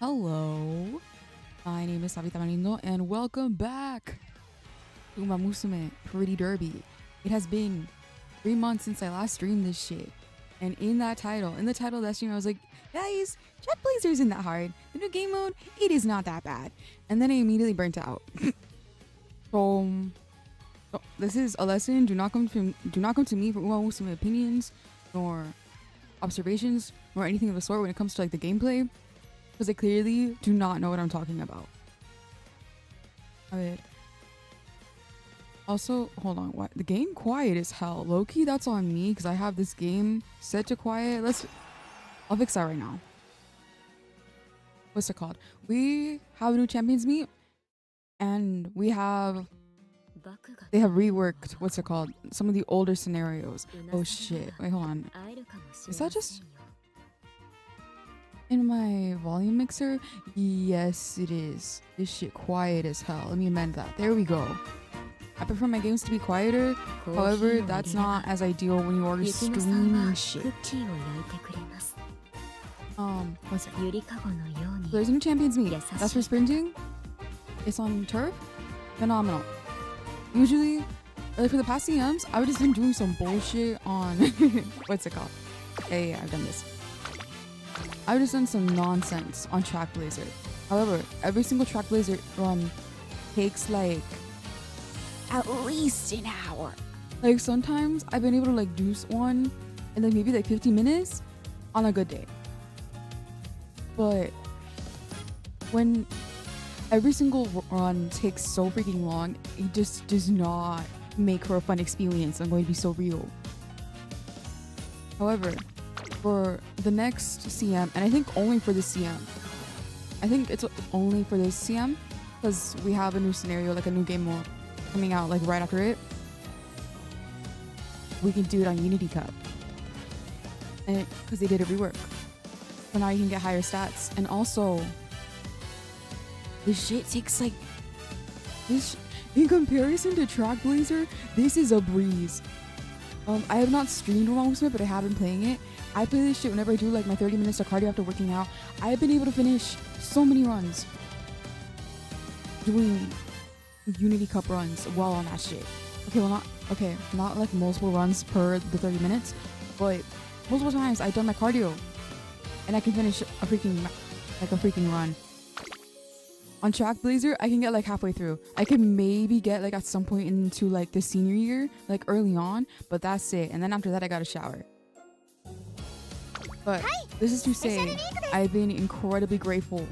Hello, my name is Sabita Marino and welcome back to UMAMUSUME Pretty Derby. It has been 3 months since I last streamed this shit. And in the title of that stream, I was like, guys, trackblazer isn't that hard. The new game mode, it is not that bad. And then I immediately burnt out. So this is a lesson. Do not come to me for UMAMUSUME opinions nor observations or anything of the sort when it comes to like the gameplay. Because I clearly do not know what I'm talking about. Alright. Also, hold on. What? The game quiet as hell. Low-key, that's on me because I have this game set to quiet. I'll fix that right now. What's it called? We have a new champions meet. And they have reworked, what's it called? Some of the older scenarios. Oh shit. Wait, hold on. Is that just in my volume mixer? Yes, it is. This shit quiet as hell. Let me amend that. There we go. I prefer my games to be quieter. However, that's not as ideal when you are streaming shit. What's it? So there's a new champions meet. That's for sprinting. It's on turf. Phenomenal. Usually, like for the past CMs, I would just been doing some bullshit on what's it called? Yeah, I've done this. I've just done some nonsense on trackblazer. However, every single trackblazer run takes like at least an hour. Like sometimes I've been able to like do one in like maybe like 15 minutes on a good day. But when every single run takes so freaking long, it just does not make for a fun experience. I'm going to be so real. However, for the next CM, and I think only for this CM, I think it's only for this CM because we have a new scenario, like a new game mode coming out like right after it. We can do it on Unity Cup, and because they did a rework, so now you can get higher stats. And also, this shit takes like this in comparison to trackblazer. This is a breeze. I have not streamed UMAMUSUME, but I have been playing it. I play this shit whenever I do like my 30 minutes of cardio after working out. I've been able to finish so many runs doing Unity Cup runs while on that shit. Not like multiple runs per the 30 minutes, but multiple times I've done my cardio and I can finish a freaking run. On trackblazer, I can get like halfway through. I can maybe get like at some point into like the senior year, like early on, but that's it. And then after that, I got a shower. But this is to say, I've been incredibly grateful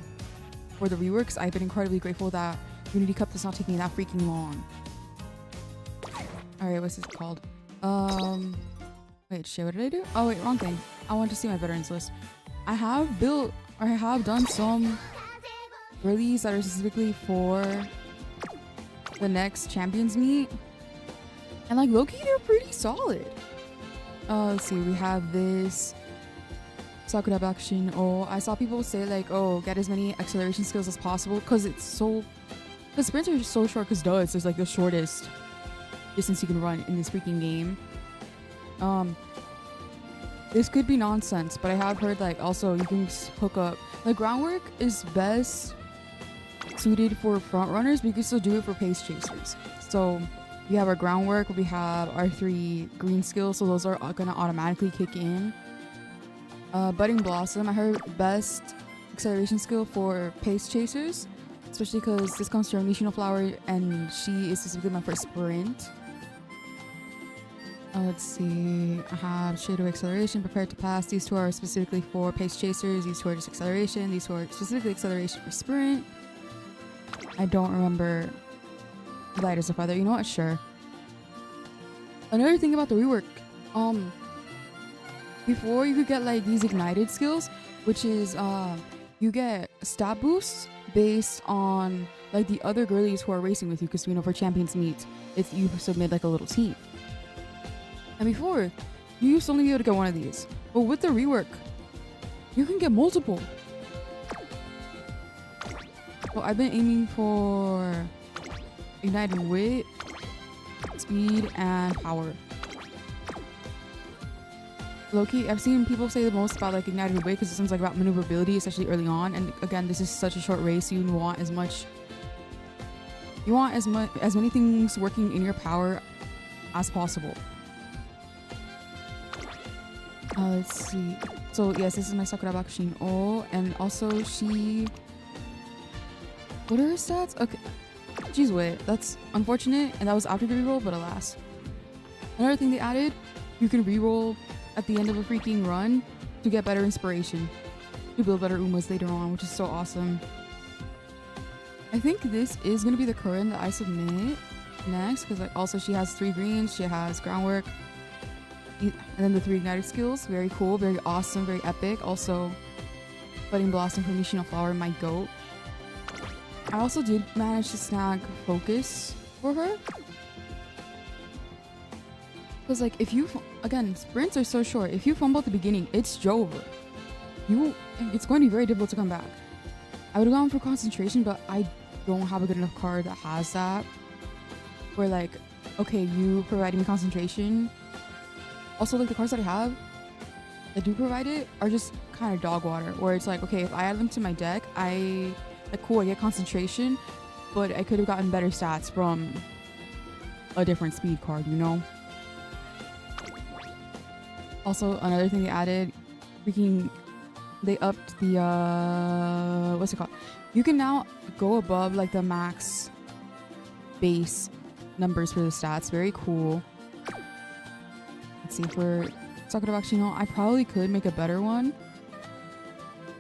for the reworks. I've been incredibly grateful that Unity Cup does not take me that freaking long. Alright, what's this called? Wait, shit, what did I do? Oh wait, wrong thing. I want to see my veterans list. I have done some release that are specifically for the next champions meet. And like low-key, they're pretty solid. Let's see, we have this Sakura action. Oh, I saw people say like, oh, get as many acceleration skills as possible because the sprints are just so short because it's just like the shortest distance you can run in this freaking game. This could be nonsense, but I have heard like also you can hook up like groundwork is best suited for front runners, but you can still do it for pace chasers. So we have our groundwork, we have our 3 green skills, so those are gonna automatically kick in. Budding Blossom, I heard best acceleration skill for pace chasers, especially because this comes from Nishino Flower and she is specifically my first sprint. Let's see, I have Shadow Acceleration, Prepared to Pass. These 2 are specifically for pace chasers, these 2 are just acceleration, these 2 are specifically acceleration for sprint. I don't remember Light as a Feather. You know what? Sure. Another thing about the rework, before you could get like these ignited skills, which is you get stat boosts based on like the other girlies who are racing with you, because we know for champions meet, it's you submit like a little team. And before, you used to only be able to get one of these, but with the rework, you can get multiple. So I've been aiming for ignited wit, speed, and power. low-key, I've seen people say the most about like ignited away because it seems like about maneuverability, especially early on. And again, this is such a short race. You want as many things working in your power as possible. Let's see. So yes, this is my Sakura Bakushin O, and also what are her stats? Okay, she's wait. That's unfortunate, and that was after the reroll, but alas. Another thing they added, you can reroll at the end of a freaking run to get better inspiration to build better Umas later on, which is so awesome. I think this is gonna be the current that I submit next, because like also she has 3 greens, she has groundwork, and then the 3 ignited skills. Very cool, very awesome, very epic. Also, Budding Blossom from Nishino Flower, my goat. I also did manage to snag focus for her. Because like if you, again, sprints are so short. If you fumble at the beginning, it's over. It's going to be very difficult to come back. I would have gone for concentration, but I don't have a good enough card that has that. Where like, okay, you providing me concentration. Also, like the cards that I have that do provide it are just kind of dog water. Where it's like, okay, if I add them to my deck, cool, I get concentration, but I could have gotten better stats from a different speed card, you know? Also, another thing they added, they upped the, what's it called? You can now go above like the max base numbers for the stats. Very cool. Let's see, for Sakura Bakushino, I probably could make a better one.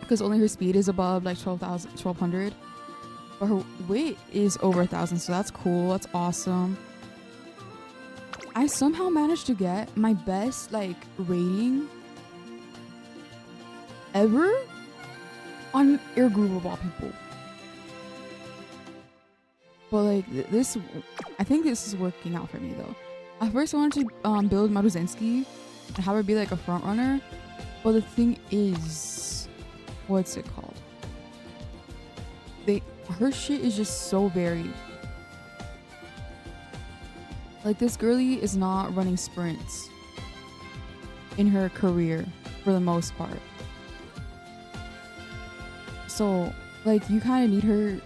Because only her speed is above like 1200. But her weight is over 1000, so that's cool. That's awesome. I somehow managed to get my best like rating ever on Air Groove of all people. But like this, I think this is working out for me though. At first I wanted to build Maruzensky and have her be like a front runner, but the thing is, what's it called? Her shit is just so varied. Like this girly is not running sprints in her career for the most part. So like you kind of need her.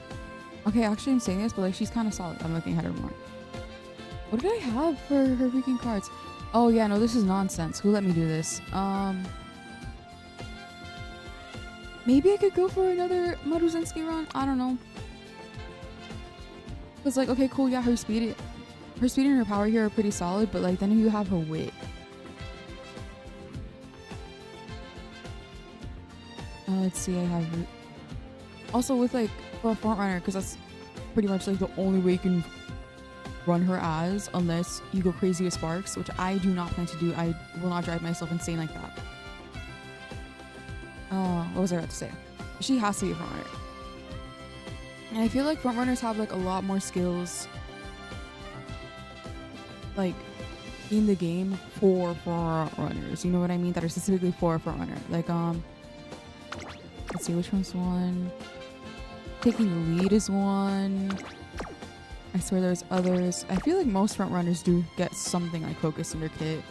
Okay, actually I'm saying this, but like she's kind of solid. I'm looking at her more. What did I have for her freaking cards? Oh yeah, no, this is nonsense. Who let me do this? Maybe I could go for another Maruzensky run. I don't know. Cause like, okay, cool, yeah, her speed and her power here are pretty solid, but like then you have her wit. Let's see, I have also with like for a front runner, because that's pretty much like the only way you can run her as, unless you go crazy with sparks, which I do not plan to do. I will not drive myself insane like that. What was I about to say? She has to be a front runner. And I feel like front runners have like a lot more skills like in the game for front runners. You know what I mean? That are specifically for a front runner. Like let's see, which one's one? Taking the lead is one. I swear there's others. I feel like most front runners do get something like focus in their kit.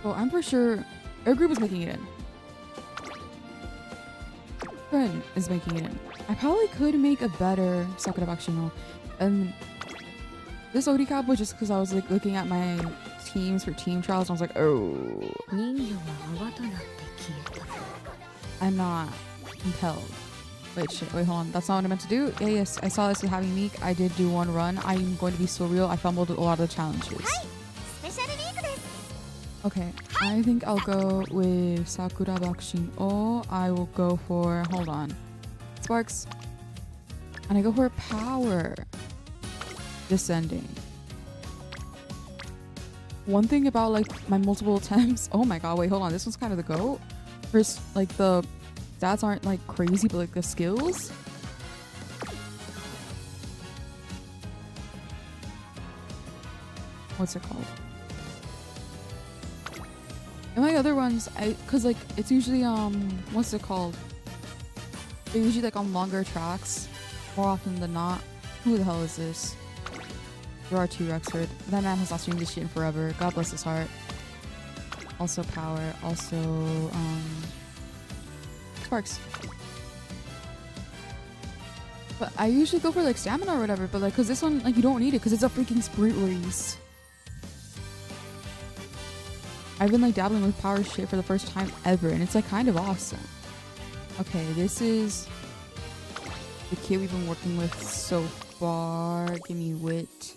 Oh, I'm for sure Air Group is making it in. Friend is making it in. I probably could make a better Sakura Bakushino. And this OD cap was just because I was like looking at my teams for team trials and I was like, oh, I'm not compelled. Wait, shit, wait, hold on. That's not what I meant to do. Yeah, yes, I saw this with having Meek. I did do one run. I'm going to be so real. I fumbled a lot of the challenges. Okay, I think I'll go with Sakura Bakushin O. I will go for, hold on, Sparks. And I go for Power. Descending. One thing about like my multiple attempts, oh my god, wait, hold on, this one's kind of the GOAT. First, like the stats aren't like crazy, but like the skills. What's it called? And my other ones, cause like it's usually what's it called? They're usually like on longer tracks, more often than not. Who the hell is this? There are 2 Rexford. That man has not streamed this shit in forever. God bless his heart. Also power. Also, Sparks. But I usually go for like stamina or whatever, but like, cause this one, like, you don't need it cause it's a freaking sprint race. I've been like dabbling with power shit for the first time ever, and it's like kind of awesome. Okay, this is the kid we've been working with so far. Give me wit.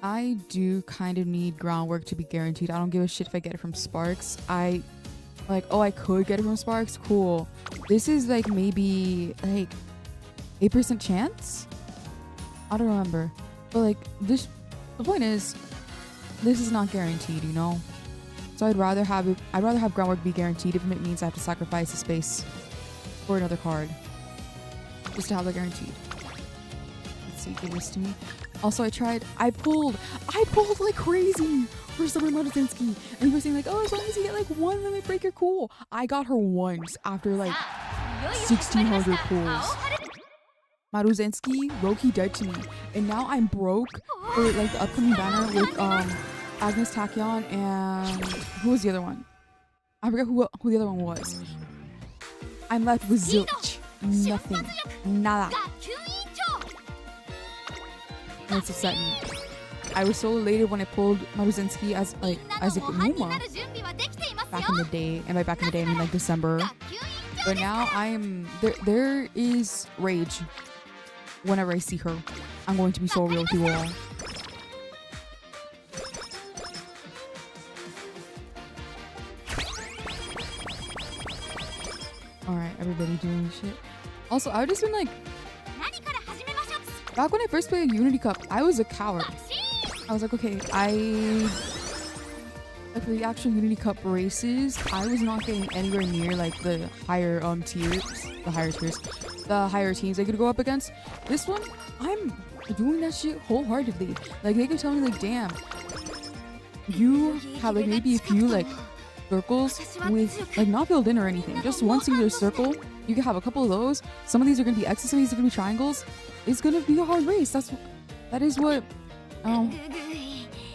I do kind of need groundwork to be guaranteed. I don't give a shit if I get it from Sparks. I could get it from Sparks. Cool. This is like maybe like 8% chance. I don't remember, but like this. The point is, this is not guaranteed, you know. So I'd rather have groundwork be guaranteed if it means I have to sacrifice a space for another card just to have that guaranteed. Let's see, give this to me. Also, I pulled like crazy for Summer Maruzinski, and he was saying like, oh, as long as you get like 1 limit break, you're cool. I got her once after like 1,600 pulls. Maruzinski, Roki dead to me, and now I'm broke for like the upcoming banner with Agnes Tachyon and who was the other one? I forget who the other one was. I'm left with zilch, nothing, nada. And it's upsetting me. I was so elated when I pulled Maruzinski as a Muma back in the day, and by back in the day I mean like December. But now there is rage. Whenever I see her, I'm going to be so real with you all. Alright, everybody doing shit. Also, I've just been like, back when I first played Unity Cup, I was a coward. I was like, okay, like for the actual Unity Cup races, I was not getting anywhere near like the higher the higher teams I could go up against. This one, I'm doing that shit wholeheartedly. Like, they can tell me like, damn, you have like maybe a few like circles with like not filled in or anything, just one singular circle. You can have a couple of those. Some of these are gonna be X's, some of these are gonna be triangles. It's gonna be a hard race. That is what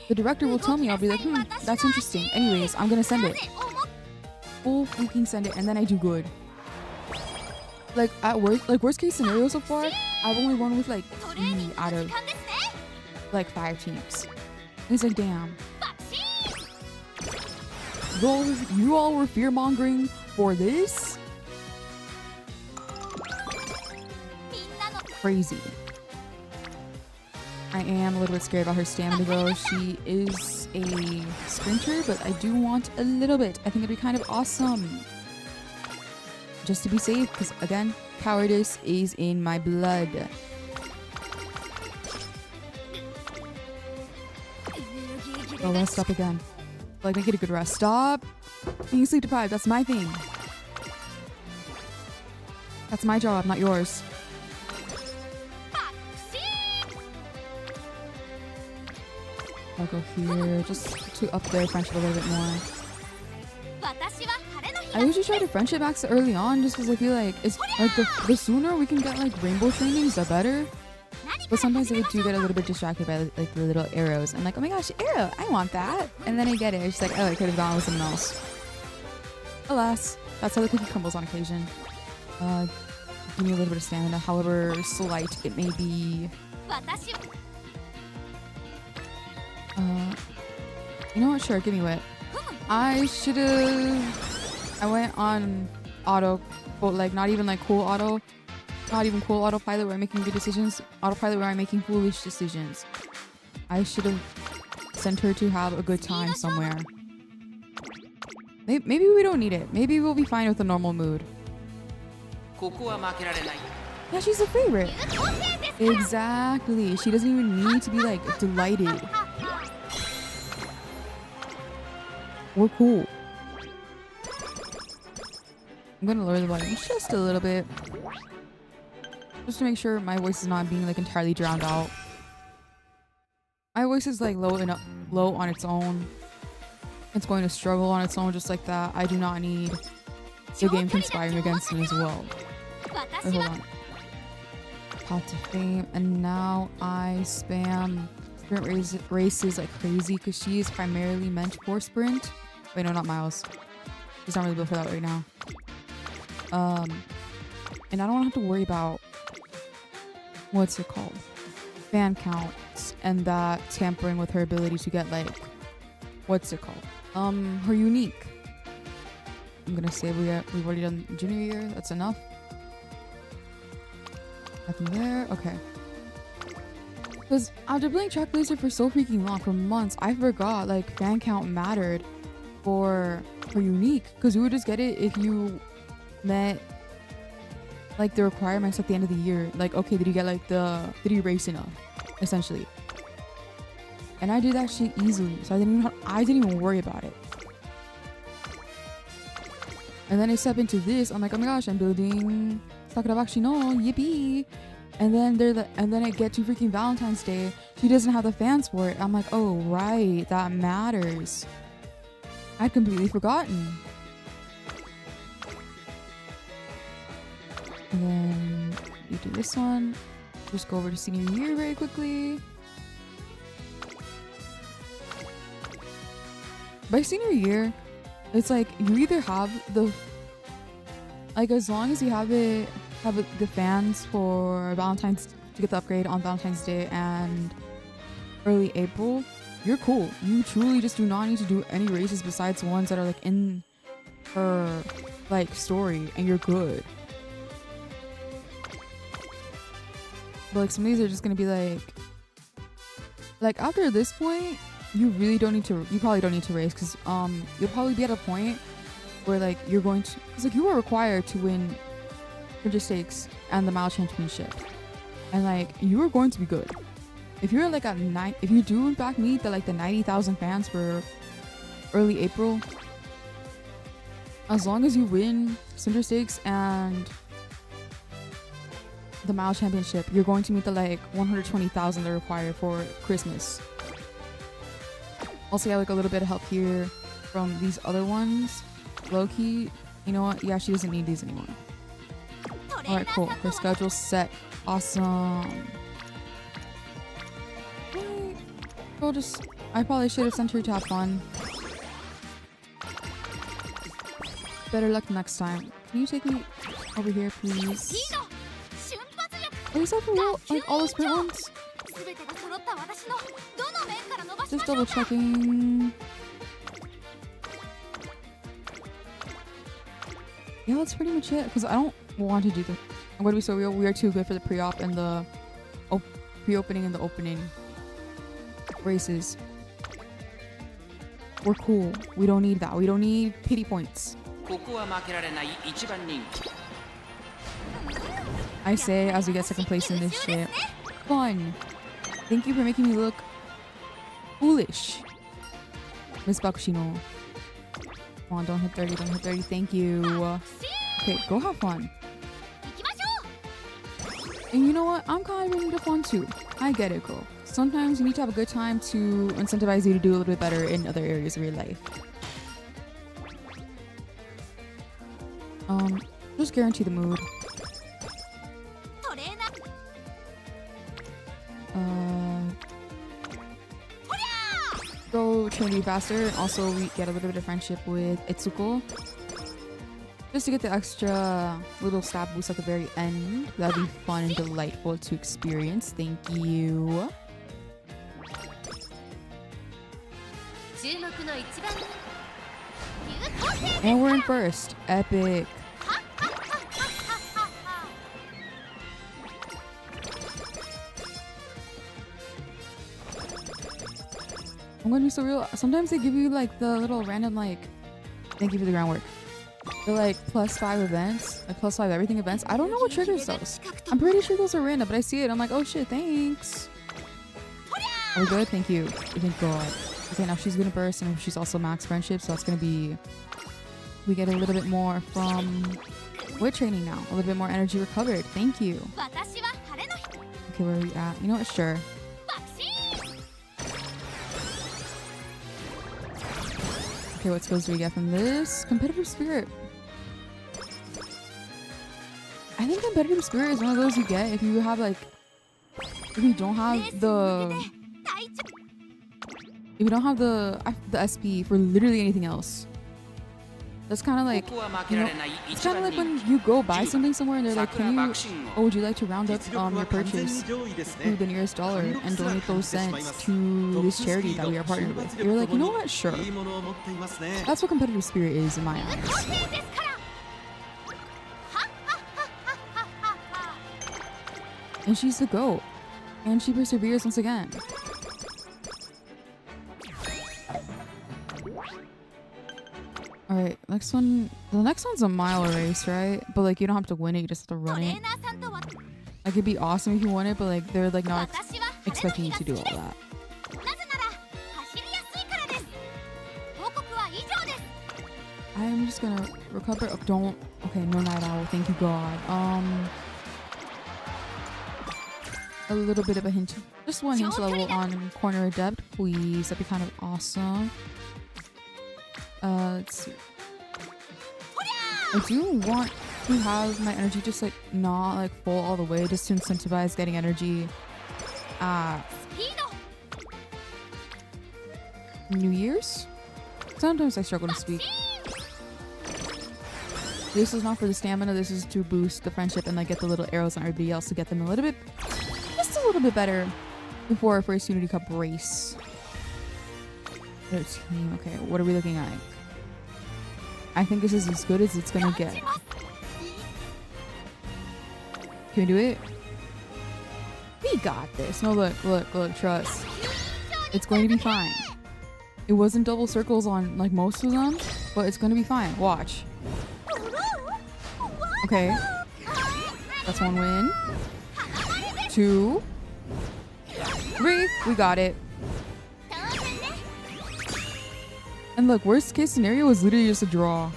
the director will tell me. I'll be like, that's interesting. Anyways, I'm gonna send it. Full freaking send it, and then I do good. Like at worst case scenario so far, I've only won with like 3 out of like 5 teams. And it's like, damn. You all were fear mongering for this? Crazy. I am a little bit scared about her stamina though. She is a sprinter, but I do want a little bit. I think it'd be kind of awesome. Just to be safe, because again, cowardice is in my blood. Oh, rest up again. Like, make it a good rest. Stop being sleep deprived. That's my thing. That's my job, not yours. I'll go here, just to up their friendship a little bit more. I usually try to friendship max early on, just because I feel like it's like the sooner we can get like rainbow trainings, the better. But sometimes I do get a little bit distracted by like the little arrows. I'm like, oh my gosh, arrow, I want that. And then I get it. It's just like, oh, I could have gone with someone else. Alas, that's how the cookie crumbles on occasion. Give me a little bit of stamina, however slight it may be. You know what? Sure, give me wit. I went on auto, but like not even like cool auto. Not even cool autopilot where I'm making good decisions. Autopilot where I'm making foolish decisions. I should have sent her to have a good time somewhere. Maybe we don't need it. Maybe we'll be fine with a normal mood. Yeah, she's a favorite. Exactly. She doesn't even need to be like delighted. We're cool. I'm gonna lower the volume just a little bit. Just to make sure my voice is not being like entirely drowned out. My voice is like low on its own. It's going to struggle on its own just like that. I do not need the game conspiring against me as well. Wait, hold on. Path to Fame, and now I spam sprint races like crazy because she is primarily meant for sprint. Wait, no, not Miles. She's not really built for that right now. And I don't have to worry about what's it called? Fan counts and that tampering with her ability to get like what's it called? Her unique. I'm gonna say we've already done junior year. That's enough. Nothing there. Okay. Because after playing trackblazer for so freaking long, for months, I forgot like fan count mattered for unique. Because you would just get it if you met like the requirements at the end of the year. Like, okay, did you race enough? Essentially. And I did that shit easily, so I didn't even worry about it. And then I step into this, I'm like, oh my gosh, I'm building Sakurabakushi no, yippee. And then I get to freaking Valentine's Day. She doesn't have the fans for it. I'm like, oh right, that matters. I'd completely forgotten. And then you do this one. Just go over to senior year very quickly. By senior year, it's like you either have as long as you have the fans for Valentine's to get the upgrade on Valentine's Day and early April, you're cool. You truly just do not need to do any races besides ones that are like in her like story, and you're good. But like some of these are just gonna be like after this point, you probably don't need to race because you'll probably be at a point where like you're going to, because like you are required to win Winter Stakes and the Mile Championship, and like you are going to be good. If you're like if you do in fact meet the 90,000 fans for early April, as long as you win Winter Stakes and the Mile Championship, you're going to meet the 120,000 they're required for Christmas. Also, yeah, like a little bit of help here from these other ones. Low-key, you know what? Yeah, she doesn't need these anymore. Alright, cool. Her schedule's set. Awesome. I probably should have sent her to have fun. Better luck next time. Can you take me over here, please? Is that for real? Like all the sprint ones? Just double checking. Yeah, that's pretty much it. Because I don't want to do the. I'm going to be so real. We are too good for the pre-op and the pre-opening and the opening races. We're cool. We don't need that. We don't need pity points. I say as we get second place in this shit. Fun. Thank you for making me look foolish. Miss Bakushino. Come on, don't hit 30, don't hit 30. Thank you. Okay, go have fun. And you know what? I'm kind of into fun too. I get it, girl. Sometimes you need to have a good time to incentivize you to do a little bit better in other areas of your life. Just guarantee the mood. Go train faster, and also we get a little bit of friendship with Itsuko. Just to get the extra little stab boost at the very end. That'd be fun and delightful to experience. Thank you. And we're in first. Epic. I'm gonna be so real. Sometimes they give you like the little random thank you for the groundwork. They're like +5 events, like +5 everything events. I don't know what triggers those. I'm pretty sure those are random, but I see it. I'm like, oh shit, thanks. Are we good? Thank you. Thank God. Okay, now she's gonna burst, and she's also max friendship, so that's gonna be. We get a little bit more from. We're training now. A little bit more energy recovered. Thank you. Okay, where are we at? You know what? Sure. Okay, what skills do we get from this? Competitive spirit. I think competitive spirit is one of those you get if you have like, if you don't have the SP for literally anything else. That's kind of like, you know, it's kind of like when you go buy something somewhere and they're like, would you like to round up your purchase to the nearest dollar and donate those cents to this charity that we are partnered with? You're like, you know what? Sure. That's what competitive spirit is in my eyes. And she's the GOAT. And she perseveres once again. Alright, next one. The next one's a mile race, right? But like you don't have to win it, you just have to run it. Like it'd be awesome if you won it, but like they're like not expecting you to do all that. I'm just gonna recover. Oh, don't. Okay, no night owl. Thank you, God. A little bit of a hint. Just one hint level on corner adept, please. That'd be kind of awesome. Let's see. I do want to have my energy just like not like full all the way, just to incentivize getting energy. New Year's? Sometimes I struggle to speak. This is not for the stamina, this is to boost the friendship and like get the little arrows on everybody else to get them a little bit, just a little bit better before our first Unity Cup race. 13, okay, what are we looking at? I think this is as good as it's gonna get. Can we do it? We got this. No, look, trust. It's going to be fine. It wasn't double circles on like most of them, but it's gonna be fine. Watch. Okay. That's one win. 2. 3. We got it. And look, worst case scenario was literally just a draw.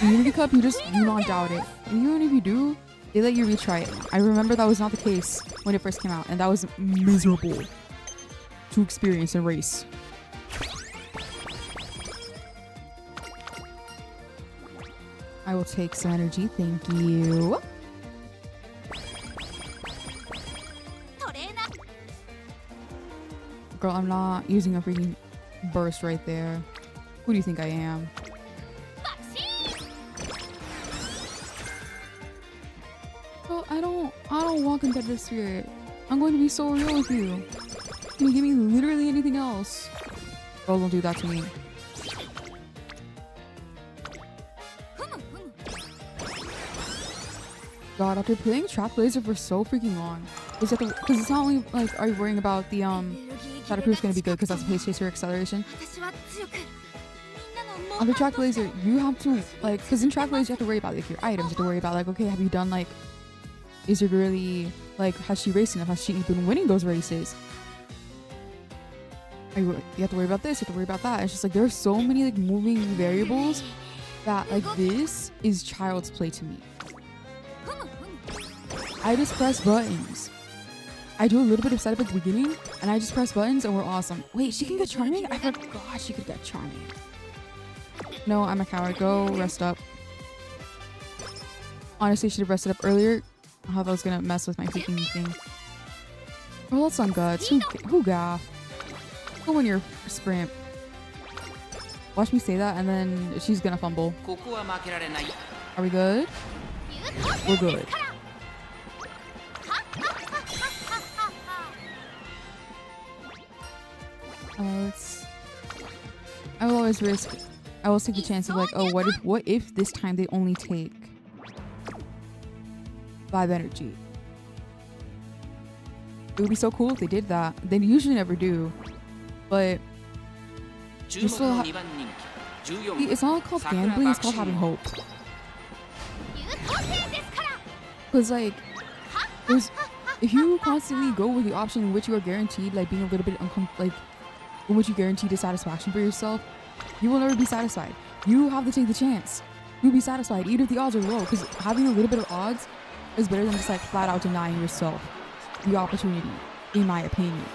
In Unity Cup, you just do not doubt it. Even if you do, they let you retry it. I remember that was not the case when it first came out, and that was miserable to experience and race. I will take some energy, thank you. Girl, I'm not using a freaking burst right there. Who do you think I am? Well, I don't want competitive spirit. I'm going to be so real with you. Can you give me literally anything else? Girl, don't do that to me. God, after playing trackblazer for so freaking long, because it's not only like are you worrying about the Shadowproof's gonna be good because that's a pace chaser acceleration. On the trackblazer, you have to like, because in trackblazer you have to worry about like your items. You have to worry about like, okay, have you done like, is your girly like, has she raced enough? Has she been winning those races? You have to worry about this. You have to worry about that. It's just like there are so many like moving variables that like this is child's play to me. I just press buttons. I do a little bit of setup at the beginning, and I just press buttons, and we're awesome. Wait, she can get charming? I forgot she could get charming. No, I'm a coward. Go rest up. Honestly, I should have rested up earlier. I thought I was gonna mess with my freaking thing. Oh, that's on guts. Who gaff? Go win your sprint. Watch me say that, and then she's gonna fumble. Are we good? We're good. I will always risk. I will take the chance of like, oh, what if this time they only take 5 energy? It would be so cool if they did that. They usually never do, but you still it's not called gambling. It's called having hope. Because like, if you constantly go with the option in which you are guaranteed like being a little bit uncomfortable, like in which you guarantee dissatisfaction for yourself, you will never be satisfied. You have to take the chance. You'll be satisfied even if the odds are low, because having a little bit of odds is better than just like flat out denying yourself the opportunity, in my opinion.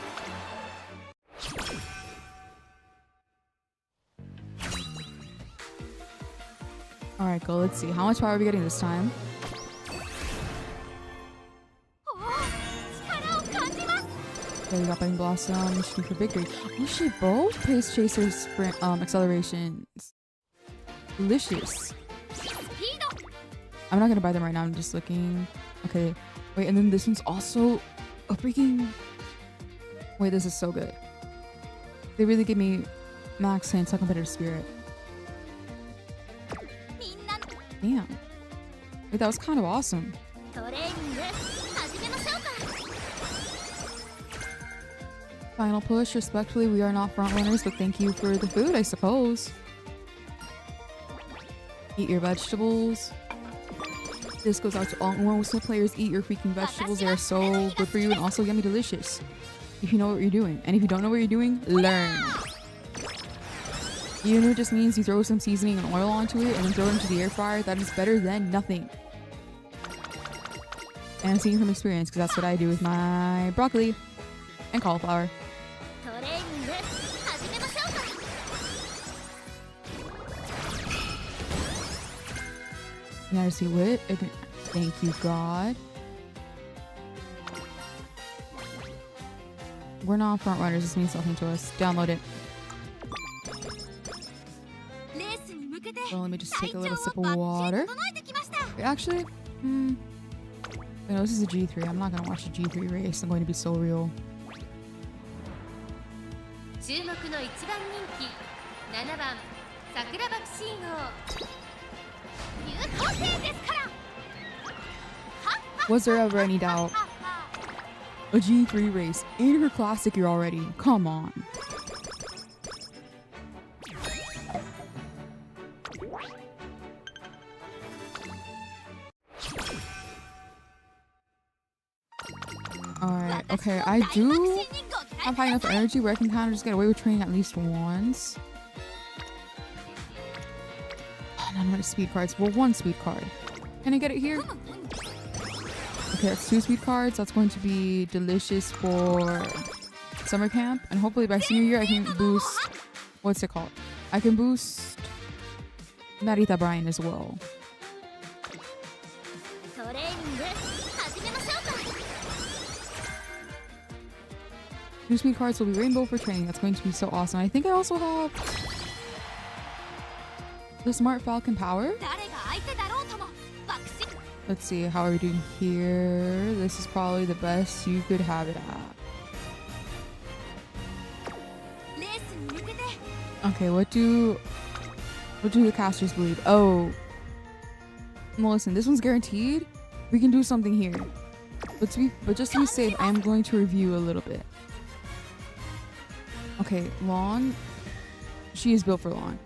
Alright, go. Let's see. How much power are we getting this time? Okay, we got Biting Blossom, shooting for victory. Oh shit, both Pace Chaser sprint accelerations. Delicious. I'm not gonna buy them right now, I'm just looking. Okay, wait, and then this one's also a freaking... Wait, this is so good. They really give me max hints on competitive spirit. Damn. Wait, that was kind of awesome. Final push. Respectfully, we are not front runners, but thank you for the food, I suppose. Eat your vegetables. This goes out to all UMAMUSUME players. Eat your freaking vegetables. They are so good for you and also yummy delicious. If you know what you're doing. And if you don't know what you're doing, learn. Even if it just means you throw some seasoning and oil onto it and then throw it into the air fryer, that is better than nothing. And I'm speaking from experience because that's what I do with my broccoli and cauliflower. Now to see what. Thank you, God. We're not front runners. This means nothing to us. Download it. So let me just take a little sip of water. Wait, actually, you know, this is a G3. I'm not gonna watch a G3 race. I'm going to be so real. Was there ever any doubt? A G3 race in her classic year already. Come on. Alright, okay, I do have high enough energy where I can kind of just get away with training at least once. None of my speed cards. Well, one speed card. Can I get it here? Okay, that's 2 speed cards. That's going to be delicious for summer camp. And hopefully by senior year I can boost... What's it called? I can boost Narita Brian as well. Two speed cards will be rainbow for training. That's going to be so awesome. I think I also have the Smart Falcon Power. Let's see, how are we doing here? This is probably the best you could have it at. Okay, what do the casters believe? Oh. Well, listen, this one's guaranteed. We can do something here. But just to be safe, I am going to review a little bit. Okay, Lawn. She is built for Lawn.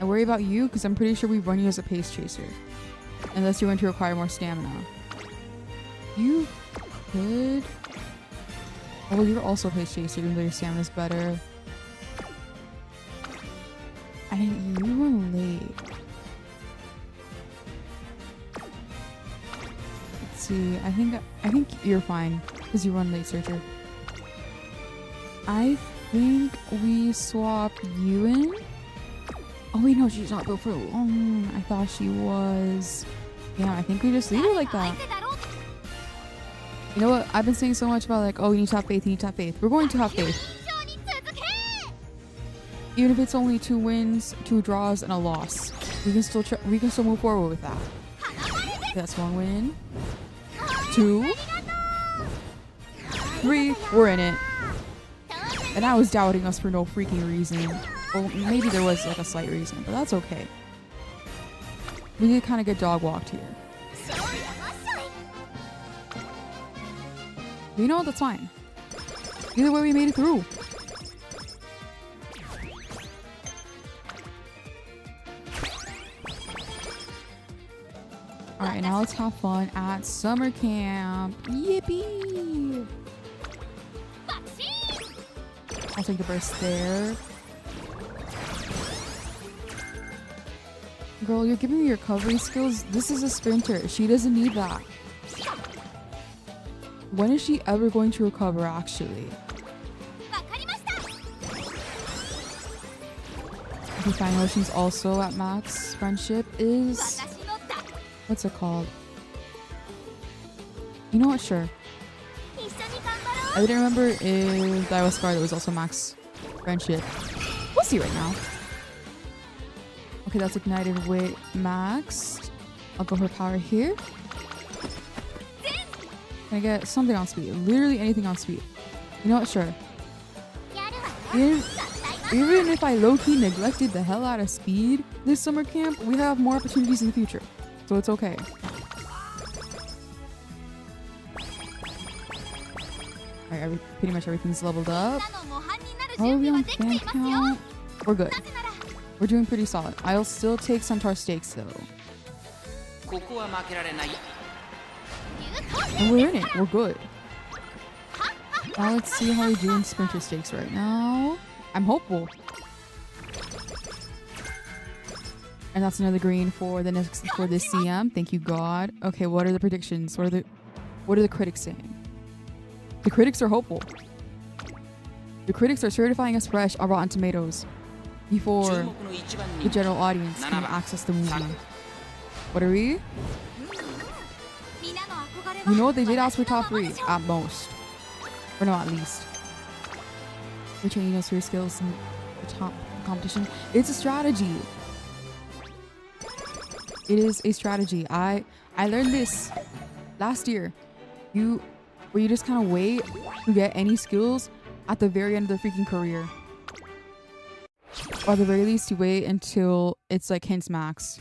I worry about you because I'm pretty sure we run you as a pace chaser. Unless you're going to require more stamina. You could... Oh, you're also a pace chaser even though your stamina's better. And you were late. Let's see. I think you're fine because you run late, Searcher. I think we swap you in. Oh wait, no, she's not built for long. I thought she was. Yeah, I think we just leave it like that. You know what? I've been saying so much about like, oh, you need to have faith, you need to have faith. We're going to have faith. Even if it's only 2 wins, 2 draws, and a loss. We can still move forward with that. Okay, that's 1 win. 2. 3. We're in it. And I was doubting us for no freaking reason. Well, maybe there was like a slight reason, but that's okay. We did kind of get dog walked here. You know what? That's fine. Either way, we made it through. Alright, now let's have fun at summer camp. Yippee! I'll take the burst there. Girl, you're giving me your recovery skills. This is a sprinter. She doesn't need that. When is she ever going to recover, actually? The Fine Ocean's also at max friendship is... What's it called? You know what? Sure. I didn't remember if that was Scar that was also max friendship. We'll see right now. Okay, that's ignited with max. I'll go for power here. Can I get something on speed? Literally anything on speed. You know what? Sure. Even if I low-key neglected the hell out of speed this summer camp, we have more opportunities in the future. So it's okay. Alright, pretty much everything's leveled up. How are we on fan count? We're good. We're doing pretty solid. I'll still take Centaur Stakes though. And we're in it. We're good. Now let's see how we do in Sprinter Stakes right now. I'm hopeful. And that's another green for the next for this CM. Thank you, God. Okay, what are the predictions? What are the critics saying? The critics are hopeful. The critics are certifying us fresh on Rotten Tomatoes before the general audience can access the movie. What are we? You know what? They did ask for top 3 at most. Or no, at least. We're training us for your skills in the top competition. It's a strategy. It is a strategy. I learned this last year. Where you just kind of wait to get any skills at the very end of the freaking career. Or at the very least, you wait until it's like hints max.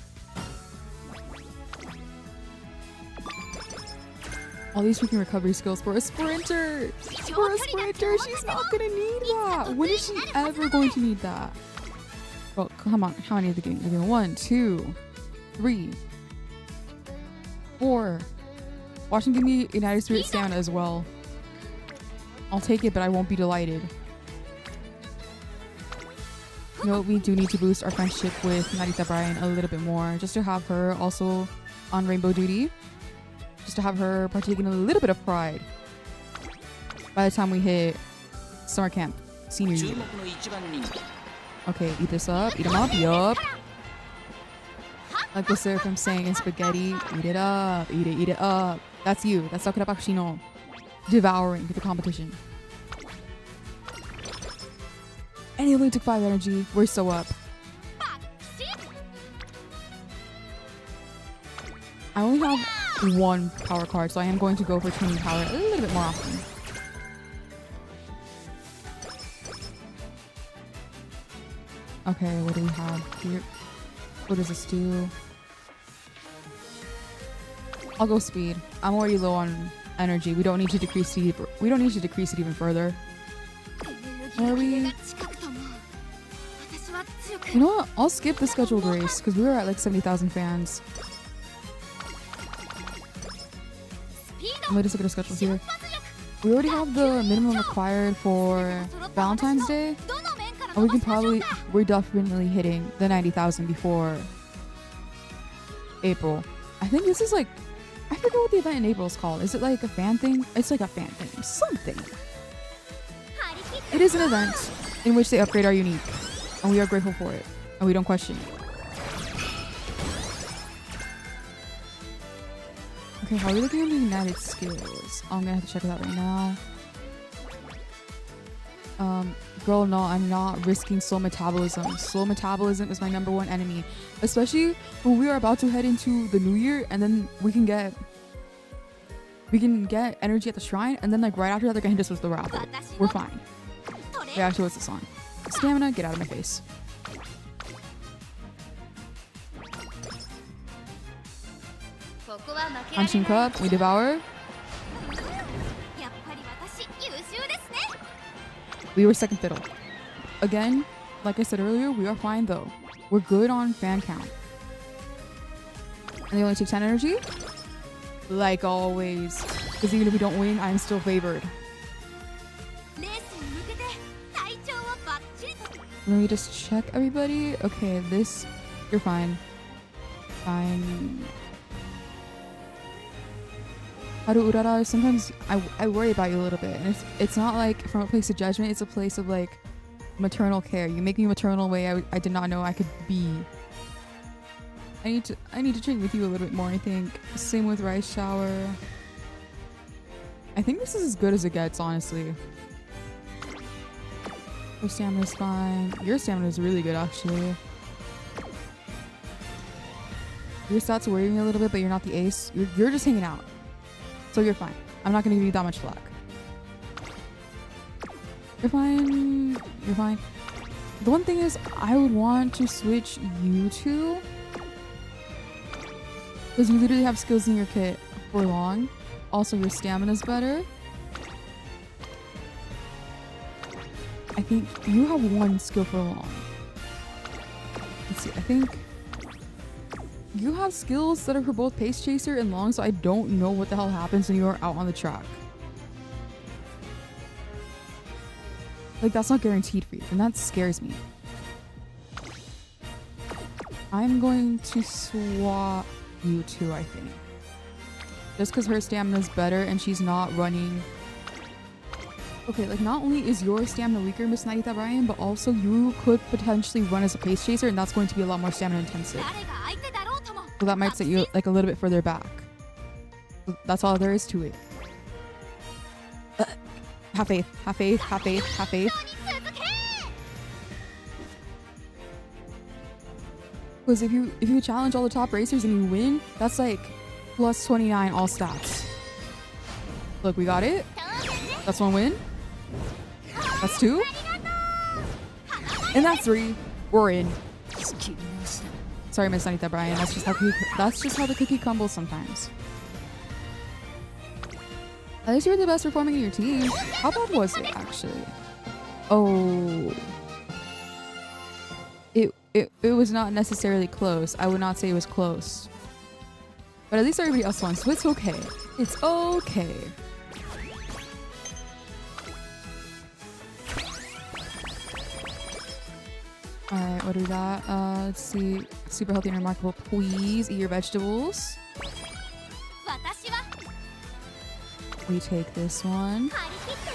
All these freaking recovery skills for a sprinter. For a sprinter, she's not gonna need that. When is she ever going to need that? Well, come on. How many are they giving? They're giving 1, 2, 3, 4. Watch them give me United Spirit stamina as well. I'll take it, but I won't be delighted. You know what? We do need to boost our friendship with Narita Bryan a little bit more. Just to have her also on rainbow duty. Just to have her partake in a little bit of pride. By the time we hit summer camp, senior year. Okay, eat this up. Eat them up. Yup. Like the Seraphim saying in spaghetti, eat it up. Eat it up. That's you. That's Sakura Bakushino. Devouring the competition. And he only took 5 energy. We're so up. I only have 1 power card, so I am going to go for 20 power a little bit more often. Okay, what do we have here? What does this do? I'll go speed. I'm already low on energy. We don't need to decrease it. We don't need to decrease it even further. Are we? You know what? I'll skip the scheduled race because we were at like 70,000 fans. Wait a second, schedule here. We already have the minimum required for Valentine's Day. And we're definitely hitting the 90,000 before April. I think this is like, I forget what the event in April is called. Is it like a fan thing? It's like a fan thing. Something. It is an event in which they upgrade our unique. And we are grateful for it. And we don't question it. Okay, how are we looking at the United skills? Oh, I'm gonna have to check that right now. Girl, no, I'm not risking slow metabolism. Slow metabolism is my #1 enemy. Especially when we are about to head into the new year and then we can get energy at the shrine and then like right after that they're gonna hit us with the raffle. We're fine. Wait, actually, what's this on? Stamina, get out of my face. Punching cup, we devour. We were second fiddle. Again, like I said earlier, we are fine though. We're good on fan count. And they only take 10 energy? Like always. Because even if we don't win, I'm still favored. Let me just check everybody. Okay, this, you're fine. Fine. Haru Urara, sometimes I worry about you a little bit. And it's not like from a place of judgment, it's a place of like, Maternal care. You make me maternal way I did not know I could be. I need to train with you a little bit more, I think. Same with rice shower. I think this is as good as it gets, honestly. Your stamina's fine. Your stamina is really good, actually. Your stats worry me a little bit, but you're not the ace. You're just hanging out. So you're fine. I'm not gonna give you that much flack. You're fine. You're fine. The one thing is, I would want to switch you two. Because you literally have skills in your kit for long. Also, your stamina's better. I think you have one skill for long. Let's see, I think you have skills that are for both pace chaser and long, so I don't know what the hell happens when you are out on the track. Like, that's not guaranteed for you, and that scares me. I'm going to swap you two, I think. Just because her stamina is better and she's not running. Okay, like, not only is your stamina weaker, Miss Narita Brian, but also you could potentially run as a pace chaser, and that's going to be a lot more stamina intensive. So that might set you like a little bit further back. That's all there is to it. Have faith, have faith, have faith, have faith. Because if you challenge all the top racers and you win, that's like plus 29 all stats. Look, we got it. That's one win. That's two. And that's three. We're in. Sorry, Miss Narita Brian. That's just how the cookie crumbles sometimes. At least you're the best performing in your team. How bad was it, actually? Oh. It was not necessarily close. I would not say it was close. But at least everybody else won, so it's okay. It's okay. Alright, what do we got? Let's see. Super healthy and remarkable. Please eat your vegetables. We take this one.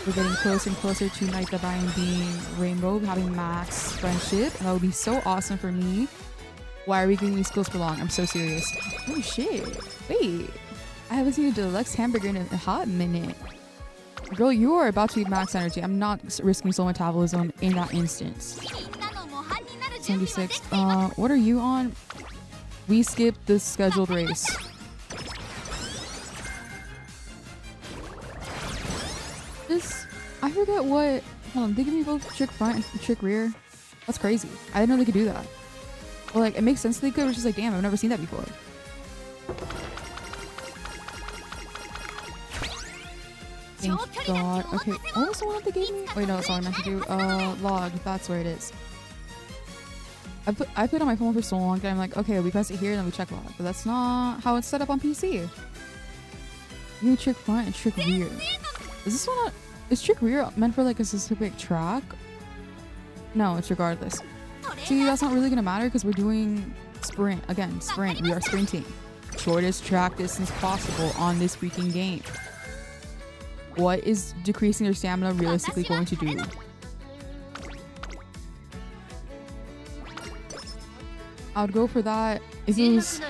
We're getting closer and closer to Narita Brian being Rainbow, having max friendship. That would be so awesome for me. Why are we giving these skills for long? I'm so serious. Oh shit. Wait. I haven't seen a deluxe hamburger in a hot minute. Girl, you are about to be max energy. I'm not risking soul metabolism in that instance. 76. What are you on? We skipped the scheduled race. I forget what. Hold on, they give me both trick front and trick rear. That's crazy. I didn't know they could do that. Well, like, it makes sense they could, which is like, damn, I've never seen that before. Thank God. Okay, what was the one that they gave me? Wait, no, that's all I meant to do. Log. That's where it is. I put it on my phone for so long that I'm like, okay, we press it here and then we check log. But that's not how it's set up on PC. You trick front and trick rear. Is this one? Is trick rear meant for like a specific track? No, it's regardless. See, that's not really gonna matter because we're doing sprint. Again, sprint. We are sprinting. Shortest track distance possible on this freaking game. What is decreasing your stamina realistically going to do? I would go for that if it was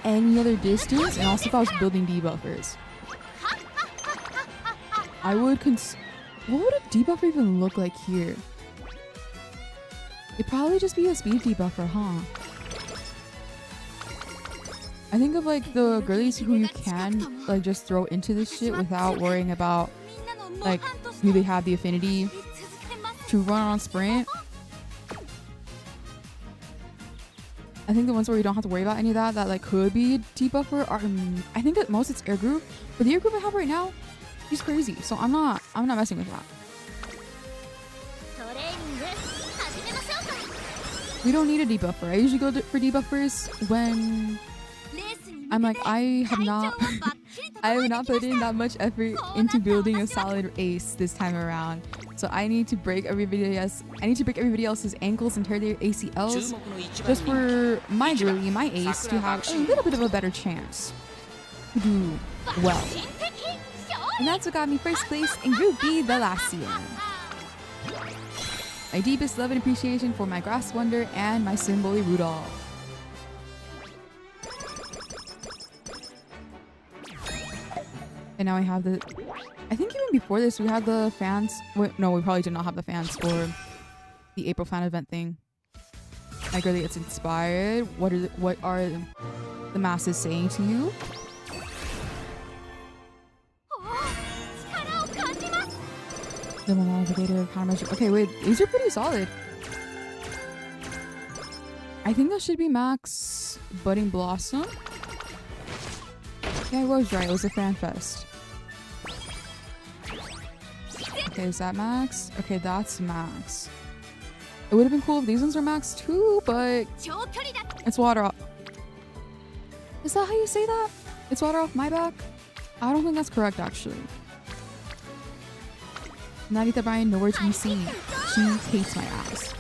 any other distance, and also if I was building debuffers. I would what would a debuffer even look like here? It'd probably just be a speed debuffer, huh? I think of like the girlies who you can like just throw into this shit without worrying about like do they have the affinity to run on sprint. I think the ones where you don't have to worry about any of that like could be debuffer are I think at most it's air group. But the air group I have right now, he's crazy, so I'm not messing with that. We don't need a debuffer. I usually go for debuffers when I'm like I have not put in that much effort into building a solid ace this time around. So I need to break everybody else's ankles and tear their ACLs just for my girly, my ace, to have a little bit of a better chance to do well. And that's what got me first place in Group B the last year. My deepest love and appreciation for my Grass Wonder and my Symboli Rudolph. And now we have the... I think even before this, we had the fans... Wait, no, we probably did not have the fans for the April fan event thing. Like, really, it's inspired. What are the masses saying to you? Navigator, countermeasure. Okay, wait, these are pretty solid. I think that should be max Budding Blossom. Yeah, I was right. It was a fan fest. Okay, is that max? Okay, that's max. It would have been cool if these ones were max too, but it's water off. Is that how you say that? It's water off my back? I don't think that's correct, actually. Narita Bryan, nowhere to be seen. She hates my ass.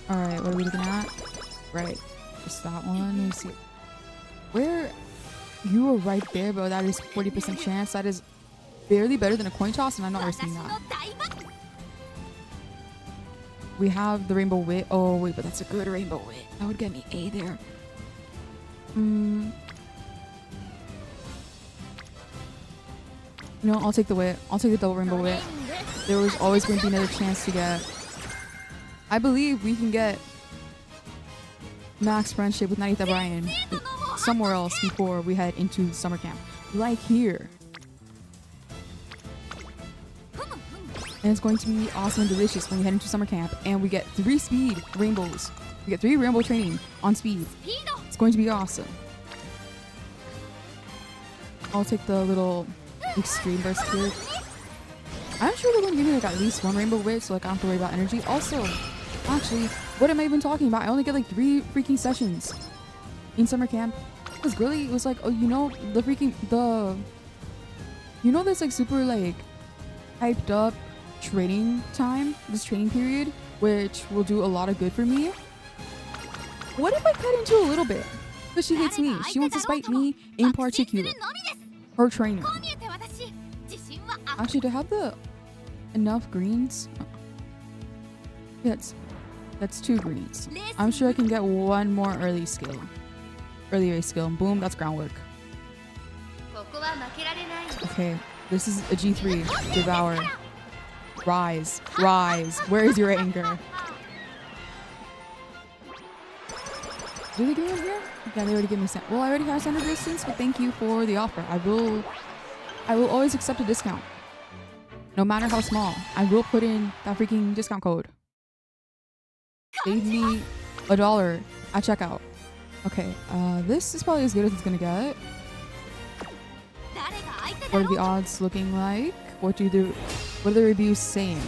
Alright, what are we looking at? Right, just that one. Let me see. Where? You were right there, bro. That is 40% chance. That is barely better than a coin toss, and I'm not risking that. We have the Rainbow Wit. Oh, wait, but that's a good Rainbow Wit. That would get me A there. No, I'll take the Wit. I'll take the double Rainbow Wit. There was always going to be another chance to get... I believe we can get max friendship with Narita Bryan somewhere else before we head into summer camp. Like here. And it's going to be awesome and delicious when we head into summer camp and we get 3 speed rainbows. We get 3 rainbow training on speed. It's going to be awesome. I'll take the little extreme burst here. I'm sure they're going to give me like at least 1 rainbow wit so like I don't have to worry about energy. Also, actually, what am I even talking about? I only get like 3 freaking sessions in summer camp. Because really, it was like, oh, you know, you know this like super like hyped up training time, this training period, which will do a lot of good for me. What if I cut into a little bit? Because she hates me. She wants to spite me in particular. Her trainer. Actually, to have the enough greens. Yeah, that's 2 greens. I'm sure I can get 1 more early skill. Early race skill. Boom, that's groundwork. Okay, this is a G3. Devour. Rise. Rise. Where is your anger? Did they give me one here? Yeah, they already gave me sand. Well, I already have standard distance, but thank you for the offer. I will always accept a discount. No matter how small. I will put in that freaking discount code. Save me $1 at checkout. Okay, this is probably as good as it's gonna get. What are the odds looking like? What are the reviews saying?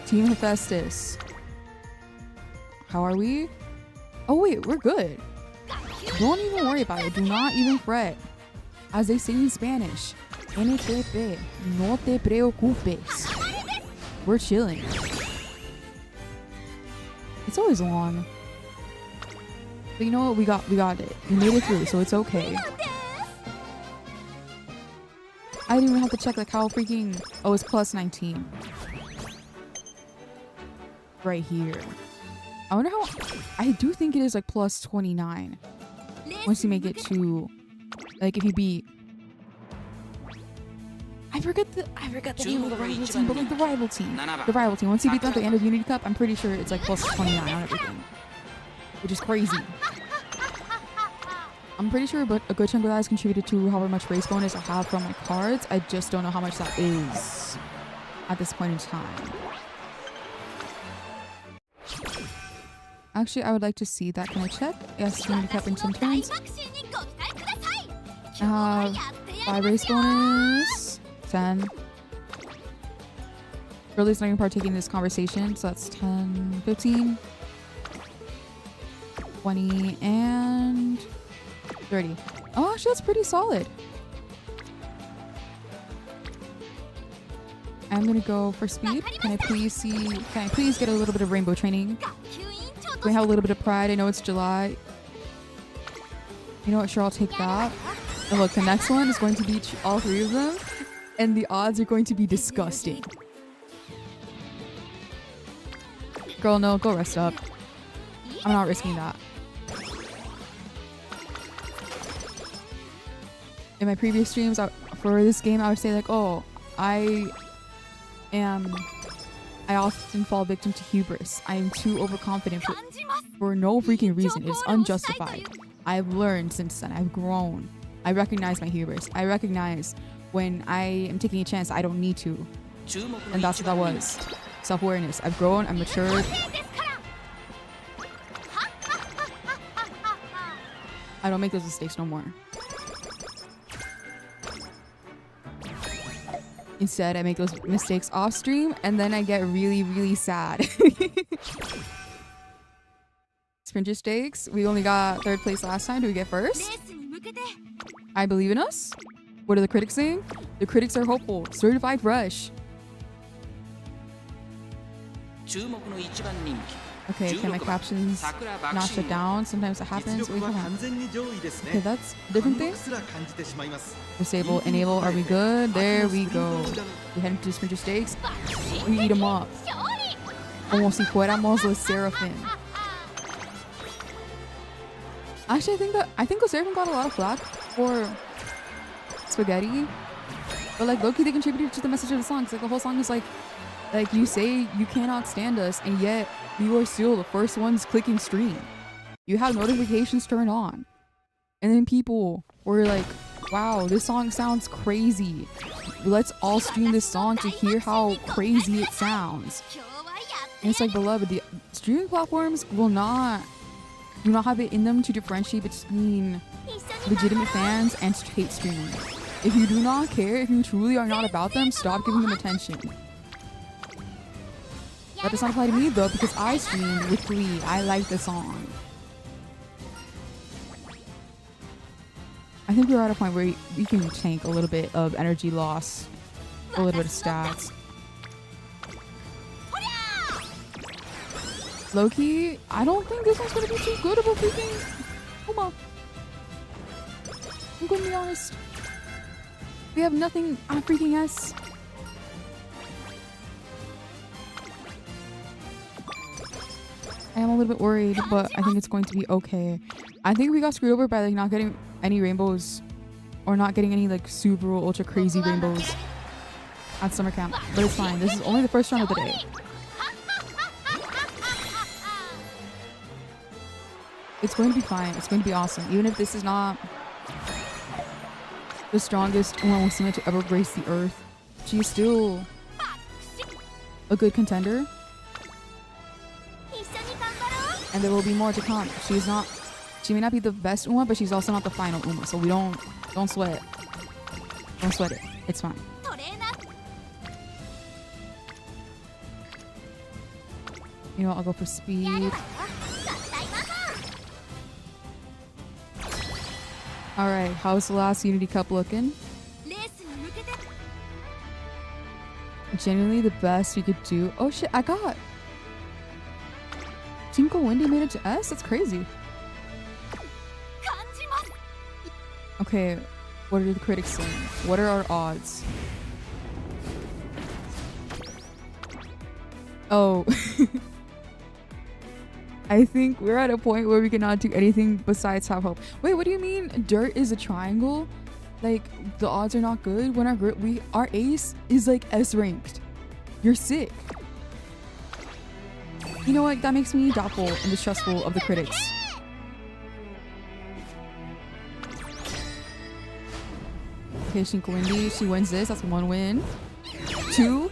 Team Hephaestus. How are we? Oh wait, we're good. Don't even worry about it. Do not even fret. As they say in Spanish, NTP, no te preocupes. We're chilling. It's always long. But you know what? We got it. We made it through, so it's okay. I didn't even have to check like how freaking... Oh, it's plus 19. Right here. I wonder how... I do think it is like plus 29. Once you make it to... Like if you beat... I forget the name of the rival team, but like the rival team. The rival team. Once you beat them at the end of Unity Cup, I'm pretty sure it's like plus 29 on everything. Which is crazy. I'm pretty sure but a good chunk of that has contributed to however much race bonus I have from my cards. I just don't know how much that is at this point in time. Actually, I would like to see that. Can I check? Yes, Unity Cup in 10 turns. I have 5 race bonus. 10. Girlie's not even partaking in this conversation, so that's 10, 15, 20, and 30. Oh, actually, that's pretty solid. I'm gonna go for speed. Can I please get a little bit of rainbow training? Can we have a little bit of pride? I know it's July. You know what? Sure, I'll take that. And look, the next one is going to beat all three of them, and the odds are going to be disgusting. Girl, no, go rest up. I'm not risking that. In my previous streams, for this game, I would say like, oh, I often fall victim to hubris. I am too overconfident for no freaking reason. It's unjustified. I've learned since then. I've grown. I recognize my hubris. I recognize when I am taking a chance I don't need to. And that's what that was. Self-awareness. I've grown. I'm matured. I don't make those mistakes no more. Instead, I make those mistakes off stream and then I get really, really sad. Sprinter stakes. We only got 3rd place last time. Do we get 1st? I believe in us. What are the critics saying? The critics are hopeful. Certified fresh. Okay, can my captions not shut down? Sometimes it happens. Wait, hold on. Okay, that's a different thing. Disable, enable. Are we good? There we go. We head into Sprinter Stakes. We eat them up. Como si fuéramos los Seraphim. Actually, I think the Seraphim got a lot of flack for spaghetti, but like low-key they contributed to the message of the song. Cause like the whole song is like you say you cannot stand us, and yet you are still the first ones clicking stream. You have notifications turned on, and then people were like, "Wow, this song sounds crazy. Let's all stream this song to hear how crazy it sounds." And it's like, beloved, the streaming platforms do not have it in them to differentiate between legitimate fans and hate streaming. If you do not care, if you truly are not about them, stop giving them attention. That does not apply to me though, because I streamed with Glee. I like the song. I think we're at a point where we can tank a little bit of energy loss, a little bit of stats. Low-key, I don't think this one's gonna be too good of a freaking Uma. I'm gonna be honest. We have nothing on freaking S. I am a little bit worried, but I think it's going to be okay. I think we got screwed over by like not getting any rainbows, or not getting any like super ultra crazy rainbows at summer camp. But it's fine. This is only the first round of the day. It's going to be fine. It's going to be awesome. Even if this is not the strongest UMAMUSUME to ever grace the earth, she is still a good contender. And there will be more to come. She may not be the best Uma, but she's also not the final Uma. So we don't sweat it. Don't sweat it. It's fine. You know, I'll go for speed. Alright, how's the last Unity Cup looking? Genuinely the best we could do. Oh shit, I got Cinco Wendy made it to S? That's crazy. Okay, what are the critics saying? What are our odds? Oh. I think we're at a point where we cannot do anything besides have hope. Wait, what do you mean dirt is a triangle? Like, the odds are not good when our ace is like S ranked. You're sick. You know what? That makes me doubtful and distrustful of the critics. Okay, Shinko Wendy, she wins this. That's 1 win. 2.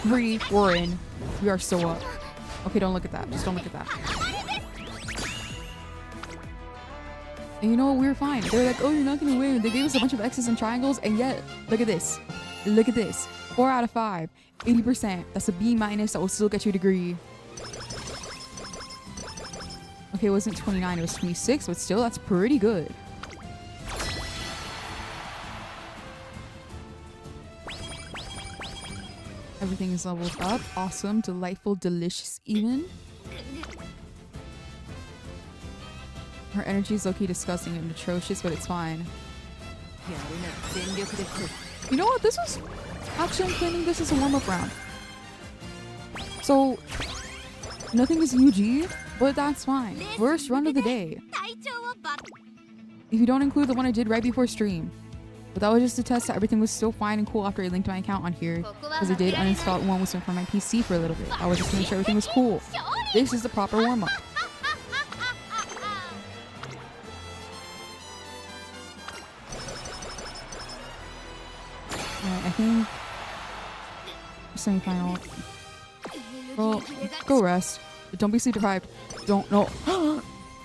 3. We're in. We are so up. Okay, don't look at that. Just don't look at that. And you know what? We're fine. They're like, oh, you're not gonna win. They gave us a bunch of X's and triangles, and yet, look at this. Look at this. 4 out of 5. 80%. That's a B minus that will still get you a degree. Okay, it wasn't 29, it was 26, but still, that's pretty good. Everything is leveled up. Awesome, delightful, delicious even. Her energy is low-key disgusting and atrocious, but it's fine. You know what? This was... Actually, I'm claiming this is a warm-up round. So, nothing is UG, but that's fine. First run of the day. If you don't include the one I did right before stream. But that was just to test that everything was still fine and cool after I linked my account on here. Because I did uninstall UMAMUSUME from my PC for a little bit. I was just to make sure everything was cool. This is the proper warm-up. Alright, I think... semi-final. Girl, go rest. But don't be sleep deprived. Don't, no.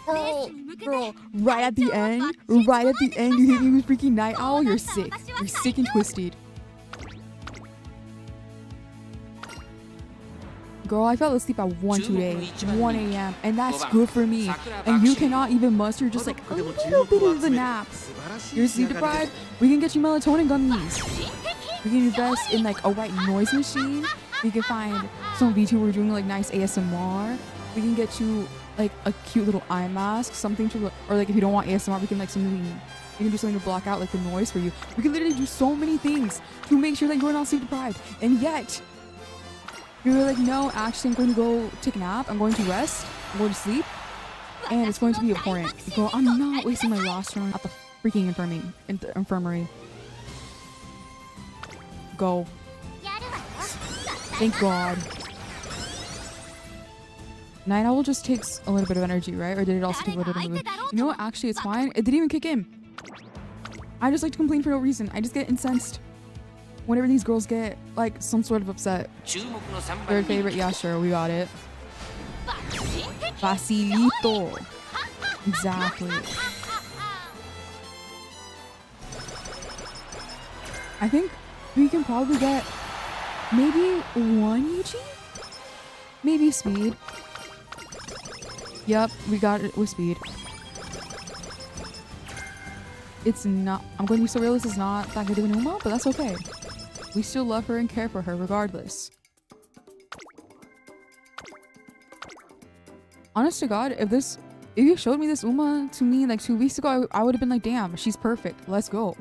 Girl, right at the end, you hit me with freaking night owl. You're sick. You're sick and twisted. Girl, I fell asleep at 1 today, 1 a.m. and that's good for me. And you cannot even muster just like a little bit of a nap. You're sleep deprived. We can get you melatonin gummies. We can invest in like a white noise machine. We can find some VTuber doing like nice ASMR. We can get you like a cute little eye mask, something to, or like if you don't want ASMR, we can like something, we can do something to block out like the noise for you. We can literally do so many things to make sure that you're not sleep deprived. And yet, you're like, no, actually I'm going to go take a nap. I'm going to rest. I'm going to sleep. And it's going to be abhorrent. Girl, I'm not wasting my last run at the freaking infirmary. Go. Thank God. Night Owl just takes a little bit of energy, right? Or did it also take a little bit of energy? You know what? Actually, it's fine. It didn't even kick in. I just like to complain for no reason. I just get incensed whenever these girls get like some sort of upset. Third favorite? Yeah, sure. We got it. Facilito. Exactly. I think we can probably get maybe 1 UG? Maybe speed. Yep, we got it with speed. It's not... I'm going to be so real, this is not that good of an Uma, but that's okay. We still love her and care for her regardless. Honest to God, if you showed me this Uma to me like 2 weeks ago, I would have been like, damn, she's perfect. Let's go.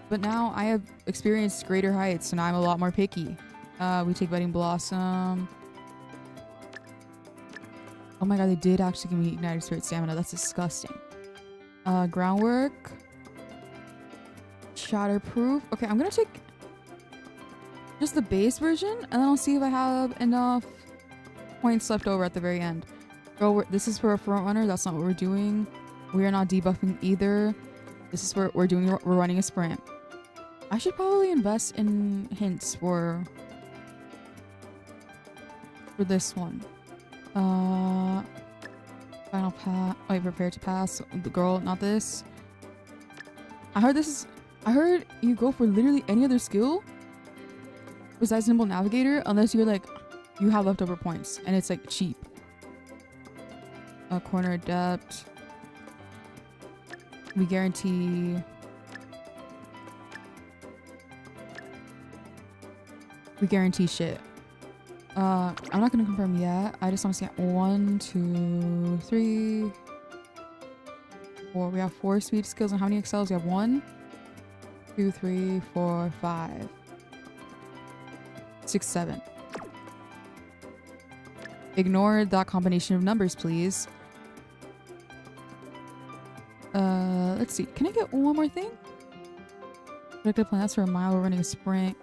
But now I have experienced greater heights and I'm a lot more picky. We take Budding Blossom. Oh my God, they did actually give me Ignited Spirit Stamina. That's disgusting. Groundwork. Shatterproof. Okay, I'm gonna take just the base version and then I'll see if I have enough points left over at the very end. Bro, this is for a front runner. That's not what we're doing. We are not debuffing either. This is what we're doing. We're running a sprint. I should probably invest in hints for this one. Final pass. Wait, prepare to pass. The girl, not this. I heard you go for literally any other skill besides Nimble Navigator unless you're like, you have leftover points and it's like cheap. Corner Adept. We guarantee... We guarantee shit. I'm not gonna confirm yet. I just want to see 1, 2, 3, 4. We have 4 speed skills, and how many excels? We have 1, 2, 3, 4, 5, 6, 7. Ignore that combination of numbers, please. Let's see. Can I get one more thing? Predicted plan. That's for a mile. We're running a sprint.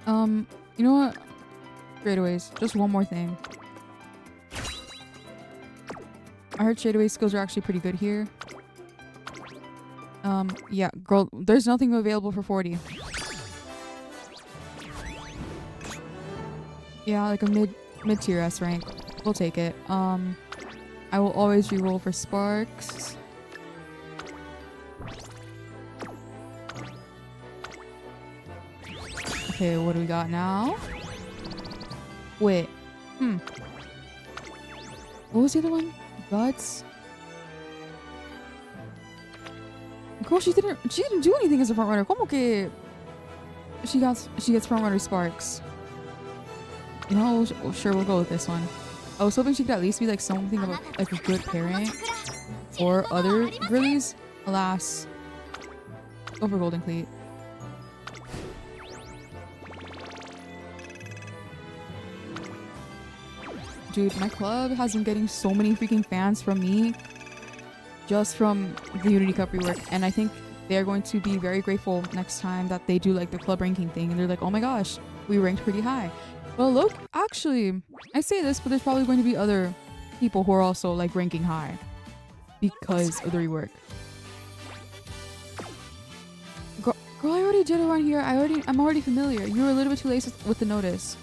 You know what? Straightways. Just one more thing. I heard straightaway skills are actually pretty good here. Yeah, girl, there's nothing available for 40. Yeah, like a mid-tier S rank. We'll take it. I will always reroll for sparks. Okay, what do we got now? Wait. What was the other one? Guts? Girl, she didn't do anything as a front runner. Como que she gets front runner sparks? You know, sure, we'll go with this one. I was hoping she could at least be like something of like a good parent or other girlies. Alas, go for golden cleat. Dude, my club has been getting so many freaking fans from me just from the Unity Cup rework, and I think they're going to be very grateful next time that they do like the club ranking thing and they're like, oh my gosh, we ranked pretty high. Well, look, actually, I say this, but there's probably going to be other people who are also like ranking high because of the rework. Girl, I already did it around here. I'm already familiar. You were a little bit too late with the notice.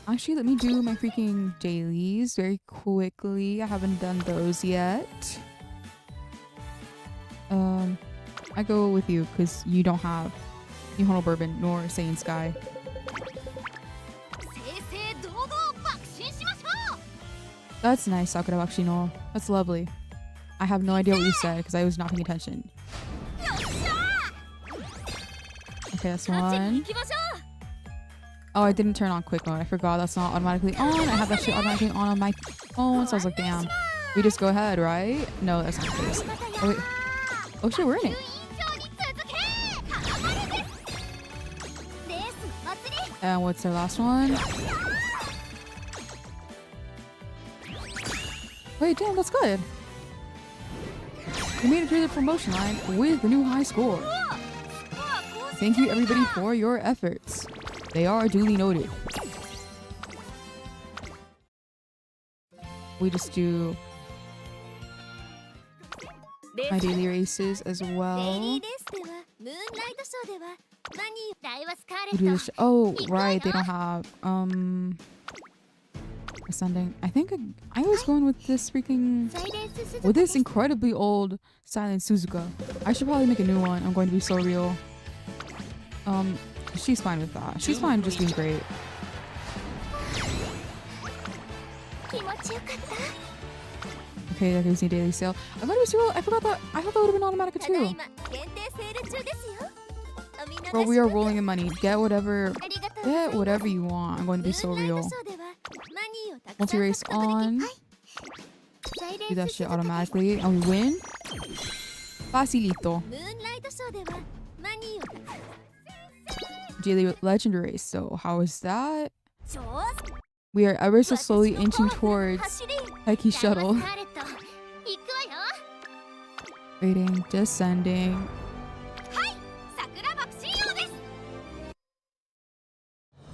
Actually, let me do my freaking dailies very quickly. I haven't done those yet. I go with you because you don't have Nihono Bourbon nor Saiyan Sky. That's nice, Sakura Bakshino. That's lovely. I have no idea what you said because I was not paying attention. Okay, that's one. Oh, I didn't turn on quick mode. I forgot that's not automatically on. I have that shit automatically on my phone, so I was like, damn. We just go ahead, right? No, that's not the case. Oh, wait. Oh shit, we're in it. And what's our last one? Wait, damn, that's good. We made it through the promotion line with the new high score. Thank you everybody for your efforts. They are duly noted. We just do my daily races as well. We do this. Oh, right. They don't have ascending. I think I was going with this with this incredibly old Silent Suzuka. I should probably make a new one. I'm going to be so real. She's fine with that. She's fine just being great. Okay, that gives me daily sale. I thought it was real. I forgot that. I thought that would have been automatic too. Bro, we are rolling in money. Get whatever you want. I'm going to be so real. Multi-race on. Do that shit automatically. And we win. Facilito. Daily legendary. So how is that? We are ever so slowly inching towards Heiki Shuttle. Waiting, descending.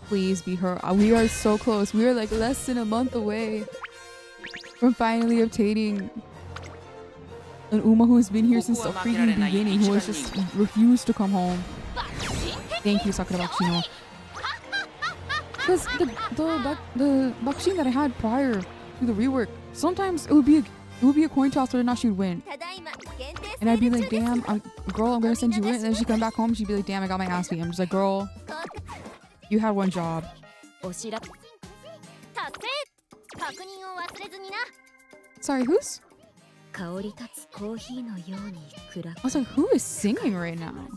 Please be her. We are so close. We are like less than a month away from finally obtaining an Uma who's been here since the freaking beginning, who has just refused to come home. Thank you, Sakura Bakshino. Because the Bakshin that I had prior to the rework, sometimes it would be a coin toss whether or not she would win. And I'd be like, damn, girl, I'm gonna send you in. And then she'd come back home, she'd be like, damn, I got my ass beat. I'm just like, girl, you had one job. Sorry, who's? I was like, who is singing right now?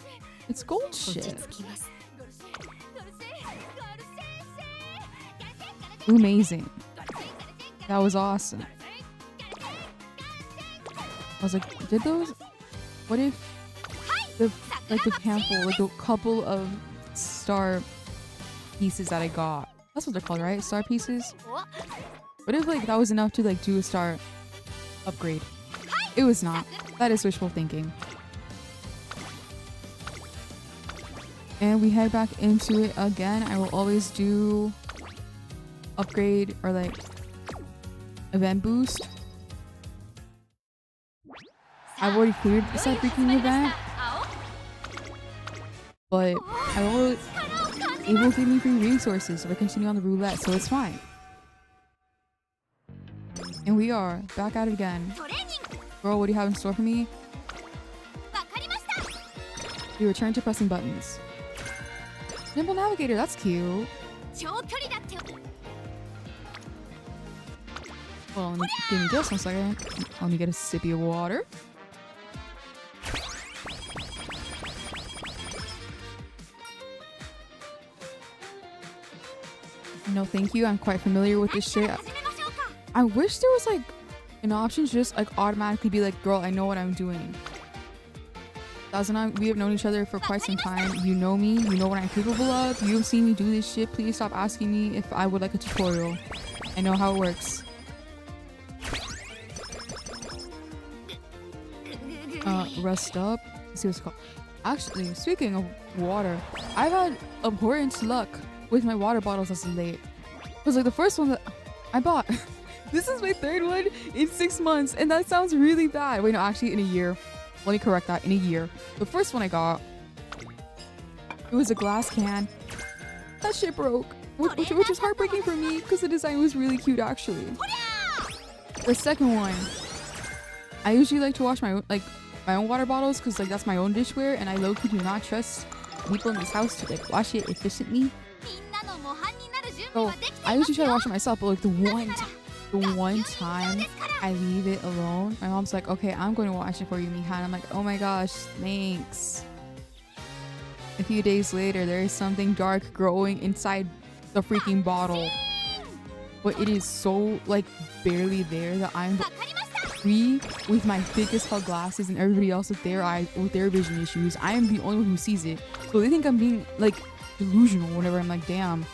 It's gold shit. Amazing. That was awesome. I was like, did those? What if the handful, like the couple of star pieces that I got? That's what they're called, right? Star pieces. What if like that was enough to like do a star upgrade? It was not. That is wishful thinking. And we head back into it again. I will always do upgrade or like event boost. I've already cleared this freaking event, but I will able to give me free resources if I continue on the roulette, so it's fine. And we are back at it again. Girl, what do you have in store for me? We return to pressing buttons. Nimble Navigator, that's cute. Well, give me just 1 second. Let me get a sippy of water. No, thank you. I'm quite familiar with this shit. I wish there was like an option to just like automatically be like, girl, I know what I'm doing. We have known each other for quite some time. You know me. You know what I'm capable of. You've seen me do this shit. Please stop asking me if I would like a tutorial. I know how it works. Rest up. Let's see what's called. Actually, speaking of water, I've had abhorrent luck with my water bottles as of late. It was like the first one that I bought. This is my third one in 6 months, and that sounds really bad. Wait, no, actually in a year. Let me correct that. In a year. The first one I got, it was a glass can. That shit broke, which was heartbreaking for me because the design was really cute, actually. The second one, I usually like to wash my own water bottles because like that's my own dishware, and I low-key do not trust people in this house to like wash it efficiently. So I usually try to wash it myself, but like the one time I leave it alone, my mom's like, okay, I'm going to wash it for you, Miha. And I'm like, oh my gosh, thanks. A few days later, there is something dark growing inside the freaking bottle, but it is so like barely there that I'm free with my thickest hug glasses and everybody else with their vision issues. I am the only one who sees it, so they think I'm being like delusional whenever I'm like, damn,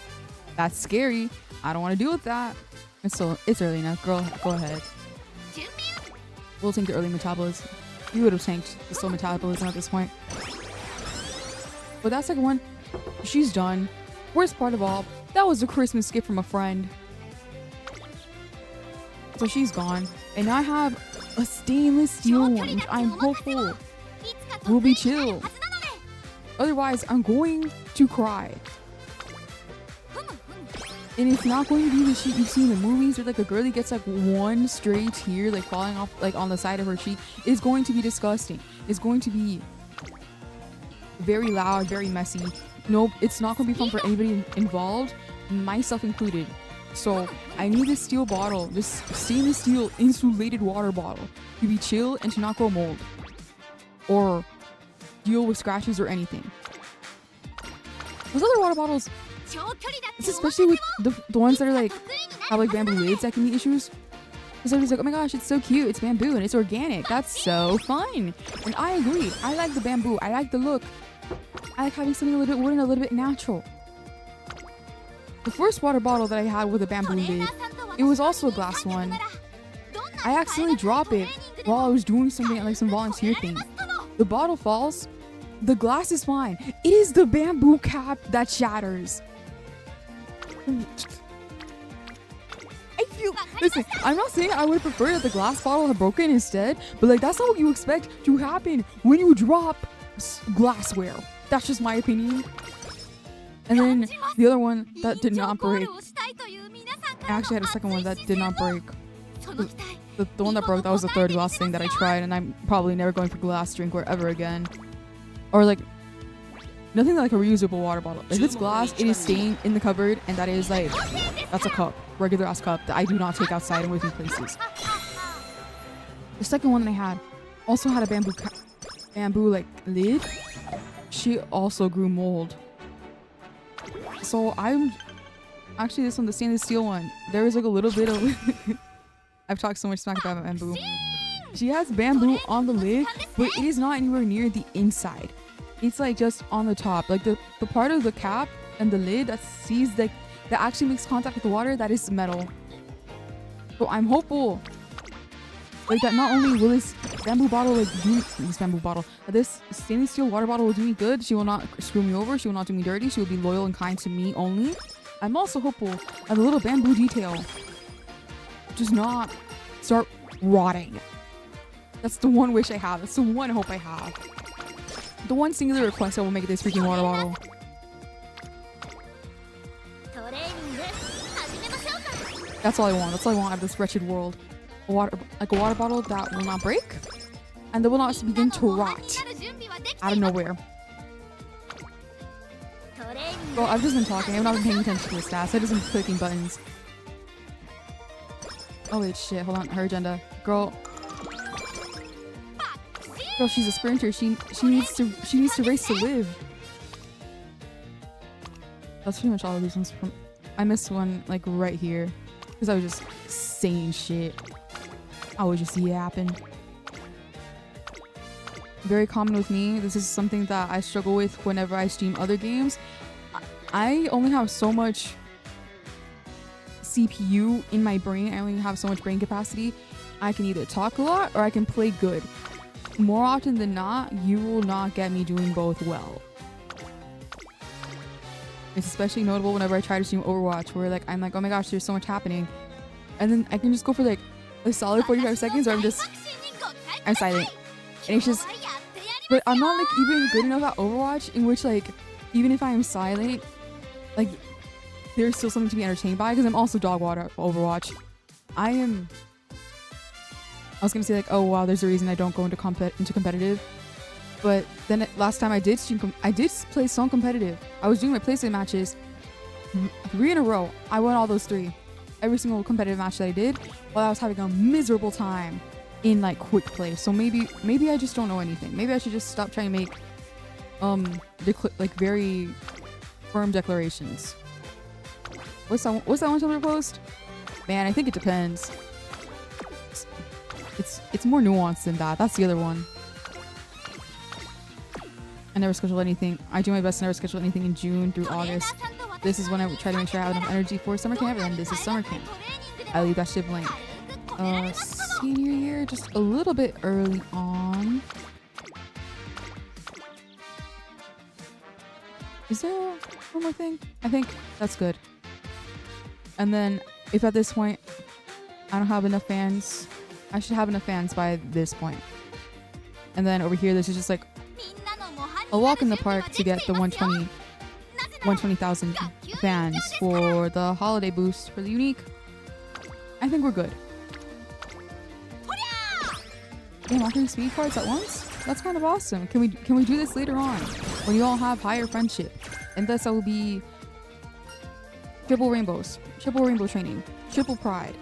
that's scary. I don't want to deal with that. And so it's early enough. Girl, go ahead. We'll tank the early metabolism. You would have tanked the slow metabolism at this point. But that second one, she's done. Worst part of all, that was a Christmas gift from a friend. So she's gone. And now I have a stainless steel one, which I'm hopeful will be chill. Otherwise, I'm going to cry. And it's not going to be the shit you see in the movies where like a girlie gets like one stray tear like falling off like on the side of her cheek. It's going to be disgusting. It's going to be very loud, very messy. Nope, it's not going to be fun for anybody involved, myself included. So I need this steel bottle, this stainless steel insulated water bottle to be chill and to not grow mold or deal with scratches or anything. Those other water bottles, it's especially with the ones that are like have like bamboo lids that can be issues. Because everybody's like, oh my gosh, it's so cute, it's bamboo and it's organic, that's so fun. And I agree, I like the bamboo, I like the look, I like having something a little bit wooden, a little bit natural. The first water bottle that I had with a bamboo lid, it was also a glass one. I accidentally dropped it while I was doing something like some volunteer thing. The bottle falls, the glass is fine. It is the bamboo cap that shatters. Listen, I'm not saying I would prefer that the glass bottle had broken instead, but like that's not what you expect to happen when you drop glassware. That's just my opinion. And then the other one that did not break, I actually had a second one that did not break. The one that broke, that was the third glass thing that I tried, and I'm probably never going for glass drinkware ever again. Or like nothing like a reusable water bottle. If it's glass, it is staying in the cupboard, and that is like, that's a cup, regular ass cup that I do not take outside and with me places. The second one that I had also had a bamboo like lid. She also grew mold. So I'm actually this one, the stainless steel one, there is like a little bit of I've talked so much smack about bamboo. She has bamboo on the lid, but it is not anywhere near the inside. It's like just on the top, like the part of the cap and the lid that sees like that actually makes contact with the water, that is metal. So I'm hopeful like that not only will this bamboo bottle this stainless steel water bottle will do me good. She will not screw me over, she will not do me dirty, she will be loyal and kind to me only. I'm also hopeful that the little bamboo detail does not start rotting. That's the one wish I have. That's the one hope I have. The one singular request I will make this freaking water bottle. That's all I want. That's all I want out of this wretched world. A water bottle that will not break and that will not begin to rot out of nowhere. Well, I've just been talking. I've not been paying attention to the stats. I've just been clicking buttons. Oh wait, shit. Hold on. Her agenda. Girl, she's a sprinter. She needs to race to live. That's pretty much all of these ones from. I missed one like right here. Because I was just saying shit. I was just yapping. Very common with me. This is something that I struggle with whenever I stream other games. I only have so much CPU in my brain. I only have so much brain capacity. I can either talk a lot or I can play good. More often than not, you will not get me doing both well. It's especially notable whenever I try to stream Overwatch, where like I'm like, oh my gosh, there's so much happening, and then I can just go for like a solid 45 seconds where I'm silent, and it's just. But I'm not like even good enough at Overwatch in which like even if I am silent, like there's still something to be entertained by, because I'm also dog water at Overwatch. I was gonna say like, oh wow, there's a reason I don't go into competitive. But then last time I did stream, I did play some competitive. I was doing my playstation matches 3 in a row. I won all those 3. Every single competitive match that I did, while I was having a miserable time in like quick play. So maybe I just don't know anything. Maybe I should just stop trying to make like very firm declarations. What's that one Tumblr post? Man, I think it depends. It's more nuanced than that. That's the other one. I never schedule anything. I do my best to never schedule anything in June through August. This is when I try to make sure I have enough energy for summer camp, and this is summer camp. I leave that shit blank. Senior year, just a little bit early on. Is there one more thing? I think that's good. And then if at this point I don't have enough fans, I should have enough fans by this point. And then over here, this is just like a walk in the park to get the 120,000 fans for the holiday boost for the unique. I think we're good. Damn, all 3 speed cards at once? That's kind of awesome. Can we do this later on when you all have higher friendship? And thus I will be triple rainbows, triple rainbow training, triple pride.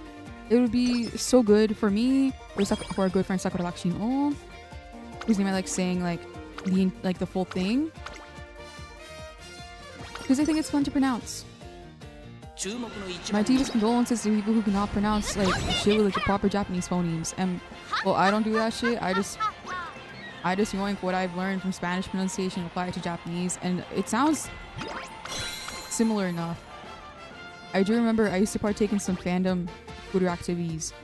It would be so good for me, for our good friend Sakura Lakshino, whose name I like saying like the full thing, because I think it's fun to pronounce. My deepest condolences to people who cannot pronounce like shit with like the proper Japanese phonemes. And well, I don't do that shit. I just yoink what I've learned from Spanish pronunciation and apply it to Japanese, and it sounds similar enough. I do remember I used to partake in some fandom Twitter activities,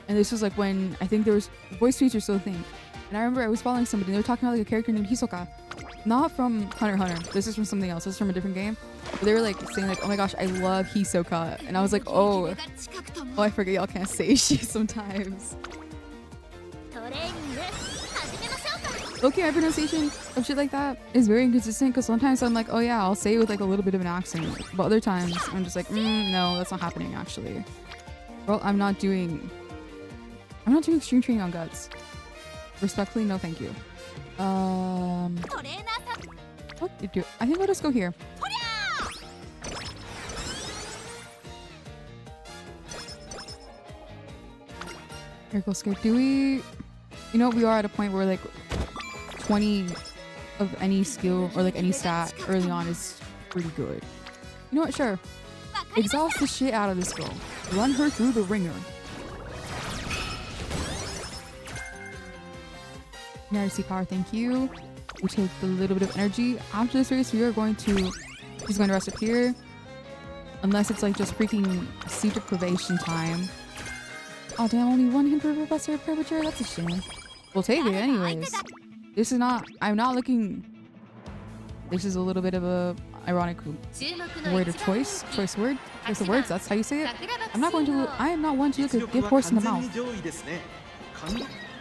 and this was like when I think there was voice tweets were still a thing. And I remember I was following somebody, and they were talking about like a character named Hisoka, not from Hunter x Hunter. This is from something else. This is from a different game. But they were like saying like, oh my gosh, I love Hisoka, and I was like, oh, I forget y'all can't say shit sometimes. Okay, my pronunciation of shit like that is very inconsistent, because sometimes I'm like, oh yeah, I'll say it with like a little bit of an accent, but other times I'm just like, no, that's not happening actually. Well, I'm not doing extreme training on guts. Respectfully, no thank you. What did you do? I think I'll just go here. Miracle Escape. Do we... You know, we are at a point where like 20 of any skill or like any stat early on is pretty good. You know what? Sure. Exhaust the shit out of this girl. Run her through the ringer. Narcy power, thank you. We take the little bit of energy. After this race, she's going to rest up here. Unless it's like just freaking sleep deprivation time. Oh damn, only 1 hit per Professor Curvature? That's a shame. We'll take it anyways. This is not... I'm not looking... This is a little bit of a ironic word of choice. Choice of words, that's how you say it. I am not one to look a gift horse in the mouth.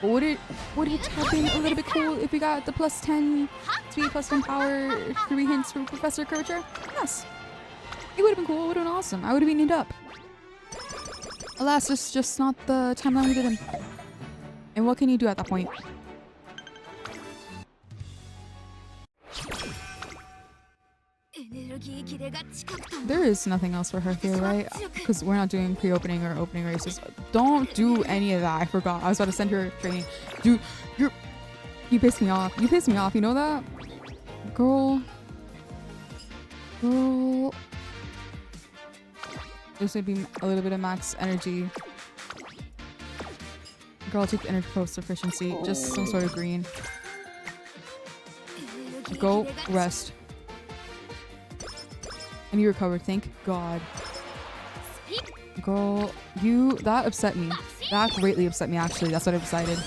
But would it have been a little bit cool if we got the +10 speed, +10 power, 3 hints for Professor Curvature? Yes. It would have been cool, it would have been awesome. I would have been neated up. Alas, it's just not the timeline we did in. And what can you do at that point? There is nothing else for her here, right? Because we're not doing pre-opening or opening races. Don't do any of that. I forgot. I was about to send her training. Dude, you pissed me off. You pissed me off. You know that? Girl. This would be a little bit of max energy. Girl, take energy post efficiency. Just some sort of green. Go rest. And you recovered. Thank God. Girl, that upset me. That greatly upset me, actually. That's what I decided.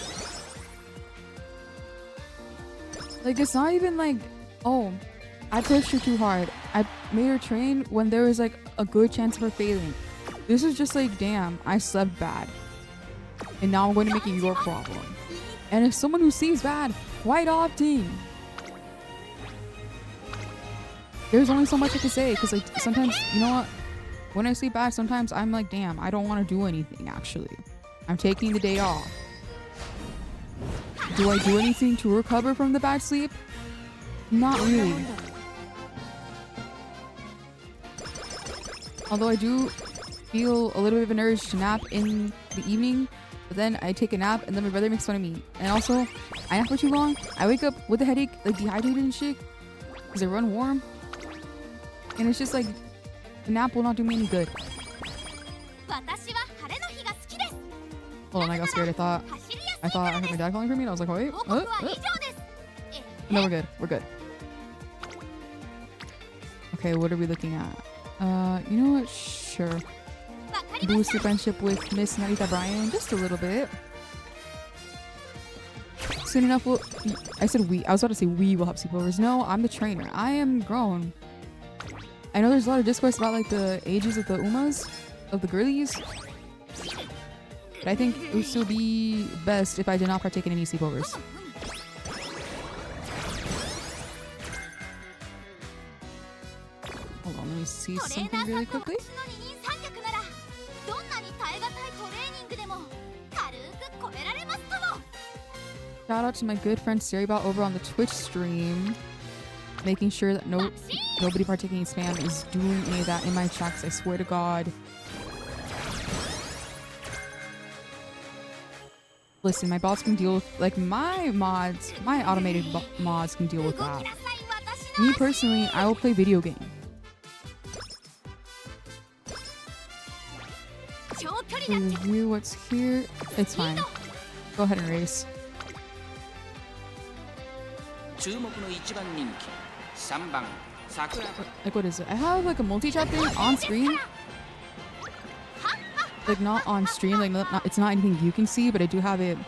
Like, it's not even like, oh, I pushed her too hard. I made her train when there was like a good chance of her failing. This is just like, damn, I slept bad. And now I'm going to make it your problem. And if someone who sees bad, quite often. There's only so much I can say, because like sometimes, you know what? When I sleep bad, sometimes I'm like, damn, I don't want to do anything, actually. I'm taking the day off. Do I do anything to recover from the bad sleep? Not really. Although I do feel a little bit of an urge to nap in the evening, but then I take a nap and then my brother makes fun of me. And also, I nap for too long. I wake up with a headache, like dehydrated and shit, because I run warm. And it's just like, the nap will not do me any good. Hold on, I got scared. I thought I heard my dad calling for me and I was like, wait, No, we're good. We're good. Okay, what are we looking at? You know what? Sure. Boost the friendship with Miss Narita Bryan just a little bit. Soon enough, I said we. I was about to say we will have sleepovers. No, I'm the trainer. I am grown. I know there's a lot of discourse about like the ages of the umas, of the girlies. But I think it would still be best if I did not partake in any sleepovers. Hold on, let me see something really quickly. Shout out to my good friend Seribot over on the Twitch stream, making sure that nobody partaking in spam is doing any of that in my chats. I swear to God. Listen, my bots can deal with, like, my mods, my automated mods can deal with that. Me personally, I will play video game. Review what's here. It's fine. Go ahead and race. Like, what is it? I have like a multi-chat thing on screen. Like, not on stream, like it's not anything you can see, but I do have it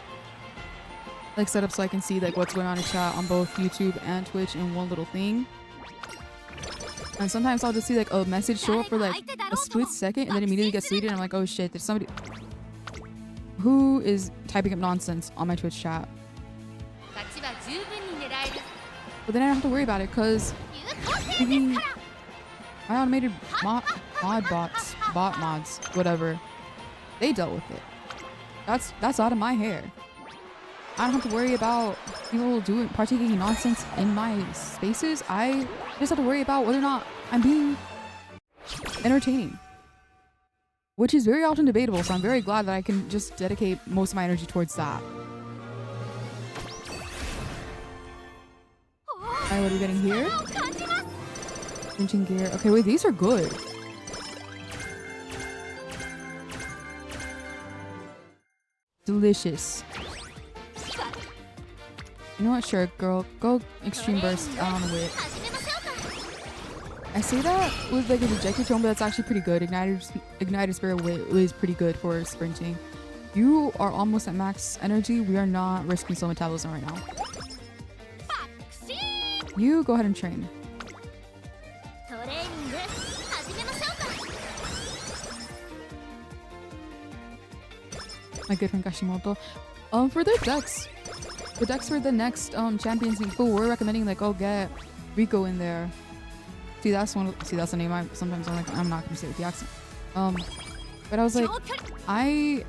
like set up so I can see like what's going on in chat on both YouTube and Twitch in one little thing. And sometimes I'll just see like a message show up for like a split second and then immediately get deleted and I'm like, oh shit, there's somebody who is typing up nonsense on my Twitch chat. But then I don't have to worry about it because my automated bot mods, whatever, they dealt with it. That's out of my hair. I don't have to worry about people partaking in nonsense in my spaces. I just have to worry about whether or not I'm being entertaining, which is very often debatable. So I'm very glad that I can just dedicate most of my energy towards that. Alright, what are we getting here? Engine gear. Okay, wait, these are good. Delicious. You know what? Sure, girl. Go extreme burst on Wit. I say that with like a dejected tone, but that's actually pretty good. Ignited Spirit Wit is pretty good for sprinting. You are almost at max energy. We are not risking slow metabolism right now. You go ahead and train. My good friend Kashimoto. For the decks for the next Champions League pool, we're recommending like, oh, get Rico in there. See, that's the name. I'm not gonna say it with the accent. But I was like, I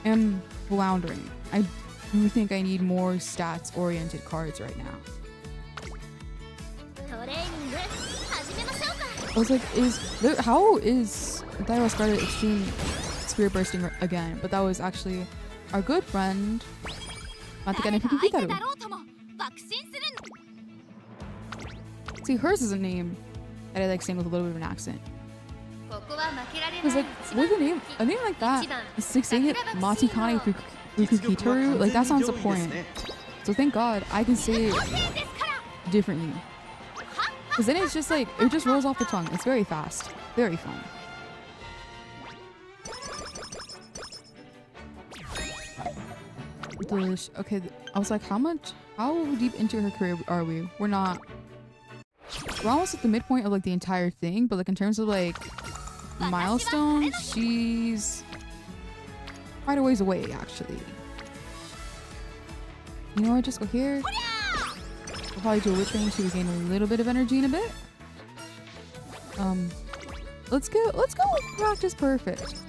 am floundering. I do think I need more stats oriented cards right now. I was like, how is Daiwa started extreme spirit bursting again? But that was actually our good friend. See, hers is a name that I like saying with a little bit of an accent. Because like with a name like that, 6-8 Matikane Fukukitoru, like that sounds important. So thank God I can say it differently. Because then it's just like, it just rolls off the tongue. It's very fast. Very fun. Delish. Okay, I was like, how deep into her career are we? We're almost at the midpoint of like the entire thing, but like in terms of like milestones, she's quite a ways away actually. You know what, just go here. We'll probably do a witch range to regain a little bit of energy in a bit. Let's go with practice perfect.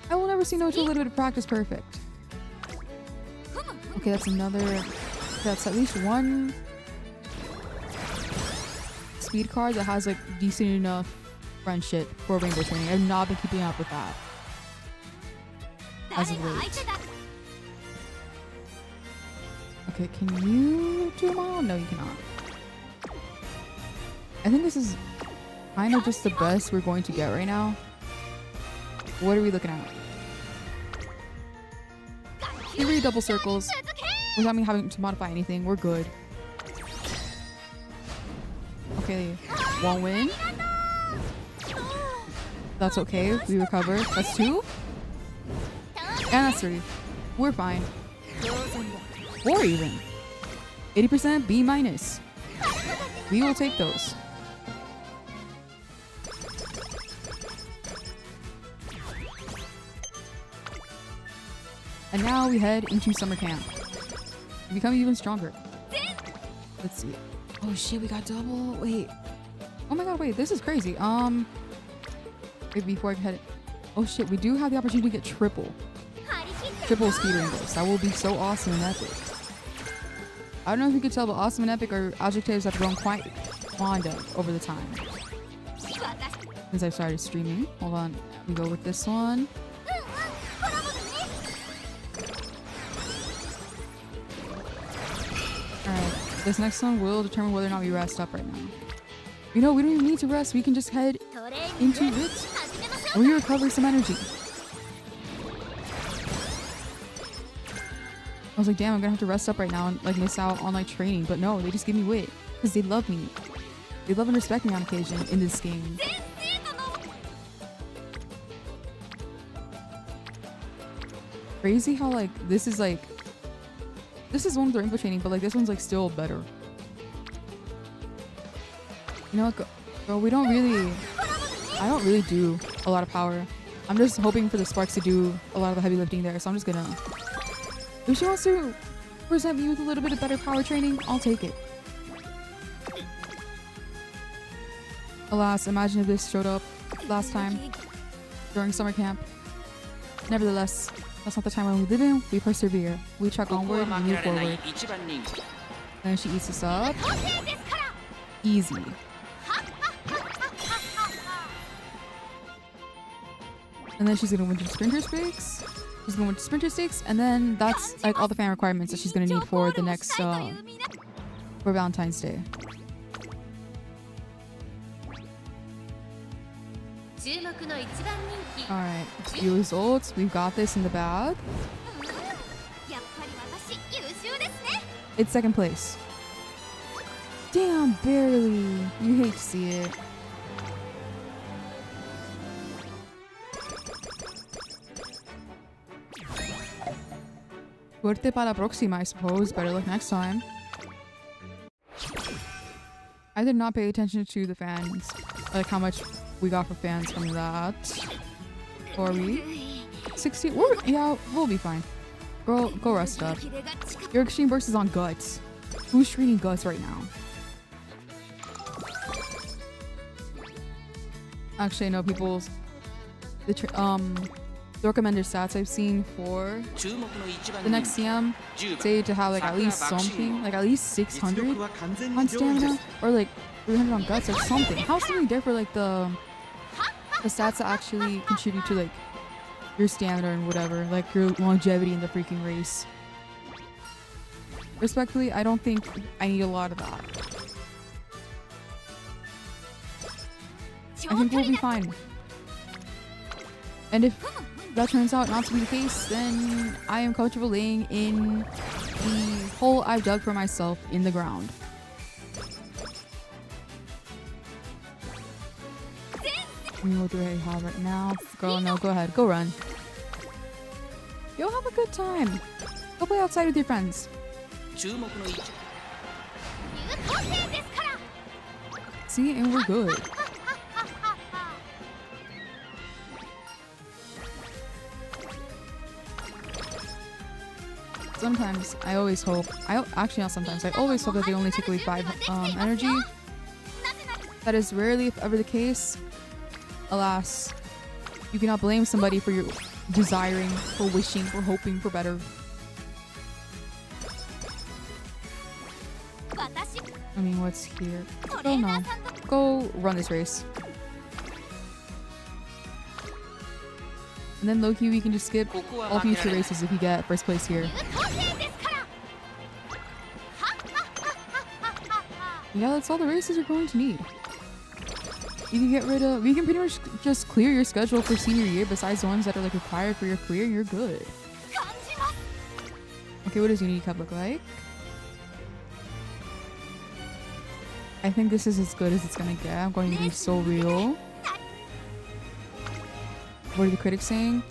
I will never say no to a little bit of practice perfect. Okay, that's at least one speed card that has like decent enough friendship for rainbow training. I've not been keeping up with that as of late. Okay, can you do them all? No, you cannot. I think this is kind of just the best we're going to get right now. What are we looking at? 3 double circles without me having to modify anything. We're good. Okay, 1 win. That's okay. We recover. That's 2. And that's 3. We're fine. 4 even. 80% B minus. We will take those. And now we head into summer camp. We become even stronger. Let's see. Oh shit, we got double. Wait. Oh my god, wait. This is crazy. Wait, before I head. Oh shit, we do have the opportunity to get triple speed rainbows. That will be so awesome and epic. I don't know if you could tell, but awesome and epic are adjectives that have grown quite fond of over the time since I've started streaming. Hold on. We go with this one. Alright, this next one will determine whether or not we rest up right now. You know, we don't even need to rest. We can just head into it and we recover some energy. I was like, damn, I'm gonna have to rest up right now and like miss out on like training. But no, they just give me wit because they love me. They love and respect me on occasion in this game. Crazy how like this is one of the rainbow training, but like this one's like still better. You know what, girl, I don't really do a lot of power. I'm just hoping for the sparks to do a lot of the heavy lifting there, so I'm just gonna, if she wants to present me with a little bit of better power training, I'll take it. Alas, imagine if this showed up last time during summer camp. Nevertheless, that's not the time when we live in. We persevere. We trek onward and move forward. Then she eats us up. Easy. And then she's gonna win to sprinter stakes. She's gonna win to sprinter stakes, and then that's like all the fan requirements that she's gonna need for the next for Valentine's Day. Alright, few results. We've got this in the bag. It's second place. Damn, barely. You hate to see it. Suerte para la próxima, I suppose. Better luck next time. I did not pay attention to the fans. Like how much we got for fans from that. Or we 60. Yeah, we'll be fine. Girl, go rest up. Your extreme burst is on guts. Who's treating guts right now? Actually, no, people's the recommended stats I've seen for the next CM say to have like at least something, like at least 600 on stamina or like 300 on guts or something. How's something there for like the stats that actually contribute to like your stamina and whatever, like your longevity in the freaking race? Respectfully, I don't think I need a lot of that. I think we'll be fine. And if that turns out not to be the case, then I am comfortable laying in the hole I've dug for myself in the ground. I mean, what do I have right now? Girl, no, go ahead. Go run. Yo, have a good time. Go play outside with your friends. See, and we're good. Sometimes, I always hope, actually not sometimes, I always hope that they only take away 5 energy. That is rarely, if ever, the case. Alas, you cannot blame somebody for your desiring, for wishing, for hoping for better. I mean, what's here? Oh no. Go run this race. And then low-key, we can just skip all future races if you get first place here. Yeah, that's all the races you're going to need. You can get rid of, you can pretty much just clear your schedule for senior year besides the ones that are like required for your career and you're good. Okay, what does Unity Cup look like? I think this is as good as it's gonna get. I'm going to be so real. What are the critics saying?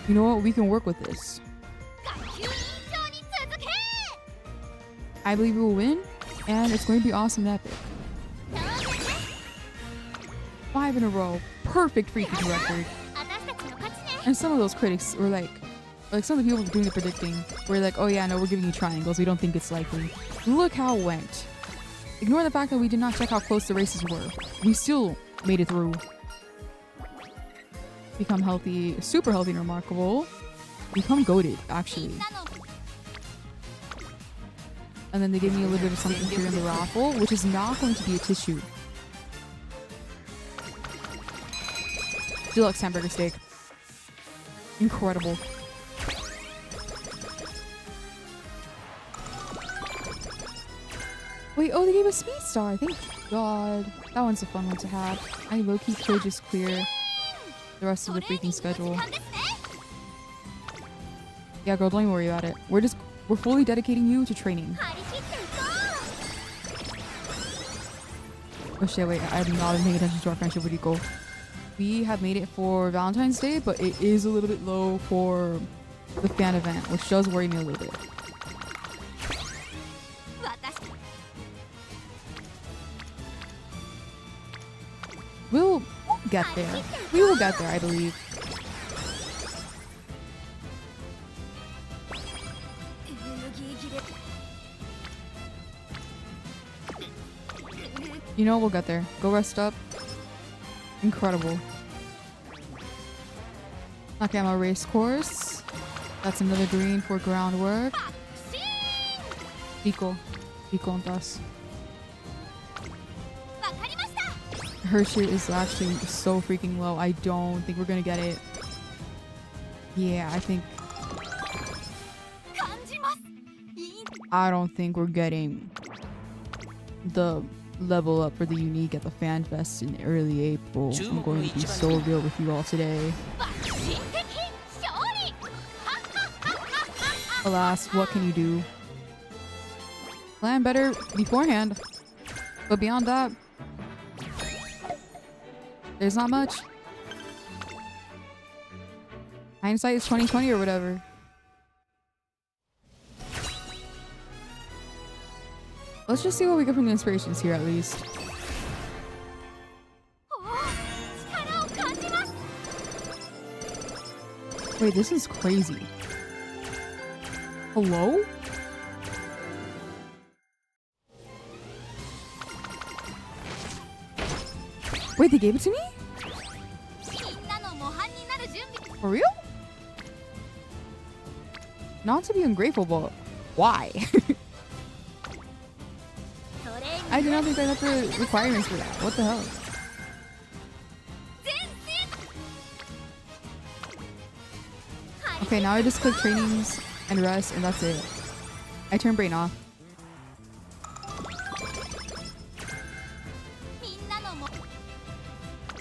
You know what? We can work with this. I believe we will win, and it's going to be awesome and epic. 5 in a row. Perfect freaking record. And some of those critics were like some of the people doing the predicting were like, oh yeah, no, we're giving you triangles. We don't think it's likely. Look how it went. Ignore the fact that we did not check how close the races were. We still made it through. Become healthy, super healthy and remarkable. Become goated, actually. And then they gave me a little bit of something here in the raffle, which is not going to be a tissue. Deluxe hamburger steak. Incredible. Wait, oh, they gave us Speed Star. Thank God. That one's a fun one to have. I low-key could just clear the rest of the freaking schedule. Yeah, girl, don't even worry about it. We're fully dedicating you to training. Oh shit, wait, I have not been paying attention to our friendship with Rico. We have made it for Valentine's Day, but it is a little bit low for the fan event, which does worry me a little bit. We'll get there. We will get there, I believe. You know, we'll get there. Go rest up. Incredible. Nakayama race course. That's another green for groundwork. Pico. Pico on us. Her shit is actually so freaking low. I don't think we're gonna get it. Yeah, I don't think we're getting the level up for the unique at the Fan Fest in early April. I'm going to be so real with you all today. Alas, what can you do? Plan better beforehand. But beyond that, there's not much. Hindsight is 20/20 or whatever. Let's just see what we get from the inspirations here at least. Wait, this is crazy. Hello? Wait, they gave it to me? For real? Not to be ungrateful, but why? I did not think I got the requirements for that. What the hell? Okay, now I just click trainings and rest, and that's it. I turn brain off.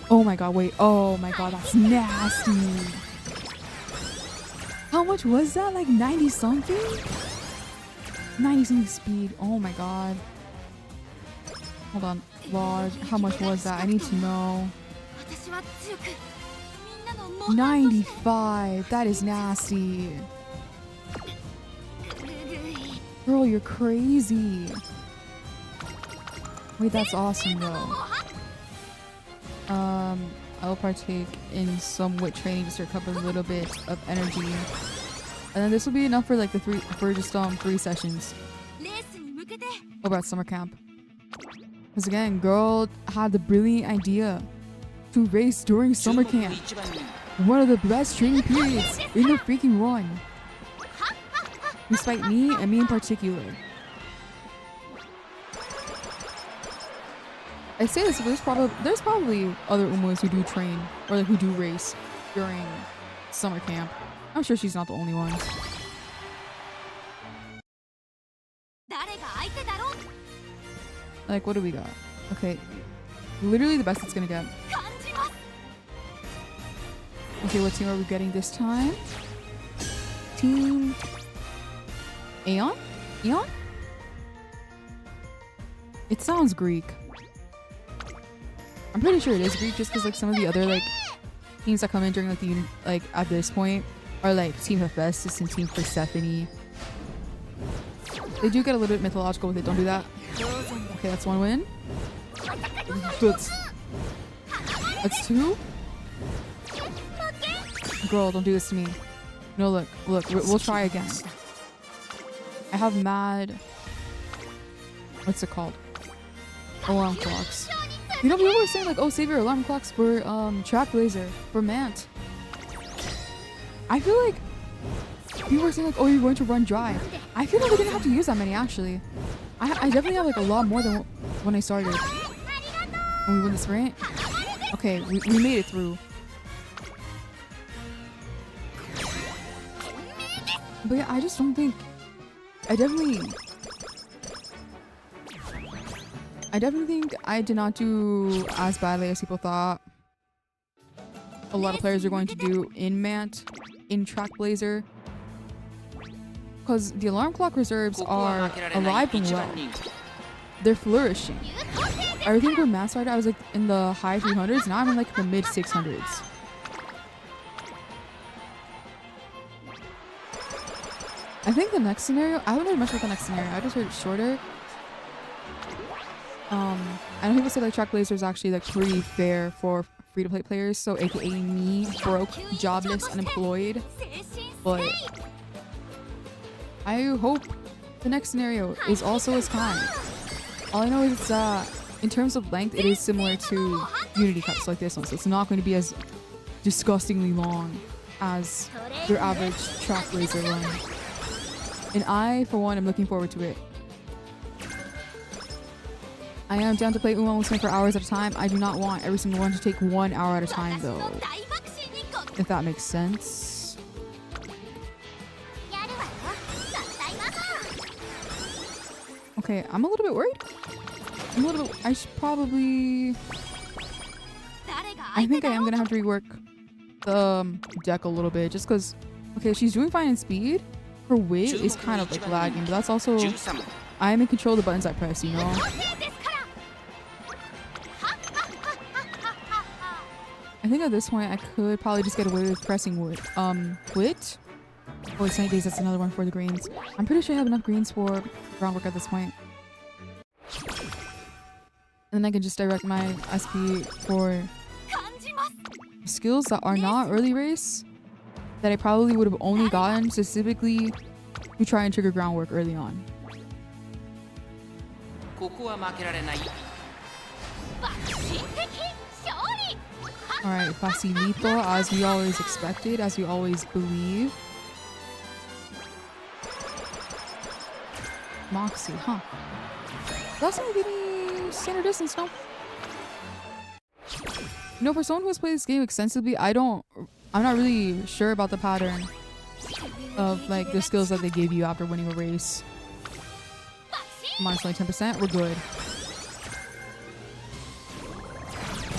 Oh my god, wait. Oh my god, that's nasty. How much was that? Like 90 something? 90 something speed. Oh my god. Hold on. Large. How much was that? I need to know. 95. That is nasty. Girl, you're crazy. Wait, that's awesome though. I'll partake in some wit training just to recover a little bit of energy. And then this will be enough for like the 3 sessions over at summer camp. Because again, girl had the brilliant idea to race during summer camp. One of the best training periods in the freaking run. Despite me, and me in particular. I say this, there's probably other umus who do train, or like who do race during summer camp. I'm sure she's not the only one. Like, what do we got? Okay, literally the best it's gonna get. Okay, what team are we getting this time? Team Aeon? Aeon? It sounds Greek. I'm pretty sure it is Greek just because like some of the other like teams that come in during like the at this point are like Team Hephaestus and Team Persephone. They do get a little bit mythological with it. Don't do that. Okay, that's 1 win. That's 2. Girl, don't do this to me. No, look, we'll try again. I have mad... What's it called? Alarm clocks. You know, people were saying like, oh, save your alarm clocks for trackblazer, for Mant. I feel like people were saying like, oh, you're going to run dry. I feel like we didn't have to use that many actually. I definitely have like a lot more than when I started. When we won the sprint. Okay, we made it through. But yeah, I just don't think... I definitely think I did not do as badly as people thought. A lot of players are going to do in Mant, in trackblazer. Because the alarm clock reserves are alive and well. They're flourishing. I think when Matt started, I was like in the high 300s. Now I'm in like the mid 600s. I think the next scenario, I haven't heard much about the next scenario. I just heard it shorter. I know people say like trackblazer is actually like pretty fair for free-to-play players. So aka me, broke, jobless, unemployed. But I hope the next scenario is also as kind. All I know is that in terms of length, it is similar to Unity cups like this one. So it's not going to be as disgustingly long as your average trackblazer run. And I, for one, am looking forward to it. I am down to play UMAMUSUME for hours at a time. I do not want every single one to take 1 hour at a time, though. If that makes sense. Okay, I'm a little bit worried. I should probably... I think I am going to have to rework the deck a little bit. Just because... Okay, she's doing fine in speed. Her wit is kind of like lagging, but that's also... I'm in control of the buttons I press, you know? I think at this point I could probably just get away with pressing wit. Wit? Oh, it's 90 days, that's another one for the greens. I'm pretty sure I have enough greens for groundwork at this point. And then I can just direct my SP for skills that are not early race, that I probably would have only gotten specifically to try and trigger groundwork early on. Alright, facilito, as we always expected, as we always believe. Moxie, huh? That's gonna give me standard distance, no? You know, for someone who has played this game extensively, I'm not really sure about the pattern of like the skills that they give you after winning a race. Minus only 10%, we're good.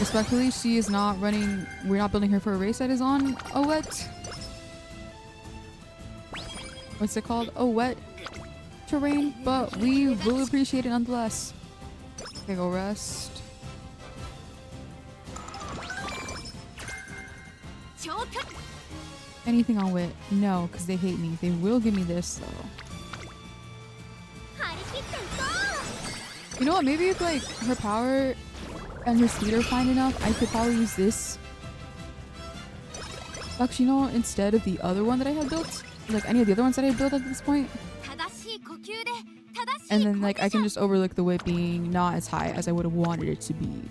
Respectfully, she is not running. We're not building her for a race that is on a wet. What's it called? A wet terrain, but we will appreciate it nonetheless. Okay, go rest. Anything on wit? No, because they hate me. They will give me this though. You know what? Maybe if like her power and her speed are fine enough, I could probably use this Bakshino instead of the other one that I had built. Like any of the other ones that I built at this point. And then like I can just overlook the wit being not as high as I would have wanted it to be.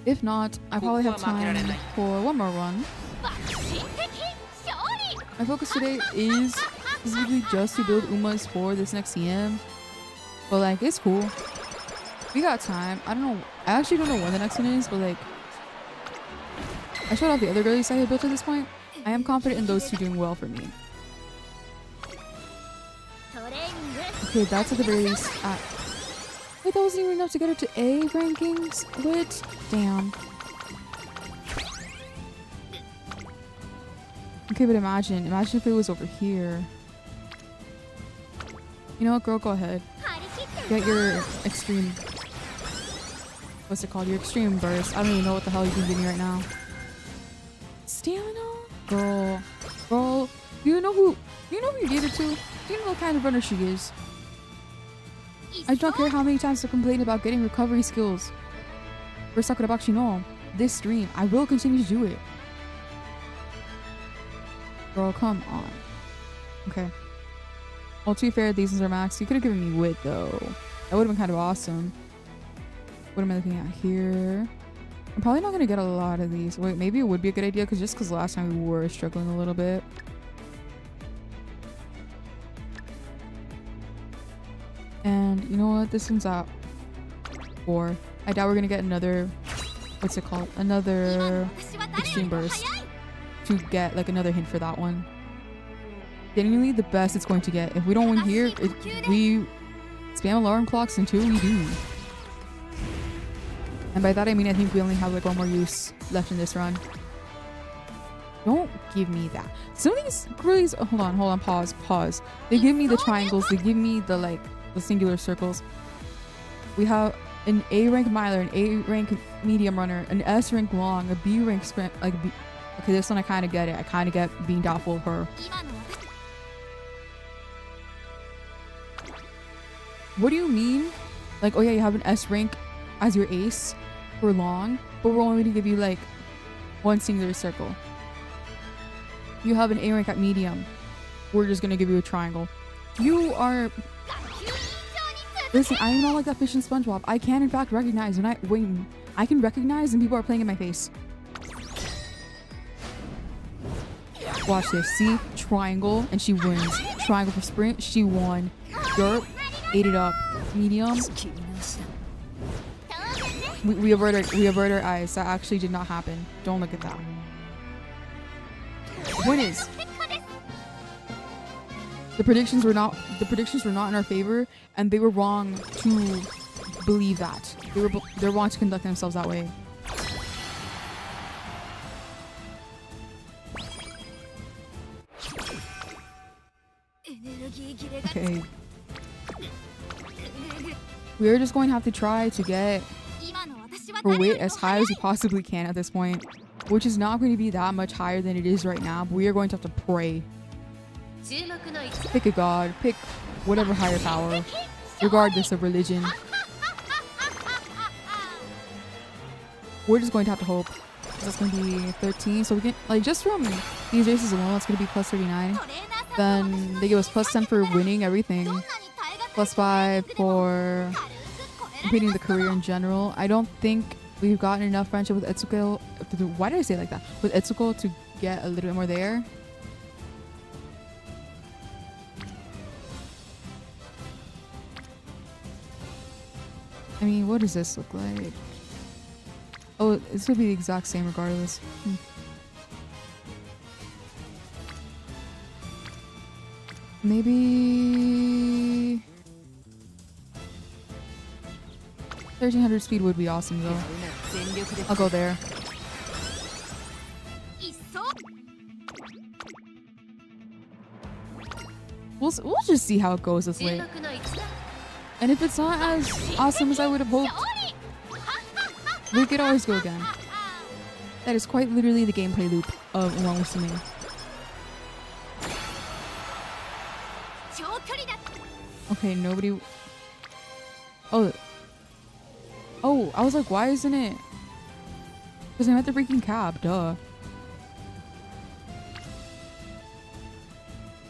If not, I probably have time for one more run. My focus today is specifically just to build Umas for this next CM. But like, it's cool. We got time. I don't know. I actually don't know when the next one is, but like, I showed off the other girlies I had built at this point. I am confident in those two doing well for me. Okay, that's at the very least. Wait, that wasn't even enough to get her to A rankings? What? Damn. Okay, but imagine if it was over here. You know what, girl? Go ahead. Get your extreme... What's it called? Your extreme burst. I don't even know what the hell you can give me right now. Stamina? Girl. Girl. Do you know who you gave it to? Do you know what kind of runner she is? I don't care how many times I complain about getting recovery skills for Sakura Bakshino this stream. I will continue to do it. Girl, come on. Okay. Well, to be fair, these ones are max. You could have given me wit, though. That would have been kind of awesome. What am I looking at here? I'm probably not going to get a lot of these. Wait, maybe it would be a good idea because last time we were struggling a little bit. And you know what? This one's at 4. I doubt we're going to get another... What's it called? Another extreme burst. To get like another hint for that one. Genuinely the best it's going to get. If we don't win here, we spam alarm clocks until we do. And by that I mean I think we only have like one more use left in this run. Don't give me that. Some of these girlies... Oh, hold on, pause. They give me the triangles, they give me the like the singular circles. We have an A rank miler, an A rank medium runner, an S rank long, a B rank sprint, like B. Okay, this one I kind of get it. I kind of get being doubtful of her. What do you mean? Like, oh yeah, you have an S rank as your ace for long, but we're only going to give you like one singular circle. You have an A rank at medium. We're just going to give you a triangle. You are... Listen, I am not like that fish in SpongeBob. I can in fact recognize when I can recognize and people are playing in my face. Watch this. See? Triangle. And she wins. Triangle for sprint. She won. Derp. Ate it up. Medium. We avert our eyes. That actually did not happen. Don't look at that. Point is, the predictions were not in our favor, and they were wrong to believe that. They're wrong to conduct themselves that way. Okay. We're just going to have to try to get her weight as high as we possibly can at this point, which is not going to be that much higher than it is right now, but we are going to have to pray. Pick a god, pick whatever higher power, regardless of religion. We're just going to have to hope. That's going to be 13, so we can, like, just from these races alone, it's going to be plus 39. Then they give us plus 10 for winning everything, plus 5 for completing the career in general. I don't think we've gotten enough friendship with Etsuko. Why did I say it like that? With Etsuko to get a little bit more there. I mean, what does this look like? Oh, this would be the exact same regardless. Maybe... 1300 speed would be awesome though. I'll go there. We'll just see how it goes this late. And if it's not as awesome as I would have hoped, we could always go again. That is quite literally the gameplay loop of UMAMUSUME. Okay, nobody... Oh, I was like, why isn't it? Because I'm at the freaking cab, duh.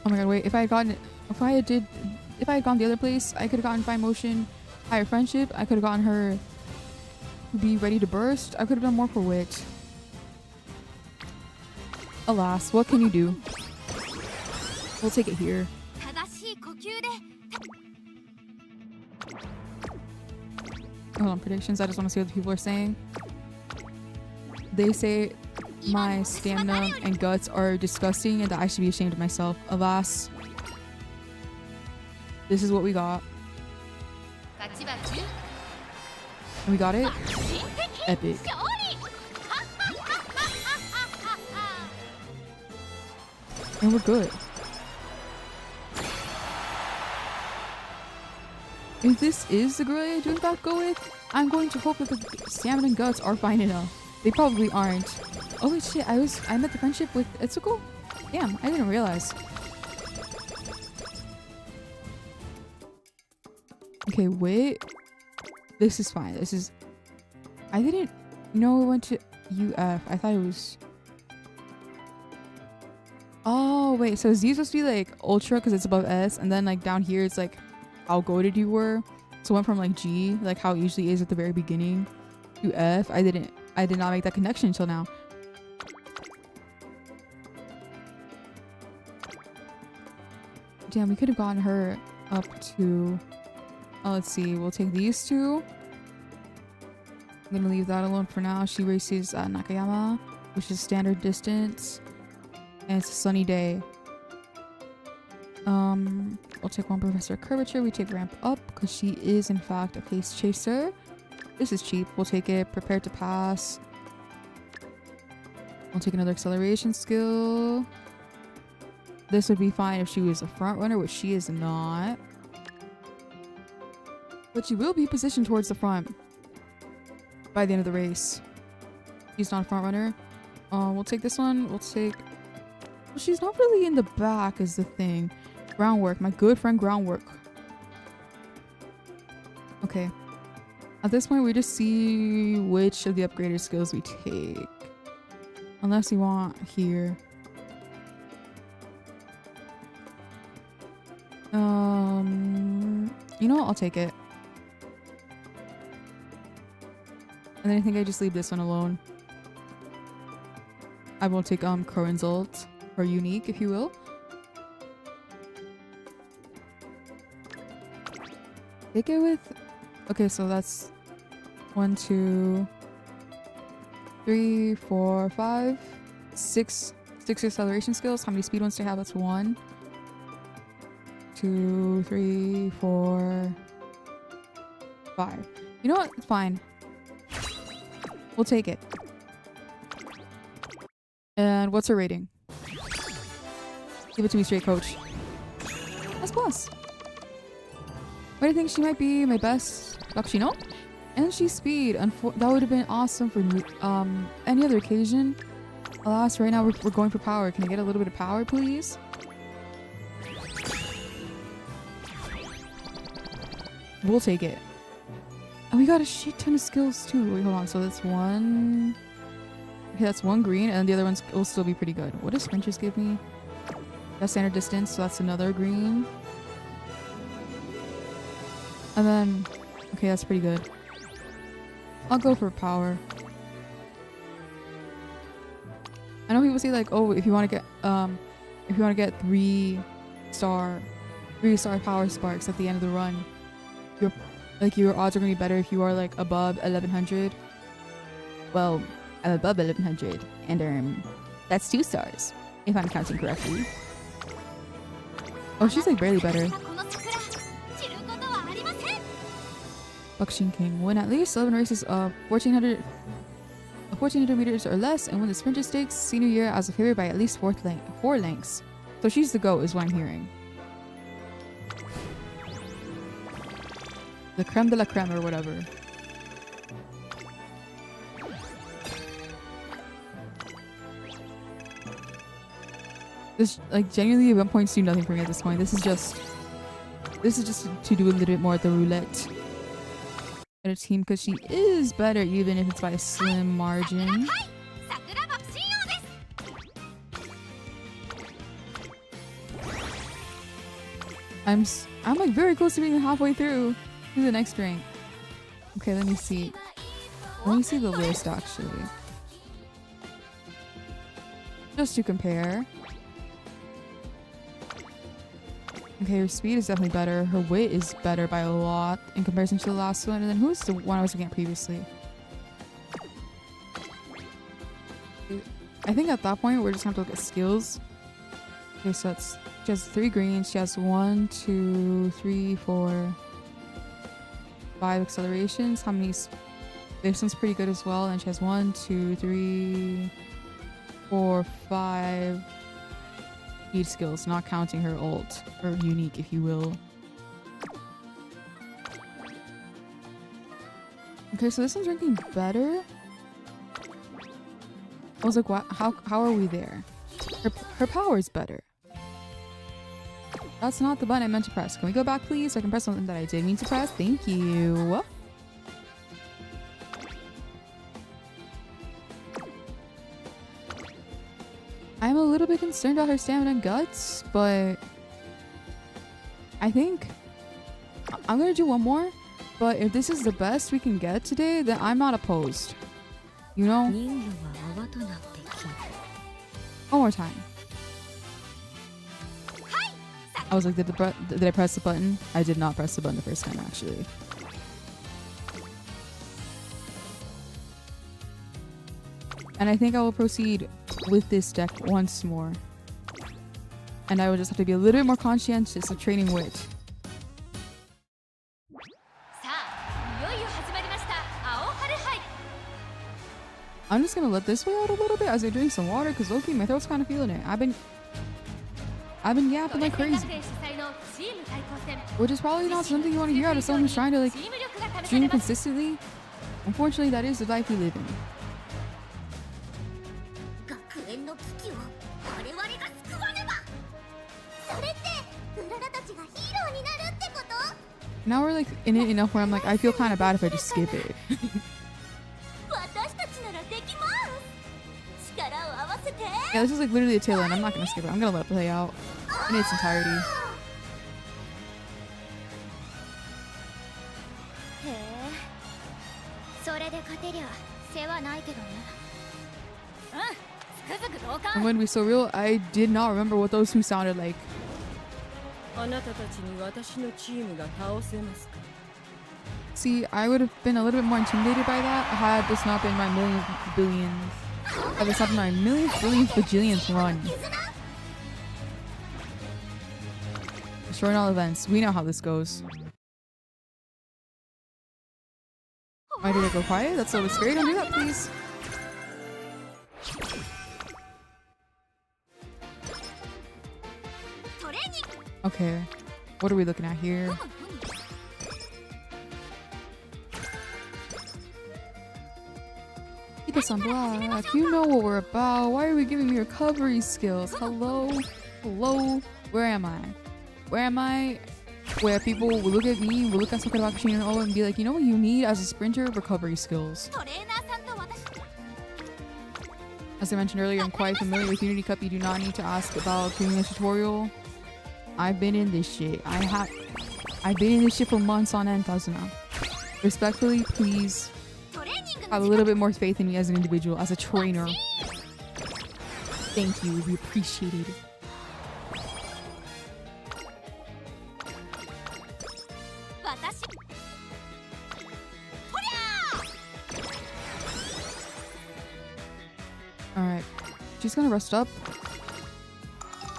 Oh my god, wait, if I had gone the other place, I could have gotten fine motion, higher friendship, I could have gotten her to be ready to burst, I could have done more for wit. Alas, what can you do? We'll take it here. Hold on, predictions. I just want to see what the people are saying. They say my stamina and guts are disgusting and that I should be ashamed of myself. Alas, this is what we got. And we got it. Epic. And we're good. If this is the girl I do in fact go with, I'm going to hope that the stamina and guts are fine enough. They probably aren't. Oh wait, shit, I met the friendship with Etsuko? Damn, I didn't realize. Okay, wait. This is fine. This is... I didn't know it went to UF. I thought it was... Oh, wait. So is Z supposed to be like Ultra because it's above S, and then like down here it's like how goated you were. So it went from like G, like how it usually is at the very beginning, to F. I did not make that connection until now. Damn, we could have gotten her up to... Oh, let's see. We'll take these two. I'm gonna leave that alone for now. She races Nakayama, which is standard distance. And it's a sunny day. We'll take one professor curvature. We take ramp up because she is in fact a pace chaser. This is cheap. We'll take it. Prepare to pass. We'll take another acceleration skill. This would be fine if she was a front runner, which she is not. But she will be positioned towards the front by the end of the race. She's not a front runner. We'll take this one. We'll take... Well, she's not really in the back is the thing. Groundwork. My good friend Groundwork. Okay. At this point, we just see which of the upgraded skills we take. Unless you want here. You know what? I'll take it. And then I think I just leave this one alone. I won't take Corin's ult, or unique, if you will. Take it with... Okay, so that's 1, 2, 3, 4, 5, 6 acceleration skills. How many speed ones do I have? That's 1, 2, 3, 4, 5. You know what? It's fine. We'll take it. And what's her rating? Give it to me straight, coach. S+. But I think she might be my best Bakshino. And she's speed. That would have been awesome for any other occasion. Alas, right now we're going for power. Can I get a little bit of power, please? We'll take it. And we got a shit ton of skills too. Wait, hold on. So that's one... Okay, that's one green, and the other ones will still be pretty good. What does Sprinters give me? That's standard distance, so that's another green. And then... Okay, that's pretty good. I'll go for power. I know people say like, oh, if you want to get 3-star power sparks at the end of the run, your odds are gonna be better if you are like above 1100. Well, I'm above 1100, and that's 2 stars if I'm counting correctly. Oh, she's like barely better. Buckshin King. Win at least 11 races of 1400 meters or less and win the Sprinter Stakes senior year as a favorite by at least 4 lengths. So she's the GOAT is what I'm hearing. The creme de la creme or whatever. This like genuinely 1 points do nothing for me at this point. This is just to do a little bit more at the roulette at a team because she is better even if it's by a slim margin. I'm like very close to being halfway through to the next rank. Okay, let me see. Let me see the list actually. Just to compare. Okay, her speed is definitely better. Her weight is better by a lot in comparison to the last one. And then who's the one I was looking at previously? I think at that point we're just gonna have to look at skills. Okay, so that's she has 3 greens. She has 1, 2, 3, 4, 5 accelerations. How many? This one's pretty good as well. And she has 1, 2, 3, 4, 5 speed skills, not counting her ult or unique, if you will. Okay, so this one's ranking better. I was like, what? How are we there? Her power is better. That's not the button I meant to press. Can we go back, please? So I can press something that I did mean to press. Thank you. I'm a little bit concerned about her stamina and guts, but I think I'm gonna do one more. But if this is the best we can get today, then I'm not opposed. You know? One more time. I was like, did I press the button? I did not press the button the first time, actually. And I think I will proceed with this deck once more. And I will just have to be a little bit more conscientious of training wit. I'm just gonna let this way out a little bit as I drink some water because low-key my throat's kind of feeling it. I've been yapping like crazy. Which is probably not something you want to hear out of someone who's trying to like stream consistently. Unfortunately, that is the life we live in. Now we're like in it enough where I'm like, I feel kind of bad if I just skip it. Yeah, this is like literally a tail end. I'm not gonna skip it. I'm gonna let it play out in its entirety. And when we saw real, I did not remember what those two sounded like. See, I would have been a little bit more intimidated by that had this not been my millionth bajillionth run. Destroying all events. We know how this goes. Why did it go quiet? That's so scary. Don't do that, please. Okay. What are we looking at here? Keep us on black. You know what we're about. Why are we giving me recovery skills? Hello? Hello? Where am I? Where am I? Where people will look at me, will look at Sakura and be like, you know what you need as a sprinter? Recovery skills. As I mentioned earlier, I'm quite familiar with Unity Cup. You do not need to ask about doing a tutorial. I've been in this shit. I've been in this shit for months on end, Tazuna. Respectfully, please have a little bit more faith in me as an individual, as a trainer. Thank you. We appreciate it. Alright. She's gonna rest up.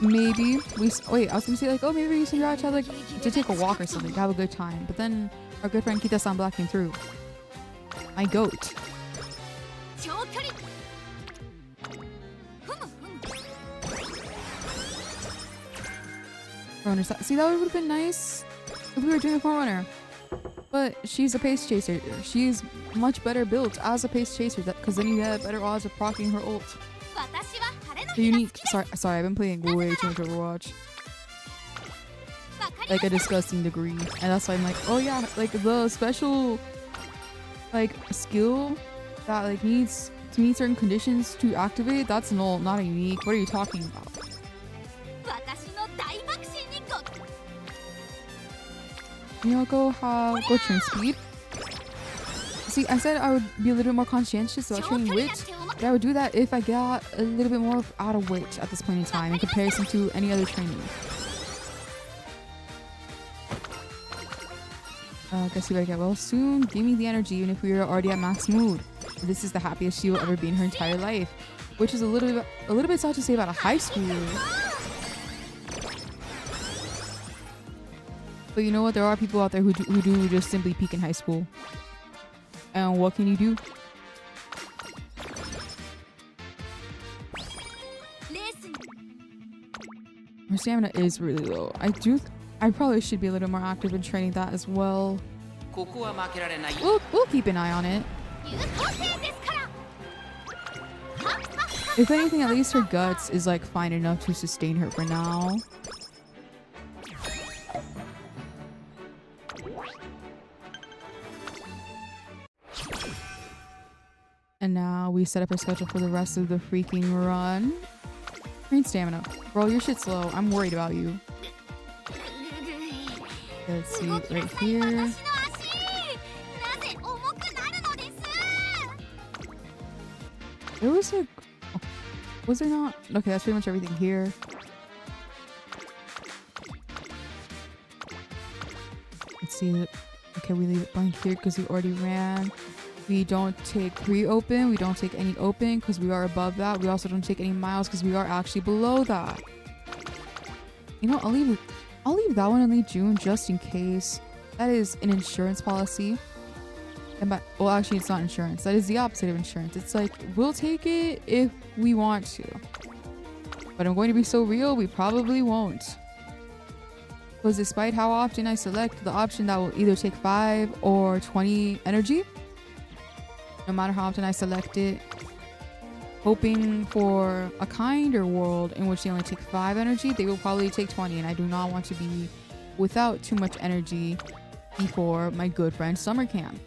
Maybe we wait, I was gonna say like, oh, maybe we should try to like to take a walk or something to have a good time, but then Our good friend Kita-san Black came through. My goat. Runner. See, that would have been nice if we were doing a Forerunner. But she's a pace chaser. She's much better built as a pace chaser because then you get better odds of proccing her ult. The unique. Sorry, I've been playing way too much Overwatch. Like a disgusting degree, and that's why I'm like, oh yeah, like the special, like skill that like needs to meet certain conditions to activate. That's null, not a unique. What are you talking about? You know, go train speed. See, I said I would be a little bit more conscientious about training wit, but I would do that if I got a little bit more out of wit at this point in time in comparison to any other training. Guess you better get well soon. Give me the energy even if we are already at max mood. This is the happiest she will ever be in her entire life, which is a little bit sad to say about a high school. But you know what? There are people out there who do just simply peak in high school. And what can you do? Her stamina is really low. I probably should be a little more active in training that as well. We'll keep an eye on it. If anything, at least her guts is like fine enough to sustain her for now. And now we set up a schedule for the rest of the freaking run. Train stamina. Bro, your shit's slow. I'm worried about you. Let's see, right here. There was a... Oh, was there not? Okay, that's pretty much everything here. Let's see. Okay, we leave it blank here because we already ran. We don't take pre-open. We don't take any open because we are above that. We also don't take any miles because we are actually below that. You know, I'll leave that one in late June just in case. That is an insurance policy. And well, actually, it's not insurance. That is the opposite of insurance. It's like, we'll take it if we want to. But I'm going to be so real, we probably won't. Because despite how often I select the option that will either take 5 or 20 energy, no matter how often I select it, hoping for a kinder world in which they only take 5 energy, they will probably take 20, and I do not want to be without too much energy before my good friend summer camp.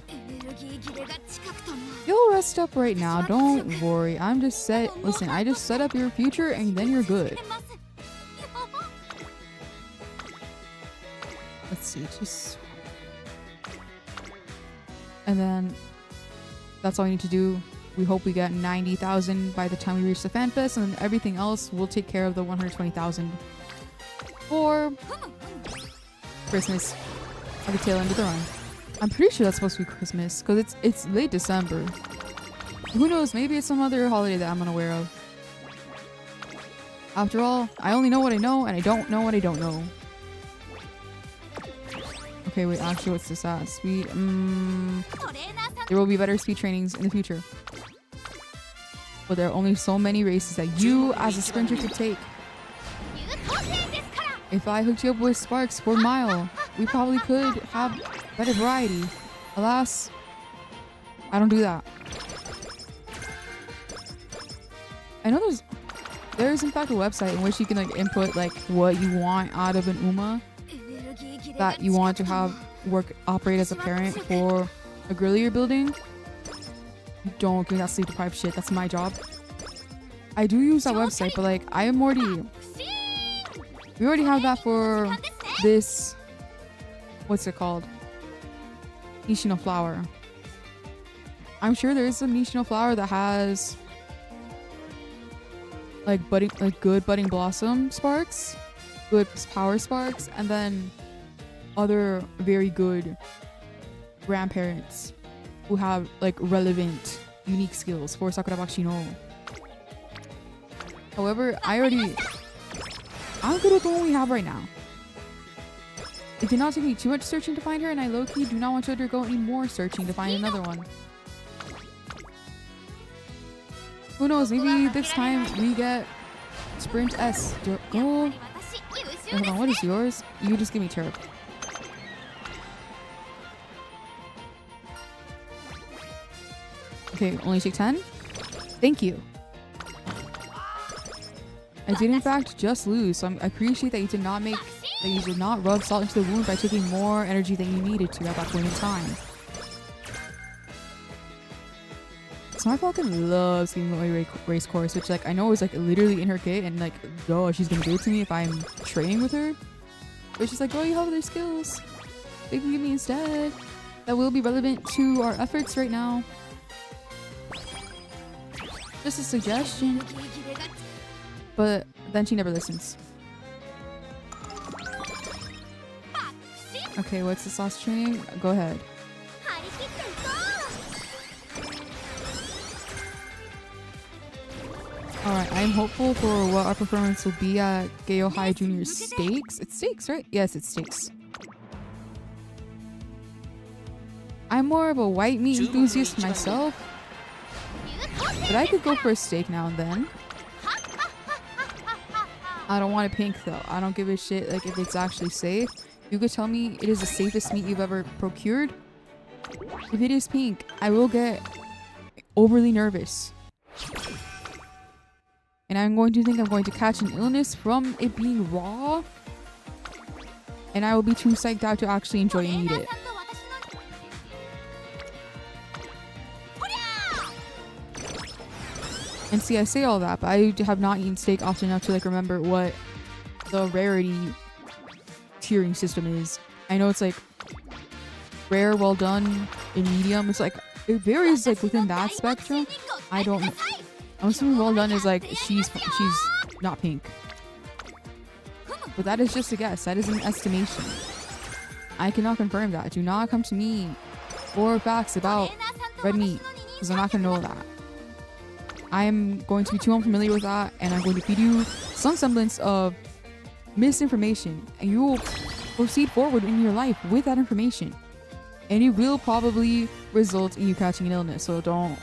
You'll rest up right now, don't worry. I just set up your future and then you're good. Let's see, and then that's all we need to do. We hope we get 90,000 by the time we reach the fan fest, and then everything else we'll take care of the 120,000 for Christmas at the tail end of the run. I'm pretty sure that's supposed to be Christmas because it's late December. Who knows? Maybe it's some other holiday that I'm unaware of. After all, I only know what I know, and I don't know what I don't know. Okay, wait, actually, what's this at? Speed? There will be better speed trainings in the future. But there are only so many races that you, as a sprinter, could take. If I hooked you up with Sparks for Mile, we probably could have better variety. Alas, I don't do that. I know there's in fact a website in which you can like input like what you want out of an UMA that you want to have operate as a parent for a girl you're building. Don't give me that sleep deprived shit. That's my job. I do use that website, but like we already have that for this. What's it called? Nishino flower. I'm sure there is some Nishino flower that has like good budding blossom sparks, good power sparks, and then other very good grandparents who have like relevant unique skills for Sakura Bakshi no. However, I'm good with the one we have right now. It did not take me too much searching to find her, and I low-key do not want to undergo any more searching to find another one. Who knows, maybe this time we get Sprint S. Go. Hold on, what is yours? You just give me Turp. Okay, only take 10? Thank you. I did in fact just lose, so I appreciate that you did not rub salt into the wound by taking more energy than you needed to at that point in time. So my Falcon loves giving away race course, which like I know is like literally in her kit, and like duh, she's gonna give it to me if I'm training with her. But she's like, oh, you have other skills they can give me instead that will be relevant to our efforts right now. Just a suggestion. But then she never listens. Okay, what's the sauce training? Go ahead. Alright, I'm hopeful for what our performance will be at Gayo High Junior Stakes. It's stakes, right? Yes, it's stakes. I'm more of a white meat enthusiast myself, but I could go for a steak now and then. I don't want a pink though. I don't give a shit like if it's actually safe. You could tell me it is the safest meat you've ever procured. If it is pink, I will get overly nervous. And I'm going to think I'm going to catch an illness from it being raw. And I will be too psyched out to actually enjoy and eat it. And see, I say all that, but I have not eaten steak often enough to like remember what the rarity tiering system is. I know it's like rare, well done, and medium. It's like it varies like within that spectrum. I'm assuming well done is like she's not pink, but that is just a guess. That is an estimation. I cannot confirm that. Do not come to me for facts about red meat because I'm not gonna know that. I'm going to be too unfamiliar with that, and I'm going to feed you some semblance of misinformation, and you will proceed forward in your life with that information, and it will probably result in you catching an illness. So don't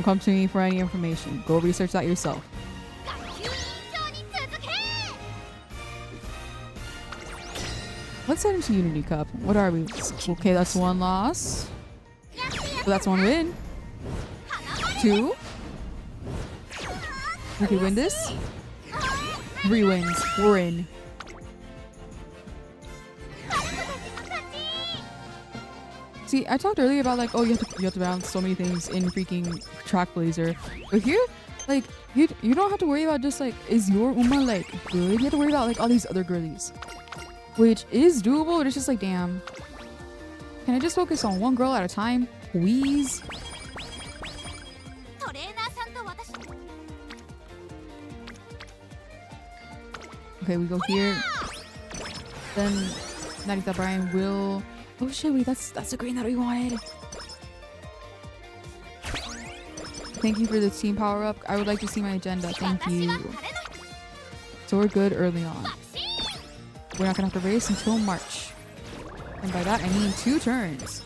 come to me for any information. Go research that yourself. Let's head into Unity Cup. What are we? Okay, that's one loss. So that's one win. 2. We can win this. 3 wins. We're in. See, I talked earlier about like, oh, you have to balance so many things in freaking trackblazer. But here, like, you don't have to worry about just like, is your Uma like good? You have to worry about like all these other girlies, which is doable. But it's just like, damn. Can I just focus on one girl at a time? Please. Okay, we go here. Then Narita Brian will. Oh shit! Wait, that's the green that we wanted. Thank you for the team power up. I would like to see my agenda. Thank you. So we're good early on. We're not gonna have to race until March, and by that I mean 2 turns.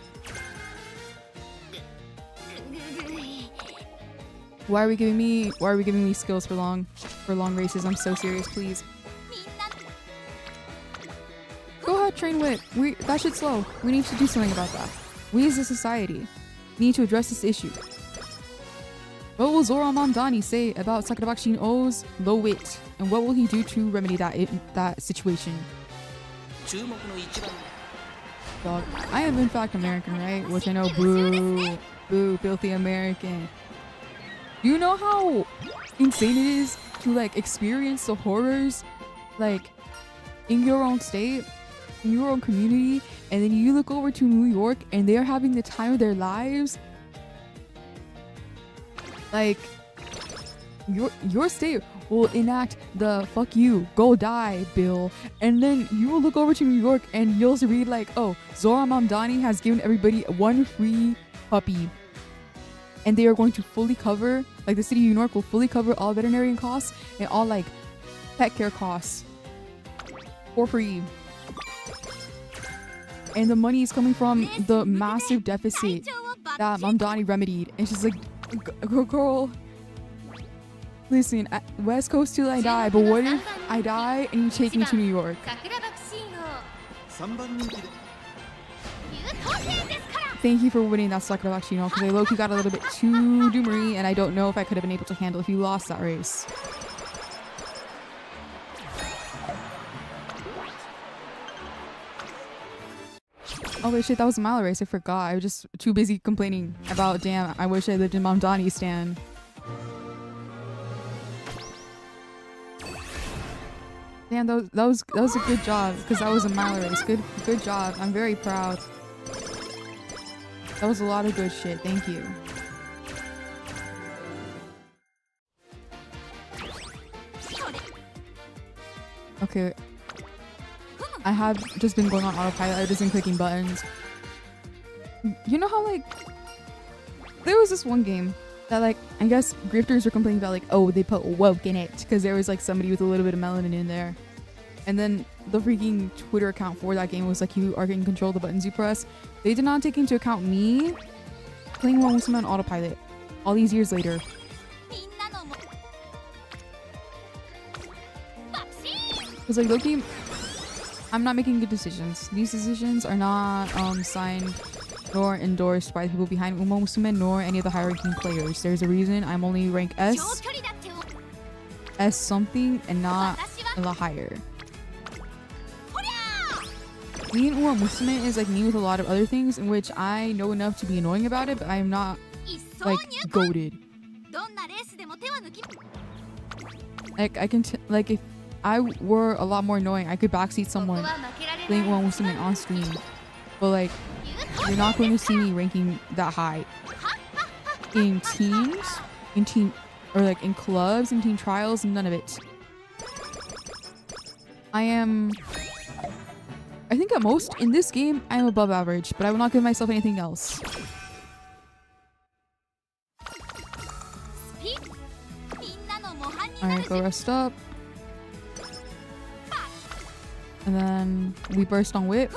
Why are we giving me skills for long races? I'm so serious, please. Go ahead, train wit. That shit's slow. We need to do something about that. We as a society need to address this issue. What will Zora Mamdani say about Sakurabashi O's low wit, and what will he do to remedy that situation? Dog, I am in fact American, right? Which I know, boo, filthy American. Do you know how insane it is to like experience the horrors like in your own state, in your own community, and then you look over to New York and they're having the time of their lives? Like your state will enact the "fuck you, go die" bill, and then you will look over to New York and you'll read like, oh, Zora Mamdani has given everybody 1 free puppy. And they are going to fully cover, like the city of New York will fully cover all veterinarian costs and all like pet care costs for free. And the money is coming from the massive deficit that Mamdani remedied. And she's like, girl, listen, West Coast till I die, but what if I die and you take me to New York? Thank you for winning that Sakura Bakshino, because I low-key got a little bit too doomery, and I don't know if I could have been able to handle if you lost that race. Oh wait, shit, that was a mile race. I forgot. I was just too busy complaining about, damn, I wish I lived in Mamdani stan. Damn, that was a good job, because that was a mile race. Good job. I'm very proud. That was a lot of good shit. Thank you. Okay. I have just been going on autopilot. I've just been clicking buttons. You know how, like, there was this one game that, like, I guess grifters were complaining about, like, oh, they put woke in it because there was, like, somebody with a little bit of melanin in there. And then the freaking Twitter account for that game was like, you are getting control of the buttons you press. They did not take into account me playing UMAMUSUME on autopilot all these years later. Because, like, low-key, I'm not making good decisions. These decisions are not signed nor endorsed by the people behind UMAMUSUME nor any of the high-ranking players. There's a reason I'm only rank S something and not a lot higher. Being UMAMUSUME is like me with a lot of other things in which I know enough to be annoying about it, but I am not like goated. Like I can like if I were a lot more annoying, I could backseat someone playing UMAMUSUME on stream. But like, you're not going to see me ranking that high in teams, or like in clubs, in team trials, none of it. I think at most in this game I am above average, but I will not give myself anything else. Alright, go rest up. And then we burst on whip,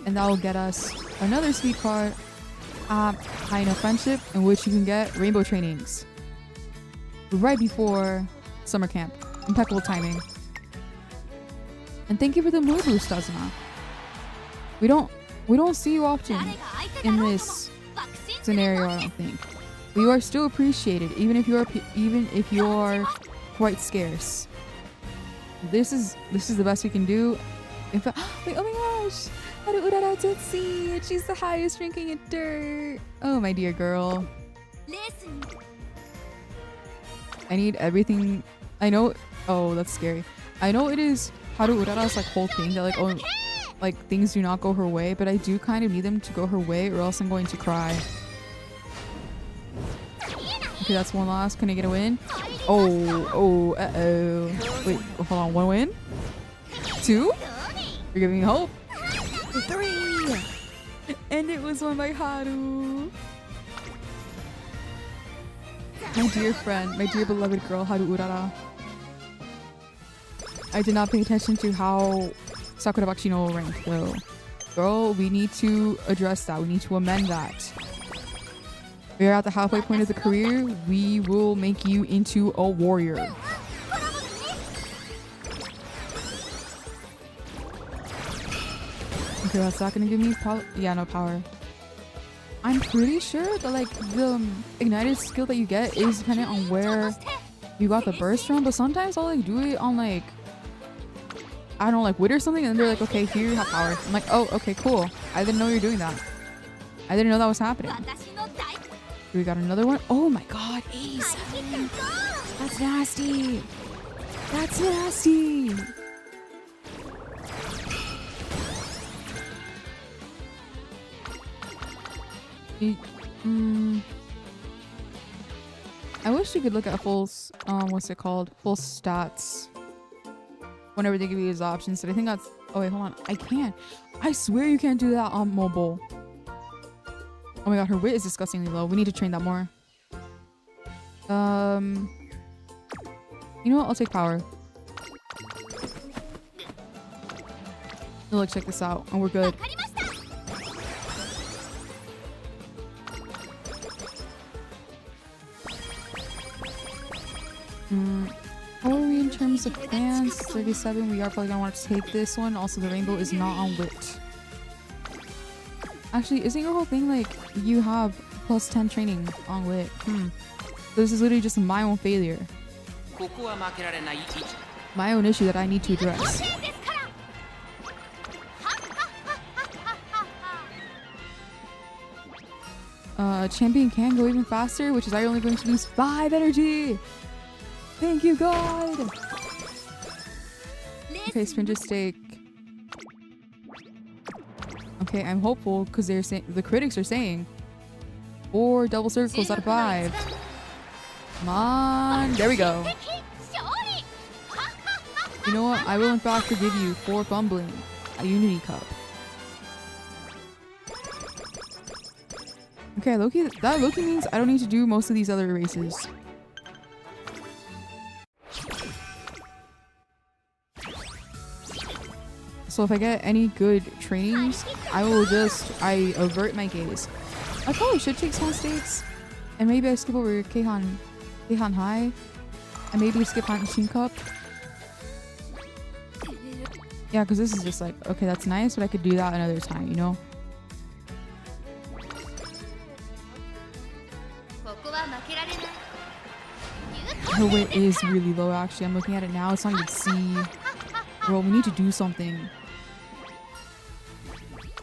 and that will get us another sweet card, High Enough Friendship, in which you can get rainbow trainings right before summer camp. Impeccable timing. And thank you for the mood boost, Azuma. We don't see you often in this scenario, I don't think. But you are still appreciated, even if you are quite scarce. This is the best we can do. In fact, wait, oh my gosh, Haru Urara Tetsi, she's the highest ranking in dirt. Oh my dear girl. I need everything. I know. Oh, that's scary. I know it is Haru Urara's like whole thing that like, oh, like things do not go her way, but I do kind of need them to go her way or else I'm going to cry. Okay, that's one loss. Can I get a win? Oh, uh-oh. Wait, hold on. One win? Two? You're giving me hope. Three! And it was won by Haru. My dear friend, my dear beloved girl, Haru Urara. I did not pay attention to how Sakura Bakshino ranked though. Girl, we need to address that. We need to amend that. We are at the halfway point of the career. We will make you into a warrior. Okay, that's not gonna give me power. Yeah, no power. I'm pretty sure that like the ignited skill that you get is dependent on where you got the burst from, but sometimes I'll like do it on like, I don't know, like wit or something, and they're like, okay, here you have power. I'm like, oh, okay, cool. I didn't know you're doing that. I didn't know that was happening. We got another one. Oh my god, ace. That's nasty. That's nasty. I wish you could look at full, what's it called? Full stats. Whenever they give you these options. But I think that's, oh wait, hold on. I can't. I swear you can't do that on mobile. Oh my god, her wit is disgustingly low. We need to train that more. You know what? I'll take power. No, like, check this out, and we're good. How are we in terms of clans? 37. We are probably gonna want to take this one. Also, the rainbow is not on wit. Actually, isn't your whole thing like you have plus 10 training on wit? This is literally just my own failure. My own issue that I need to address. Champion can go even faster, which is only going to lose 5 energy. Thank you, God. Okay, Sprinter Stake. Okay, I'm hopeful because they're saying the critics are saying 4 double circles out of 5. Come on, there we go. You know what? I will in fact forgive you for fumbling a Unity Cup. Okay, Loki. That Loki means I don't need to do most of these other races. So if I get any good trainings, I avert my gaze. I probably should take small stakes, and maybe I skip over Keihan High, and maybe skip Hunt Machine Cup. Yeah, because this is just like, okay, that's nice, but I could do that another time, you know? Her weight is really low, actually. I'm looking at it now. It's not even C. Bro, we need to do something.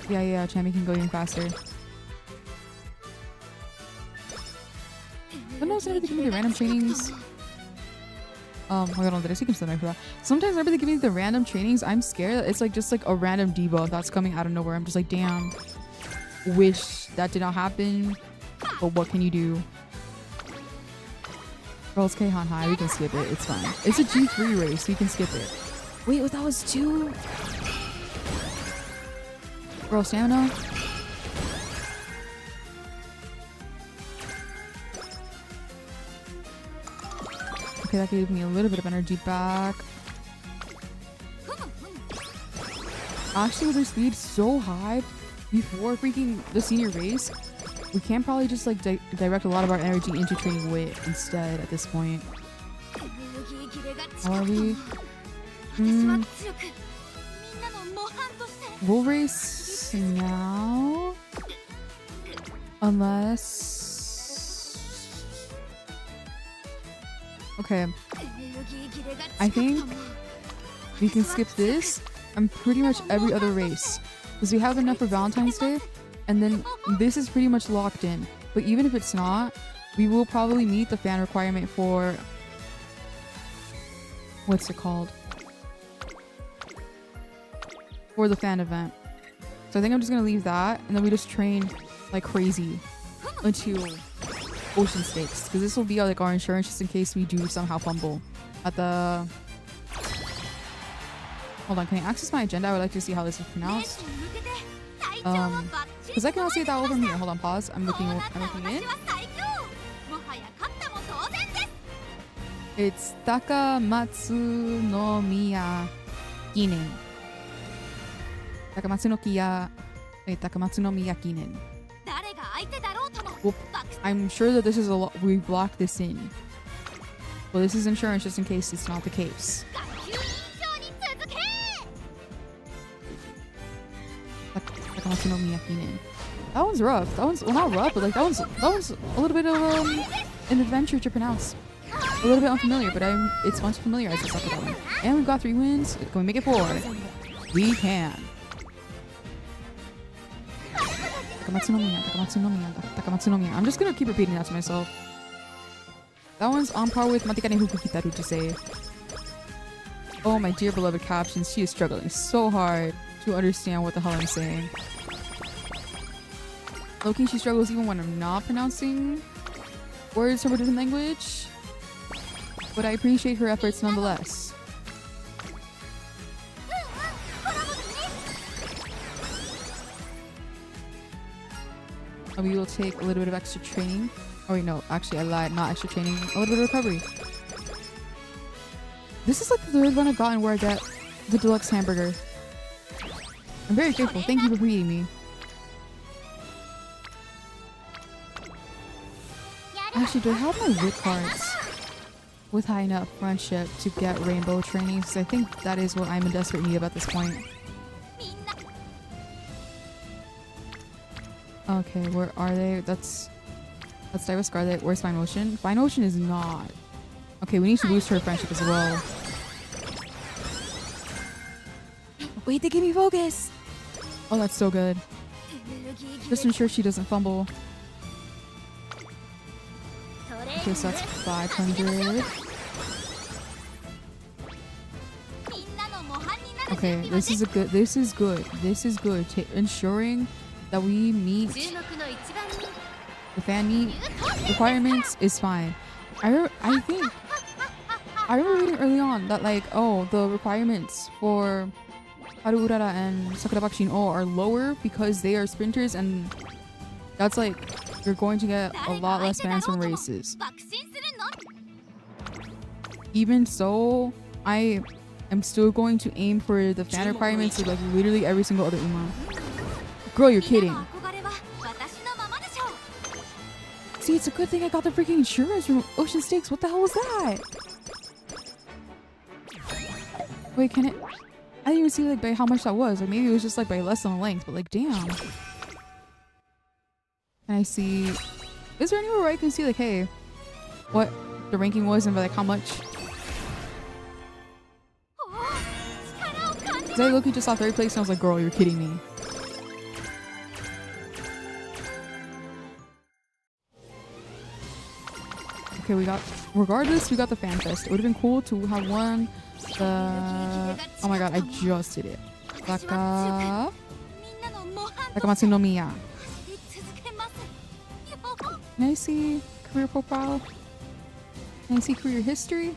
Yeah, Champion can go even faster. Sometimes whenever they give me the random trainings... hold on, did I take him something for that? Sometimes whenever they give me the random trainings, I'm scared. It's like just like a random debuff that's coming out of nowhere. I'm just like, damn. Wish that did not happen. But what can you do? Girls Keihan High, we can skip it. It's fine. It's a G3 race. We can skip it. Wait, that was 2? Girl Stamina? Okay, that gave me a little bit of energy back. Actually, with her speed so high before freaking the senior race, we can probably just like direct a lot of our energy into training wit instead at this point. How are we? We'll race now. Unless... Okay. I think we can skip this and pretty much every other race. Because we have enough for Valentine's Day. And then this is pretty much locked in. But even if it's not, we will probably meet the fan requirement for... What's it called? For the fan event. So I think I'm just going to leave that. And then we just train like crazy until Ocean Stakes. Because this will be like our insurance just in case we do somehow fumble. At the... Hold on, can I access my agenda? I would like to see how this is pronounced. Because I cannot see that over here. Hold on, pause. I'm looking in. It's Takamatsu no Miya Kinen. Takamatsu no Miya Kinen. Whoop. I'm sure that this is a lot. We blocked this in. Well, this is insurance just in case it's not the case. That one's rough. That one's, well, not rough, but like that one's a little bit of an adventure to pronounce. A little bit unfamiliar, but it's fun to familiarize yourself with that one. And we've got 3 wins. Can we make it 4? We can. I'm just gonna keep repeating that to myself. That one's on par with Matikane Huku Kitaru to say. Oh, my dear beloved captions. She is struggling so hard to understand what the hell I'm saying. Loki, she struggles even when I'm not pronouncing words from a different language. But I appreciate her efforts nonetheless. We will take a little bit of extra training. Oh wait, no, actually I lied. Not extra training. A little bit of recovery. This is like the 3rd one I've gotten where I get the deluxe hamburger. I'm very grateful. Thank you for reading me. Actually, do I have my wit cards with high enough friendship to get rainbow training? Because I think that is what I'm in desperate need of at this point. Okay, where are they? That's Diva Scarlet. Where's Fine Ocean? Fine Ocean is not. Okay, we need to boost her friendship as well. Wait, they gave me focus! Oh, that's so good. Just ensure she doesn't fumble. Okay, so that's 500. Okay, this is good. This is good. Ensuring that we meet the fan meet requirements is fine. I think I remember reading early on that like, oh, the requirements for Haru Urara and Sakura Bakushin are lower because they are sprinters, and that's like you're going to get a lot less fans from races. Even so, I am still going to aim for the fan requirements of like literally every single other UMA. Girl, you're kidding. See, it's a good thing I got the freaking insurance from Ocean Stakes. What the hell was that? Wait, can it? I didn't even see like by how much that was. Like maybe it was just like by less than a length, but like damn. Can I see? Is there anywhere where I can see like, hey, what the ranking was and by like how much? Because I literally just saw third place and I was like, girl, you're kidding me. Okay, we got, regardless, we got the fan fest. It would have been cool to have won the, oh my god, I just did it. Takamatsu no Miya. Can I see career profile? Can I see career history?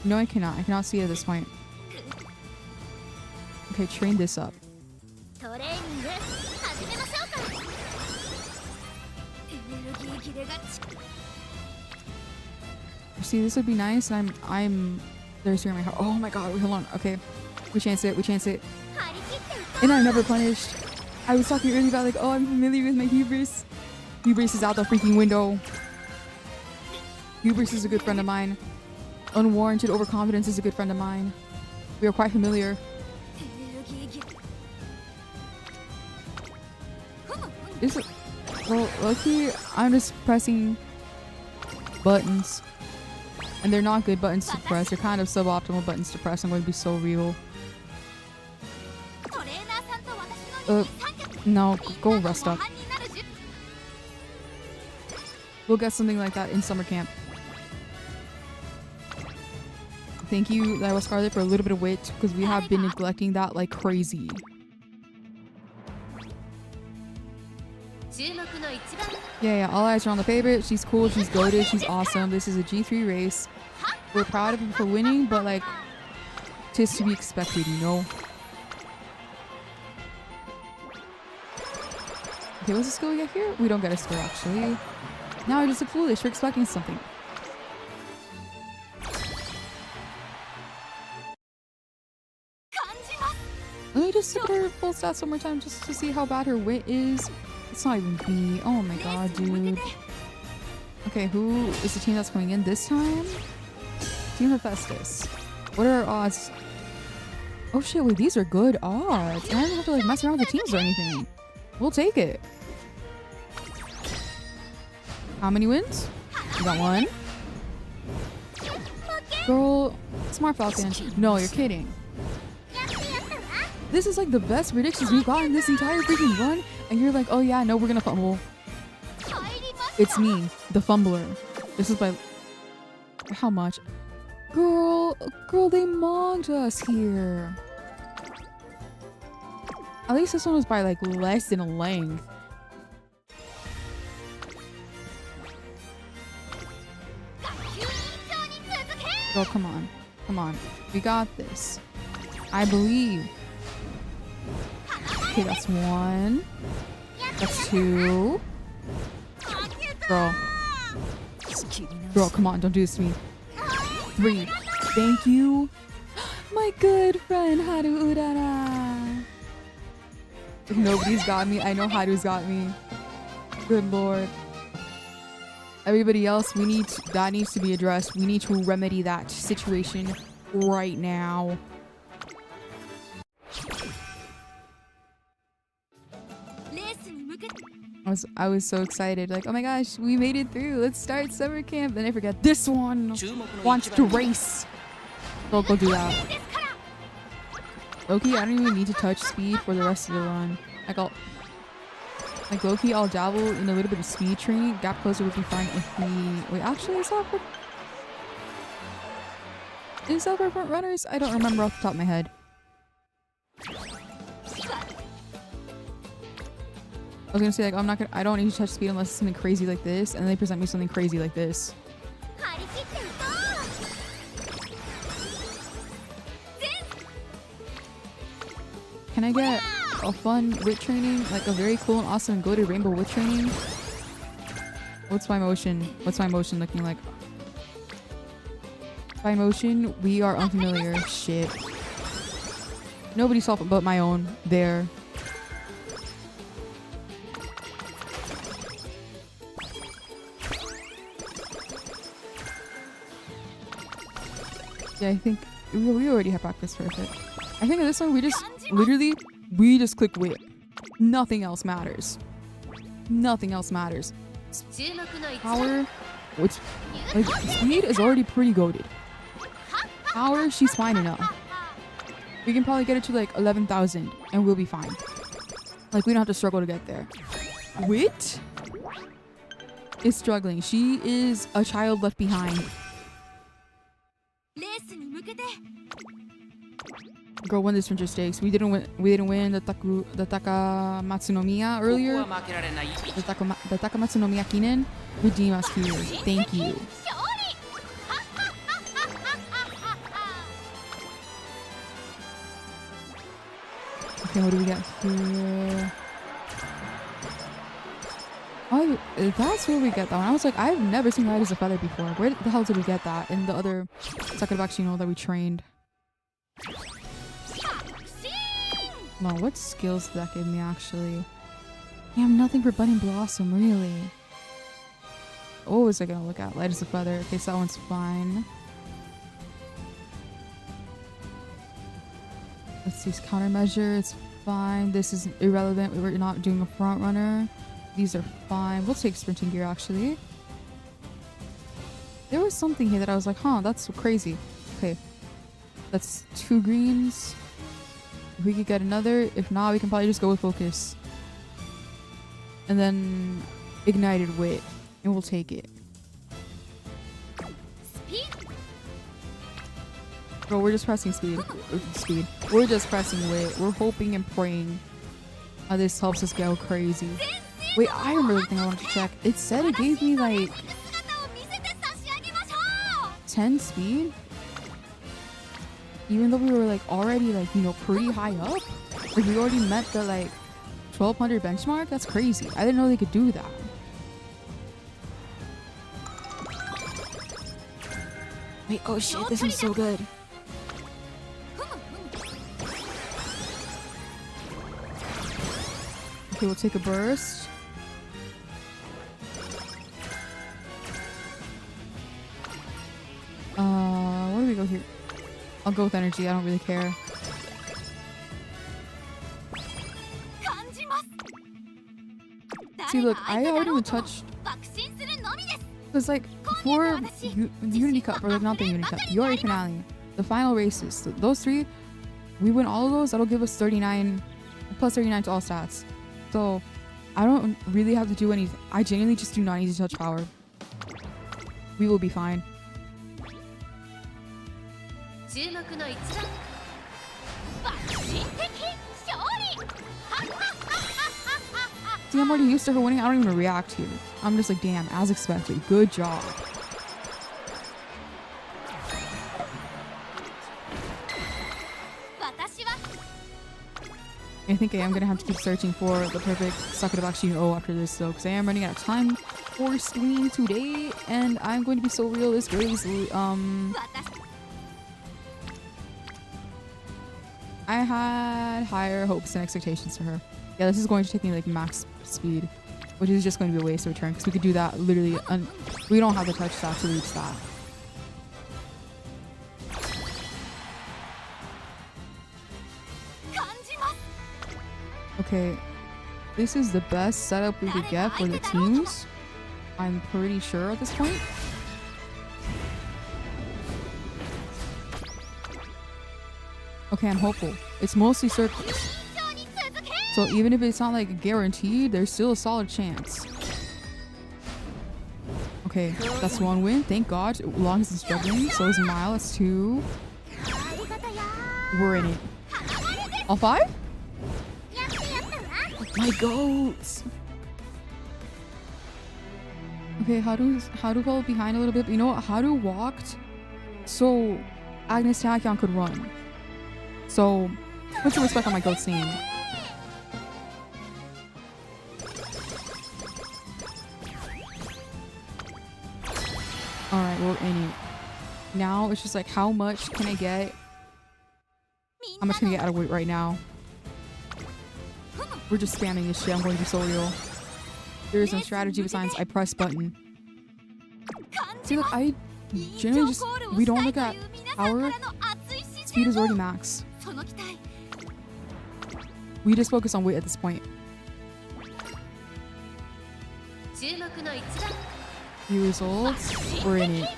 No, I cannot. I cannot see it at this point. Okay, train this up. See, this would be nice, and I'm there's here in my heart. Oh my god, hold on. Okay, we chance it. And I'm never punished. I was talking earlier about like, oh, I'm familiar with my hubris. Hubris is out the freaking window. Hubris is a good friend of mine. Unwarranted overconfidence is a good friend of mine. We are quite familiar. Well, lucky, I'm just pressing buttons. And they're not good buttons to press. They're kind of suboptimal buttons to press. I'm going to be so real. No, go rest up. We'll get something like that in summer camp. Thank you, Diva Scarlet, for a little bit of wit, because we have been neglecting that like crazy. Yeah, all eyes are on the favorite. She's cool, she's goated, she's awesome. This is a G3 race. We're proud of her for winning, but like, tis to be expected, you know? Okay, what's the skill we get here? We don't get a skill, actually. Now I just look foolish for expecting something. Let me just look at her full stats one more time just to see how bad her wit is. It's not even me. Oh my god, dude. Okay, who is the team that's coming in this time? Team Hephaestus. What are our odds? Oh shit, wait, these are good odds. And I don't have to like mess around with the teams or anything. We'll take it. How many wins? You got one. Girl, Smart Falcon. No, you're kidding. This is like the best predictions we've gotten this entire freaking run, and you're like, oh yeah, no, we're gonna fumble. It's me, the fumbler. This is by how much? Girl, they mocked us here. At least this one was by like less than a length. Girl, come on. We got this. I believe. Okay, that's one. That's two. Girl, come on, don't do this to me. 3. Thank you. My good friend Haru Urara. If nobody's got me, I know Haru's got me. Good lord. Everybody else, that needs to be addressed. We need to remedy that situation right now. I was so excited, like, oh my gosh, we made it through. Let's start summer camp. Then I forget this one wants to race. Don't go do that. Loki, I don't even need to touch speed for the rest of the run. Like Loki, I'll dabble in a little bit of speed training. Gap closer would be fine if we wait. Actually, is that for front runners? I don't remember off the top of my head. I was gonna say, like, I don't need to touch speed unless it's something crazy like this, and then they present me something crazy like this. Can I get a fun wit training, like a very cool and awesome go to rainbow wit training? What's my motion looking like? By motion, we are unfamiliar. Shit. Nobody's fault but my own. There. Yeah, I think we already have practice for it. I think in this one we just click wit. Nothing else matters. Nothing else matters. Power, which, like, speed is already pretty goated. Power, she's fine enough. We can probably get it to like 11,000 and we'll be fine. Like, we don't have to struggle to get there. Wit is struggling. She is a child left behind. Girl won this Winter Stakes. We didn't win the Takamatsu no Miya earlier. The Takamatsu no Miya Kinen. Redeem us here. Thank you. Okay, what do we got here? Oh, that's where we get that one. I was like, I've never seen Light as a Feather before. Where the hell did we get that in the other Sakurabakushino that we trained? No, what skills did that give me actually? Damn, nothing for Budding Blossom, really. What was I gonna look at? Light as a Feather. Okay, so that one's fine. Let's see, countermeasure. It's fine. This is irrelevant. We're not doing a front runner. These are fine. We'll take sprinting gear actually. There was something here that I was like, huh, that's so crazy. Okay. That's 2 greens. If we could get another. If not, we can probably just go with focus. And then ignited wit. And we'll take it. Bro, we're just pressing speed. We're just pressing wit. We're hoping and praying this helps us go crazy. Wait, I remember the thing I wanted to check. It said it gave me like 10 speed. Even though we were like already like, you know, pretty high up. Like we already met the like 1200 benchmark. That's crazy. I didn't know they could do that. Wait, oh shit, this one's so good. Okay, we'll take a burst. Where do we go here? I'll go with energy, I don't really care. See, look, I haven't even touched... Because, like, for Unity Cup, or like not the Unity Cup, Yori Finale, the final races, those 3, we win all of those, that'll give us 39, plus 39 to all stats. So, I don't really have to do anything. I genuinely just do not need to touch power. We will be fine. See, I'm already used to her winning. I don't even react here. I'm just like, damn, as expected. Good job. I think I am going to have to keep searching for the perfect Sakurabakushino after this though, because I am running out of time for stream today, and I'm going to be so real this crazy. I had higher hopes and expectations for her. Yeah, this is going to take me like max speed, which is just going to be a waste of a turn because we could do that literally. We don't have the touch stat to reach that. Okay, this is the best setup we could get for the teams. I'm pretty sure at this point. Okay, I'm hopeful. It's mostly circles. So even if it's not like guaranteed, there's still a solid chance. Okay, that's one win. Thank God. Long as it's juggling. So is Mile. That's 2. We're in it. All 5? My goats. Okay, how do fall behind a little bit? But you know what? How do walked so Agnes Tachyon could run. So put some respect on my goat's name. Alright, we're in it. Now it's just like, how much can I get? How much can I get out of it right now? We're just spamming this shit. I'm going to be so real. There is no strategy besides I press button. See, look, I generally just... We don't look at power. Speed is already max. We just focus on weight at this point. View results. We're in it.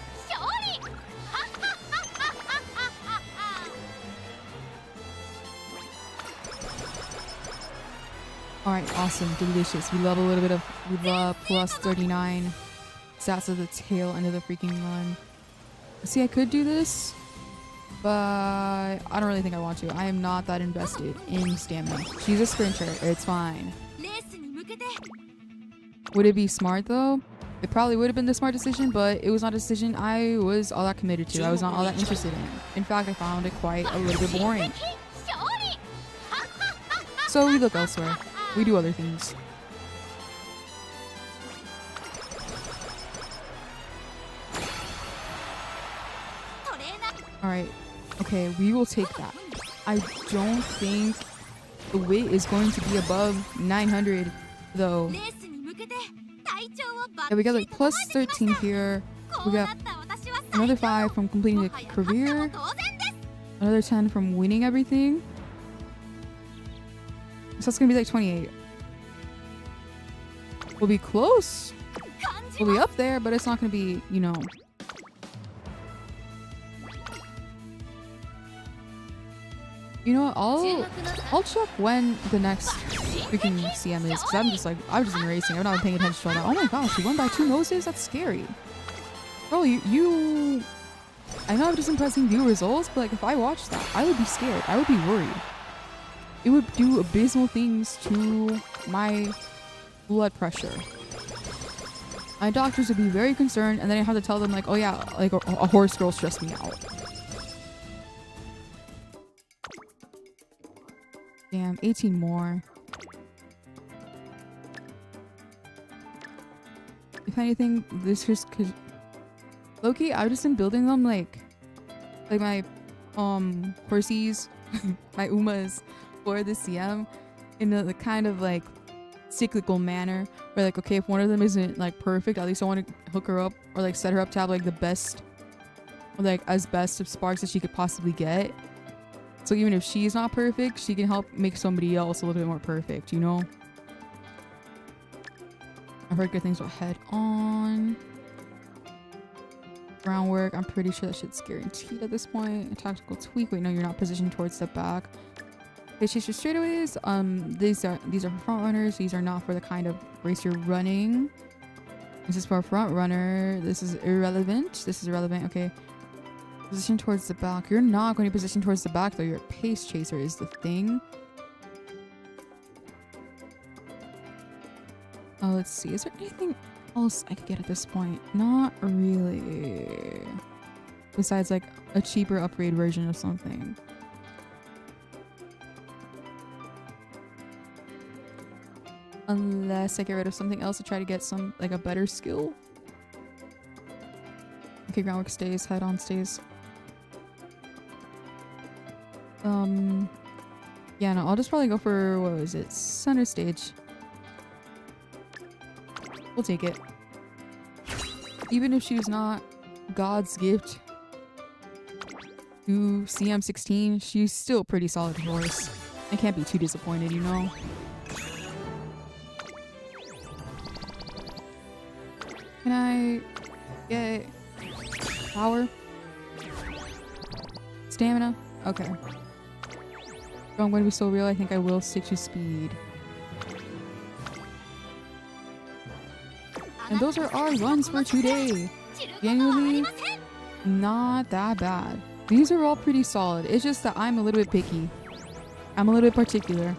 Alright, awesome. Delicious. We love a little bit of... We love plus 39 stats at the tail end of the freaking run. See, I could do this, but I don't really think I want to. I am not that invested in stamina. She's a sprinter. It's fine. Would it be smart though? It probably would have been the smart decision, but it was not a decision I was all that committed to. I was not all that interested in. In fact, I found it quite a little bit boring. So we look elsewhere. We do other things. Alright. Okay, we will take that. I don't think the weight is going to be above 900 though. Yeah, we got like plus 13 here. We got another 5 from completing the career. Another 10 from winning everything. So it's gonna be like 28. We'll be close. We'll be up there, but it's not gonna be, you know. You know what? I'll check when the next freaking CM is, because I'm just like, I was just been racing. I've not been paying attention to all that. Oh my gosh, you won by 2 noses? That's scary. Bro, you I know I'm just impressing view results, but like if I watched that, I would be scared. I would be worried. It would do abysmal things to my blood pressure. My doctors would be very concerned, and then I have to tell them like, oh yeah, like a horse girl stressed me out. Damn, 18 more. If anything, this just could... Loki, I've just been building them like my horsies, my umas for the CM in a kind of like cyclical manner where like, okay, if one of them isn't like perfect, at least I want to hook her up or like set her up to have like the best, or like as best of sparks as she could possibly get. So even if she's not perfect, she can help make somebody else a little bit more perfect, you know? I've heard good things about head on. Groundwork, I'm pretty sure that shit's guaranteed at this point. A tactical tweak. Wait, no, you're not positioned towards the back. Okay, chase your straightaways. These are for front runners. These are not for the kind of race you're running. This is for a front runner. This is irrelevant. This is irrelevant. Okay. Position towards the back. You're not going to position towards the back though. You're a pace chaser is the thing. Oh, let's see. Is there anything else I could get at this point? Not really. Besides like a cheaper upgrade version of something. Unless I get rid of something else to try to get some like a better skill. Okay, groundwork stays, head on stays. Yeah, no, I'll just probably go for, what was it? Center stage. We'll take it. Even if she's not God's gift to CM16, she's still pretty solid horse. I can't be too disappointed, you know? Can I get power? Stamina? Okay. If I'm going to be so real, I think I will stick to speed. And those are our runs for today. Genuinely, not that bad. These are all pretty solid. It's just that I'm a little bit picky. I'm a little bit particular.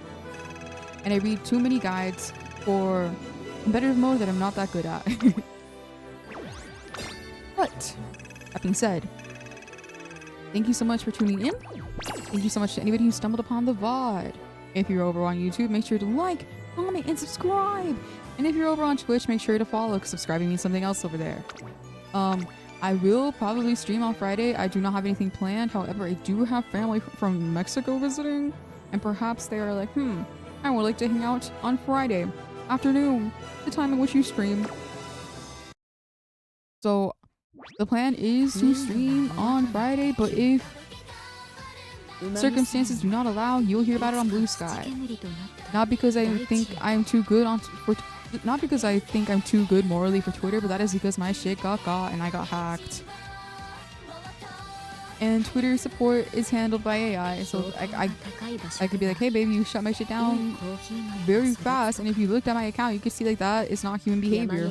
And I read too many guides for competitive mode that I'm not that good at. But, that being said, thank you so much for tuning in. Thank you so much to anybody who stumbled upon the VOD. If you're over on YouTube, make sure to like, comment, and subscribe. And if you're over on Twitch, make sure to follow, because subscribing means something else over there. I will probably stream on Friday. I do not have anything planned. However, I do have family from Mexico visiting. And perhaps they are like, I would like to hang out on Friday afternoon, the time in which you stream. So, the plan is to stream on Friday, but if circumstances do not allow, you'll hear about it on Blue Sky. Not because I think I'm too good not because I think I'm too good morally for Twitter, but that is because my shit got and I got hacked. And Twitter support is handled by AI, so I could be like, hey baby, you shut my shit down very fast, and if you looked at my account, you could see like that is not human behavior.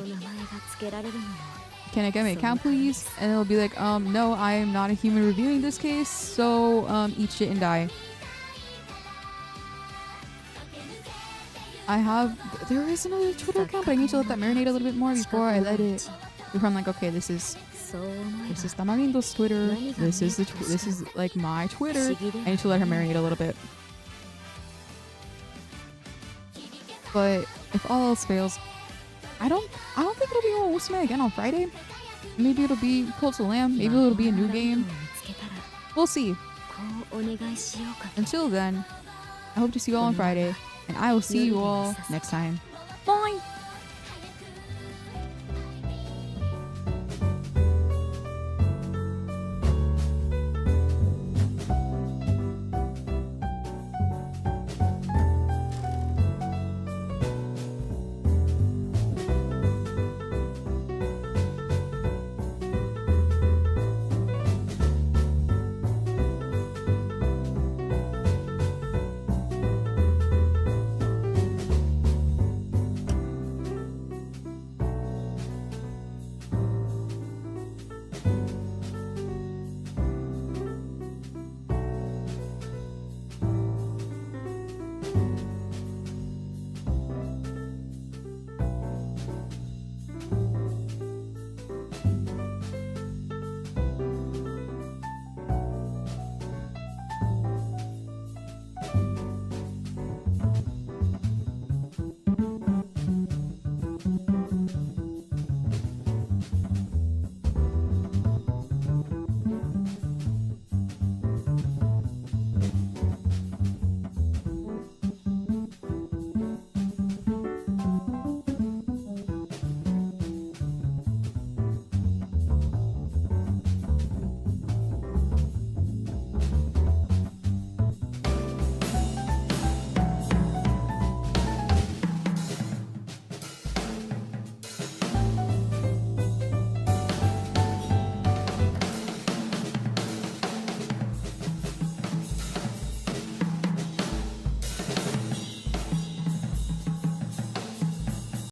Can I get my account please? And it'll be like, no, I am not a human reviewing this case, so eat shit and die. There is another Twitter account, but I need to let that marinate a little bit more before I let it. Before I'm like, okay, this is Tamarindo's Twitter. This is like my Twitter. I need to let her marinate a little bit. But if all else fails, I don't think it'll be UMAMUSUME again on Friday. Maybe it'll be Cult of Lamb. Maybe it'll be a new game. We'll see. Until then, I hope to see you all on Friday, and I will see you all next time.